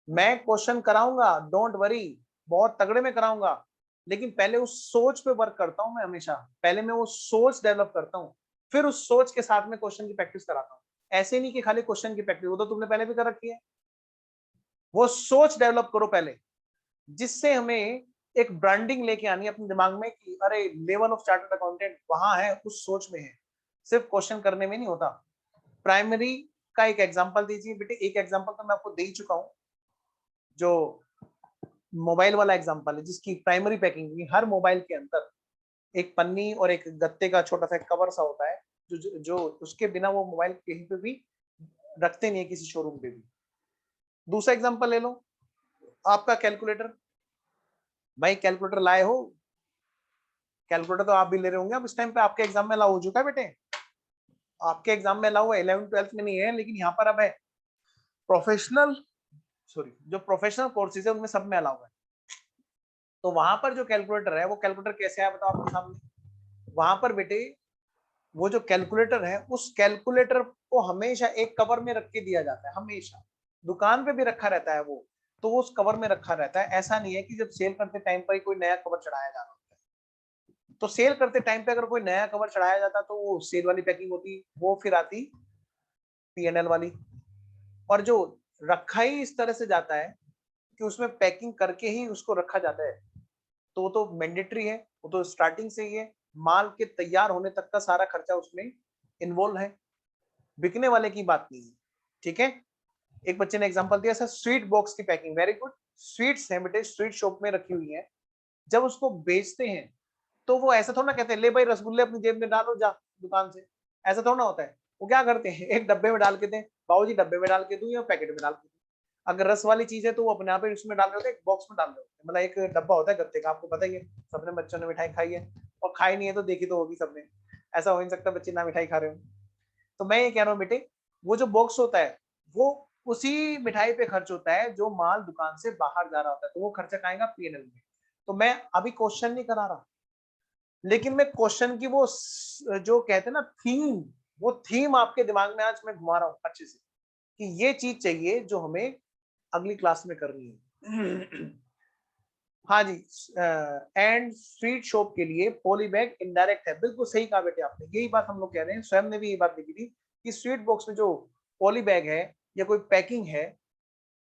मैं क्वेश्चन कराऊंगा, डोंट वरी, बहुत तगड़े में कराऊंगा, लेकिन पहले उस सोच पे वर्क करता हूं मैं हमेशा। पहले मैं वो सोच डेवलप करता हूं, फिर उस सोच के साथ में क्वेश्चन की प्रैक्टिस कराता हूं। ऐसे नहीं कि खाली क्वेश्चन की प्रैक्टिस, वो तो तुमने पहले भी कर रखी है। वो सोच डेवलप करो पहले, जिससे हमें एक ब्रांडिंग लेके आनी है अपने दिमाग में कि अरे लेवल ऑफ चार्टर्ड अकाउंटेंट वहां है, उस सोच में है, सिर्फ क्वेश्चन करने में नहीं होता। प्राइमरी का एक एग्जांपल दीजिए बेटे। एक एग्जांपल तो मैं आपको दे ही चुका हूं, जो मोबाइल वाला एग्जांपल है, जिसकी प्राइमरी पैकिंग हर मोबाइल के अंदर एक पन्नी और एक गत्ते का छोटा सा कवर सा होता है, जो उसके बिना वो मोबाइल कहीं पे भी रखते नहीं है, किसी शोरूम पे भी। दूसरा एग्जांपल ले लो, आपका कैलकुलेटर। भाई कैलकुलेटर लाए हो, कैलकुलेटर तो आप भी ले रहे होंगे, अब इस टाइम पे आपके एग्जाम में अलाउ हो चुका है बेटे, आपके एग्जाम में अलाउ है, 11th 12th में नहीं है, लेकिन यहाँ पर अब है प्रोफेशनल, सॉरी जो प्रोफेशनल कोर्सेज है उनमें सब में अलाउ है। तो वहां पर जो कैलकुलेटर है, वो कैलकुलेटर कैसे है बताओ आपके सामने। वहां पर बेटे वो जो कैलकुलेटर है, उस कैलकुलेटर को हमेशा एक कवर में रख के दिया जाता है, हमेशा दुकान पे भी रखा रहता है वो, तो वो उस कवर में रखा रहता है। ऐसा नहीं है कि जब सेल करते टाइम पर ही कोई नया कवर चढ़ाया जा रहा होता है। तो सेल करते टाइम पे अगर कोई नया कवर चढ़ाया जाता तो वो सेल वाली पैकिंग होती, वो फिर आती पीएनएल वाली। और जो रखा ही इस तरह से जाता है कि उसमें पैकिंग करके ही उसको रखा जाता है, तो वो तो मैंडेटरी है, वो तो स्टार्टिंग से ही है, माल के तैयार होने तक का सारा खर्चा उसमें इन्वॉल्व है, बिकने वाले की बात नहीं है। ठीक है, एक बच्चे ने एग्जांपल दिया सर स्वीट बॉक्स की पैकिंग, वेरी गुड, स्वीट्स है बेटे, स्वीट शॉप में रखी हुई है, जब उसको बेचते हैं तो वो ऐसा थोड़ा ना कहते हैं ले भाई रसगुल्ले अपनी जेब में डालो जा दुकान से, ऐसा थोड़ा ना होता है। वो क्या करते हैं, एक डब्बे में डाल के दें, बाबूजी डब्बे में डाल के दूं या पैकेट में डाल के दूं। अगर रस वाली चीज है तो वो अपने आप ही उसमें डाल रहे होते हैं, एक बॉक्स में डाल रहे होते हैं, मतलब एक डब्बा होता है गत्ते का, आपको पता ही है, सबने बच्चों ने मिठाई खाई है, और खाई नहीं है तो देखी तो होगी सबने, ऐसा हो नहीं सकता बच्चे ना मिठाई खा रहे हो। तो मैं ये कह रहा हूँ बेटे, वो जो बॉक्स होता है वो उसी मिठाई पे खर्च होता है जो माल दुकान से बाहर जा रहा होता है, तो वो खर्चा आएगा पीएनएल में। तो मैं अभी क्वेश्चन नहीं करा रहा, लेकिन मैं क्वेश्चन की वो जो कहते हैं ना थीम, वो थीम आपके दिमाग में आज मैं घुमा रहा हूँ अच्छे से, कि ये चीज चाहिए जो हमें अगली क्लास में करनी है। हाँ जी, एंड स्ट्रीट शॉप के लिए पॉली बैग इनडायरेक्ट है, बिल्कुल सही कहा बेटे आपने, यही बात हम लोग कह रहे हैं, स्वयं ने भी ये बात लिखी थी कि स्ट्रीट बॉक्स में जो पॉली बैग है या कोई पैकिंग है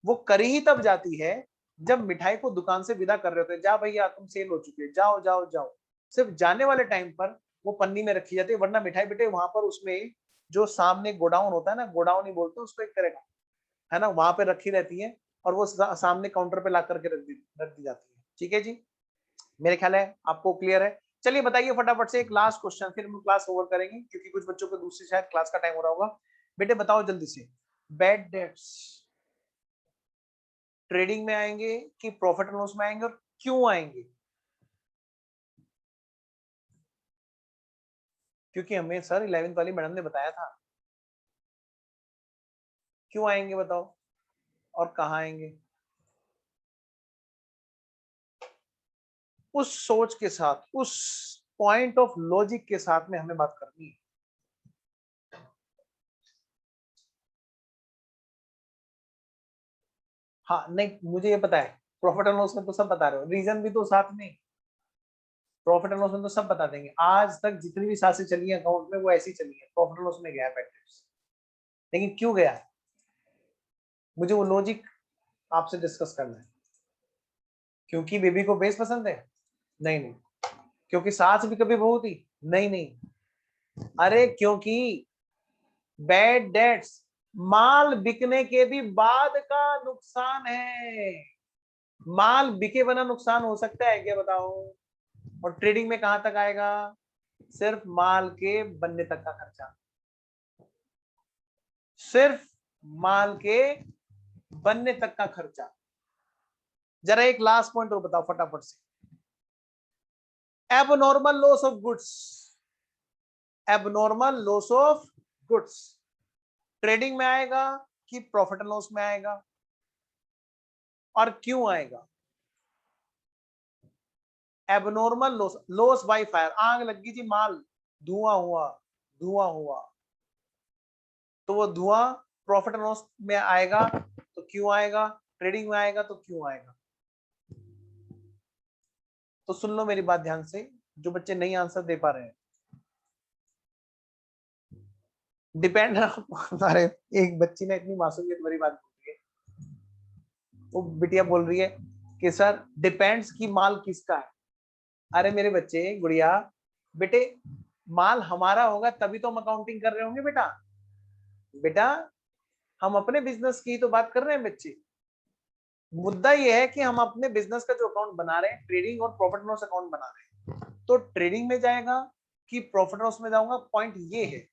वो करी ही तब जाती है जब मिठाई को दुकान से विदा कर रहे होते हैं, जा भैया तुम सेल हो चुके, जाओ जाओ जाओ, सिर्फ जाने वाले टाइम पर वो पन्नी में रखी जाती है, वरना मिठाई बेटे वहां पर उसमें जो सामने गोडाउन होता है ना, गोडाउन ही बोलते हैं उसको एक तरह का, है ना, वहां पे रखी रहती है और वो सामने काउंटर पे ला करके रख दी जाती है। ठीक है जी, मेरे ख्याल है आपको क्लियर है। चलिए बताइए फटाफट से एक लास्ट क्वेश्चन, फिर हम क्लास ओवर करेंगे क्योंकि कुछ बच्चों को दूसरी शायद क्लास का टाइम हो रहा होगा। बेटे बताओ जल्दी से, बैड डेट्स ट्रेडिंग में आएंगे कि प्रॉफिट एंड लॉस में आएंगे और क्यों आएंगे? क्योंकि हमें सर 11th वाली मैडम ने बताया था, क्यों आएंगे बताओ, और कहाँ आएंगे? उस सोच के साथ, उस पॉइंट ऑफ लॉजिक के साथ में हमें बात करनी है। हाँ नहीं, मुझे ये पता है, प्रॉफिट एंड लॉस में तो सब बता रहे हो, रीजन भी तो साथ में, प्रॉफिट एंड लॉस में तो सब बता देंगे, आज तक जितनी भी सांसें चली है अकाउंट में वो ऐसी चली है, प्रॉफिट एंड लॉस में गया है, लेकिन क्यों गया है मुझे वो लॉजिक आपसे डिस्कस करना है। क्योंकि बेबी को बेस पसंद है? नहीं नहीं। क्योंकि सास भी कभी बहू थी? नहीं नहीं। अरे क्योंकि बैड डेट्स माल बिकने के भी बाद का नुकसान है, माल बिके बना नुकसान हो सकता है क्या बताओ? और ट्रेडिंग में कहां तक आएगा? सिर्फ माल के बनने तक का खर्चा, सिर्फ माल के बनने तक का खर्चा। जरा एक लास्ट पॉइंट और बताओ फटाफट से, abnormal loss of goods, abnormal loss of goods trading में आएगा कि प्रॉफिट एंड लॉस में आएगा, और क्यों आएगा? Abnormal loss, loss by fire, आग लगी जी माल, धुआं हुआ, धुआं हुआ, तो वो धुआं प्रॉफिट एंड लॉस में आएगा तो क्यों आएगा, ट्रेडिंग में आएगा तो क्यों आएगा? तो सुन लो मेरी बात ध्यान से, जो बच्चे नहीं आंसर दे पा रहे हैं, डिपेंड अरे एक बच्ची ने इतनी मासूमियत भरी बात बोली है, वो बिटिया बोल रही है कि सर डिपेंड्स की माल किसका है। अरे मेरे बच्चे, गुड़िया, बेटे माल हमारा होगा तभी तो हम अकाउंटिंग कर रहे होंगे बेटा, बेटा हम अपने बिजनेस की तो बात कर रहे हैं बच्चे। मुद्दा यह है कि हम अपने बिजनेस का जो अकाउंट बना रहे हैं, ट्रेडिंग और प्रॉफिट लॉस अकाउंट बना रहे हैं, तो ट्रेडिंग में जाएगा कि प्रॉफिट लॉस में जाऊंगा, पॉइंट ये है।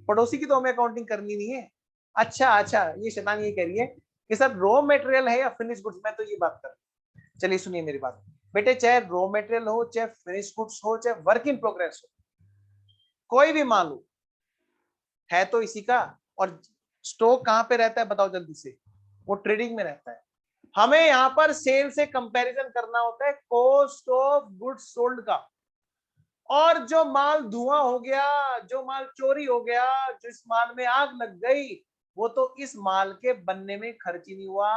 पड़ोसी की तो हमें अकाउंटिंग करनी नहीं है। अच्छा अच्छा, ये शैतान ये कह रही है कि सर रॉ मटेरियल है या फिनिश गुड्स, मैं तो ये बात कर रही हूँ। चलिए सुनिए मेरी बात बेटे, चाहे रॉ मटेरियल हो, चाहे फिनिश गुड्स हो, चाहे वर्क इन प्रोग्रेस हो, कोई भी माल हो, है तो इसी का। और स्टॉक कहां पे रहता है बताओ जल्दी से? वो ट्रेडिंग में रहता है। हमें यहां पर सेल से कंपैरिजन करना होता है कॉस्ट ऑफ गुड्स सोल्ड का, और जो माल धुआं हो गया, जो माल चोरी हो गया, जिस माल में आग लग गई, वो तो इस माल के बनने में खर्च ही नहीं हुआ,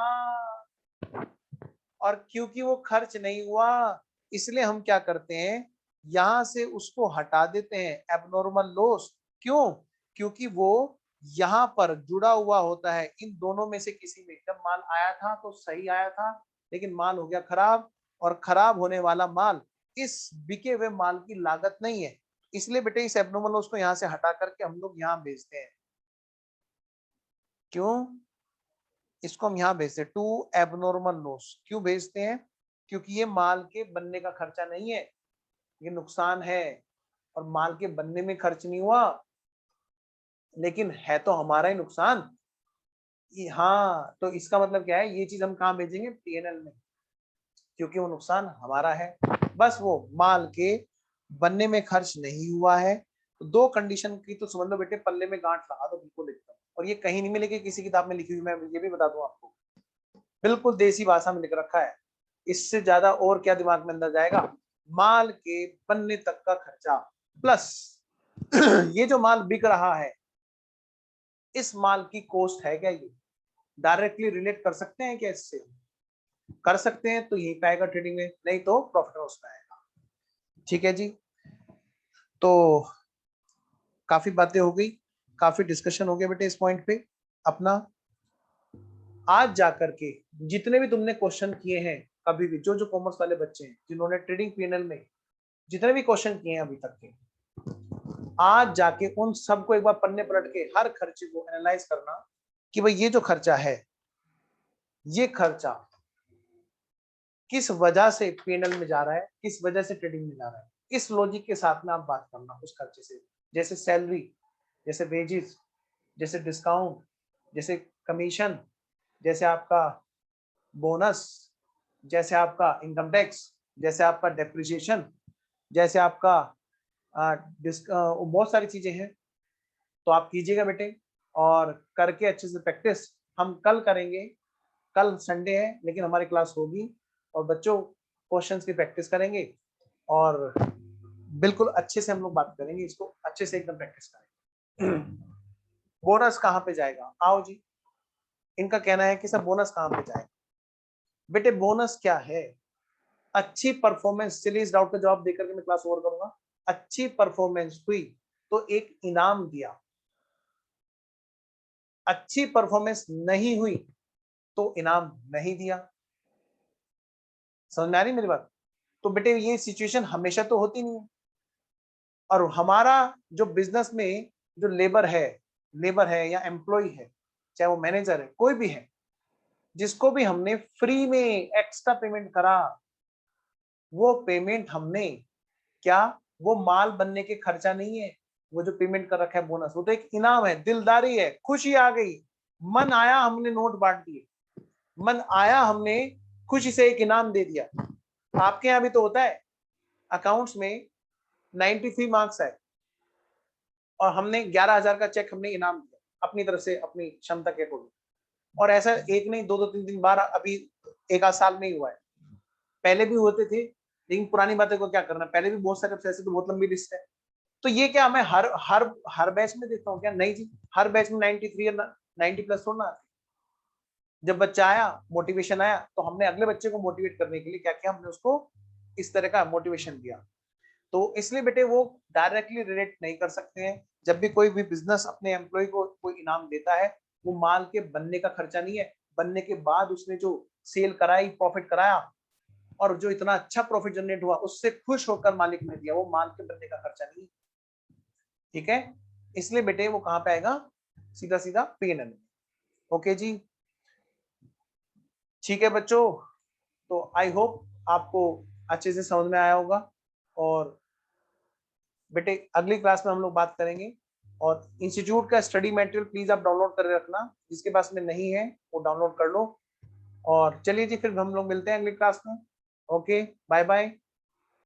और क्योंकि वो खर्च नहीं हुआ इसलिए हम क्या करते हैं, यहां से उसको हटा देते हैं, एबनॉर्मल लॉस। क्यों? क्योंकि वो यहां पर जुड़ा हुआ होता है इन दोनों में से किसी में। जब माल आया था तो सही आया था, लेकिन माल हो गया खराब, और खराब होने वाला माल इस बिके हुए माल की लागत नहीं है, इसलिए बेटे इस एबनॉर्मल लॉस को यहां से हटा करके हम लोग यहां बेचते हैं। क्यों? इसको हम यहाँ भेजते हैं टू एबनॉर्मल लॉस। क्यों भेजते हैं? क्योंकि ये माल के बनने का खर्चा नहीं है, ये नुकसान है, और माल के बनने में खर्च नहीं हुआ, लेकिन है तो हमारा ही नुकसान। हाँ, तो इसका मतलब क्या है, ये चीज हम कहाँ भेजेंगे? पीएनएल में, क्योंकि वो नुकसान हमारा है, बस वो माल के बनने में खर्च नहीं हुआ है। तो दो कंडीशन की तो समझ लो बेटे, पल्ले में गांठ लगा दो, बिल्कुल एकदम। और ये कहीं नहीं मिलेगी किसी किताब में लिखी हुई, मैं ये भी बता दूं आपको, बिल्कुल देसी भाषा में लिख रखा है। इससे ज्यादा और क्या दिमाग में अंदर जाएगा? माल के बनने तक का खर्चा प्लस ये जो माल बिक रहा है, इस माल की कॉस्ट है क्या? ये डायरेक्टली रिलेट कर सकते हैं क्या? इससे कर सकते हैं तो यही पाएगा ट्रेडिंग में, नहीं तो प्रॉफिट लॉस में आएगा। ठीक है जी, तो काफी बातें हो गई, काफी डिस्कशन हो गया बेटे इस पॉइंट पे अपना। आज जाकर के जितने भी तुमने क्वेश्चन किए हैं कभी भी, जो कॉमर्स वाले बच्चे हैं जिन्होंने ट्रेडिंग पीएनएल में जितने भी क्वेश्चन किए हैं अभी तक के, आज जाके उन सबको एक बार पन्ने पलट के हर खर्चे को एनालाइज करना कि भाई ये जो खर्चा है, ये खर्चा किस वजह से पीएनएल में जा रहा है, किस वजह से ट्रेडिंग में जा रहा है। इस लॉजिक के साथ में आप बात करना उस खर्चे से, जैसे सैलरी, जैसे वेजेस, जैसे डिस्काउंट, जैसे कमीशन, जैसे आपका बोनस, जैसे आपका इनकम टैक्स, जैसे आपका डेप्रिसिएशन, जैसे आपका बहुत सारी चीजें हैं। तो आप कीजिएगा बेटे, और करके अच्छे से प्रैक्टिस हम कल करेंगे। कल संडे है लेकिन हमारी क्लास होगी, और बच्चों क्वेश्चंस की प्रैक्टिस करेंगे, और बिल्कुल अच्छे से हम लोग बात करेंगे, इसको अच्छे से एकदम प्रैक्टिस करेंगे। बोनस कहाँ पे जाएगा? आओ जी, इनका कहना है कि सर बोनस कहाँ पे जाएगा। बेटे बोनस क्या है? अच्छी परफॉर्मेंस, चलिए इस डाउट का जवाब देकर के मैं क्लास ओवर करूंगा। अच्छी परफॉर्मेंस हुई तो एक इनाम दिया, अच्छी परफॉर्मेंस नहीं हुई तो इनाम नहीं दिया। समझ में आ रही मेरी बात? तो बेटे ये सिचुएशन हमेशा तो होती नहीं है, और हमारा जो बिजनेस में जो लेबर है या एम्प्लॉय है, चाहे वो मैनेजर है, कोई भी है, जिसको भी हमने फ्री में एक्स्ट्रा पेमेंट करा, वो पेमेंट हमने क्या, वो माल बनने के खर्चा नहीं है। वो जो पेमेंट कर रखा है बोनस, वो तो एक इनाम है, दिलदारी है, खुशी आ गई, मन आया हमने नोट बांट दिए, मन आया हमने खुशी से एक इनाम दे दिया। आपके यहाँ भी तो होता है, अकाउंट्स में 93 मार्क्स है और हमने 11,000 का चेक हमने इनाम दिया अपनी तरफ से, अपनी क्षमता के अकॉर्डिंग। और ऐसा एक नहीं, दो तीन तीन बार अभी एक आध साल में ही हुआ है, पहले भी होते थे, लेकिन पुरानी बातें को क्या करना, पहले भी बहुत सारे ऐसे तो बहुत लंबी लिस्ट है। तो ये क्या मैं हर हर हर बैच में देता हूँ क्या? नहीं जी, हर बैच में 93 या 90 प्लस थोड़ा आती। जब बच्चा आया, मोटिवेशन आया, तो हमने अगले बच्चे को मोटिवेट करने के लिए क्या किया, हमने उसको इस तरह का मोटिवेशन दिया। तो इसलिए बेटे वो डायरेक्टली रिलेट नहीं कर सकते हैं। जब भी कोई भी बिजनेस अपने एम्प्लॉय को कोई इनाम देता है, वो माल के बनने का खर्चा नहीं है, बनने के बाद उसने जो सेल कराई, प्रॉफिट कराया, और जो इतना अच्छा प्रॉफिट जनरेट हुआ, उससे खुश होकर मालिक ने दिया, वो माल के बनने का खर्चा नहीं। ठीक है, इसलिए बेटे वो कहां पे आएगा? सीधा सीधा पीएनएल। ओके जी, ठीक है बच्चों, तो आई होप आपको अच्छे से समझ में आया होगा। और बेटे अगली क्लास में हम लोग बात करेंगे, और इंस्टीट्यूट का स्टडी मटेरियल प्लीज आप डाउनलोड कर रखना, जिसके पास में नहीं है वो डाउनलोड कर लो। और चलिए जी, फिर हम लोग मिलते हैं अगली क्लास में। Okay, bye bye.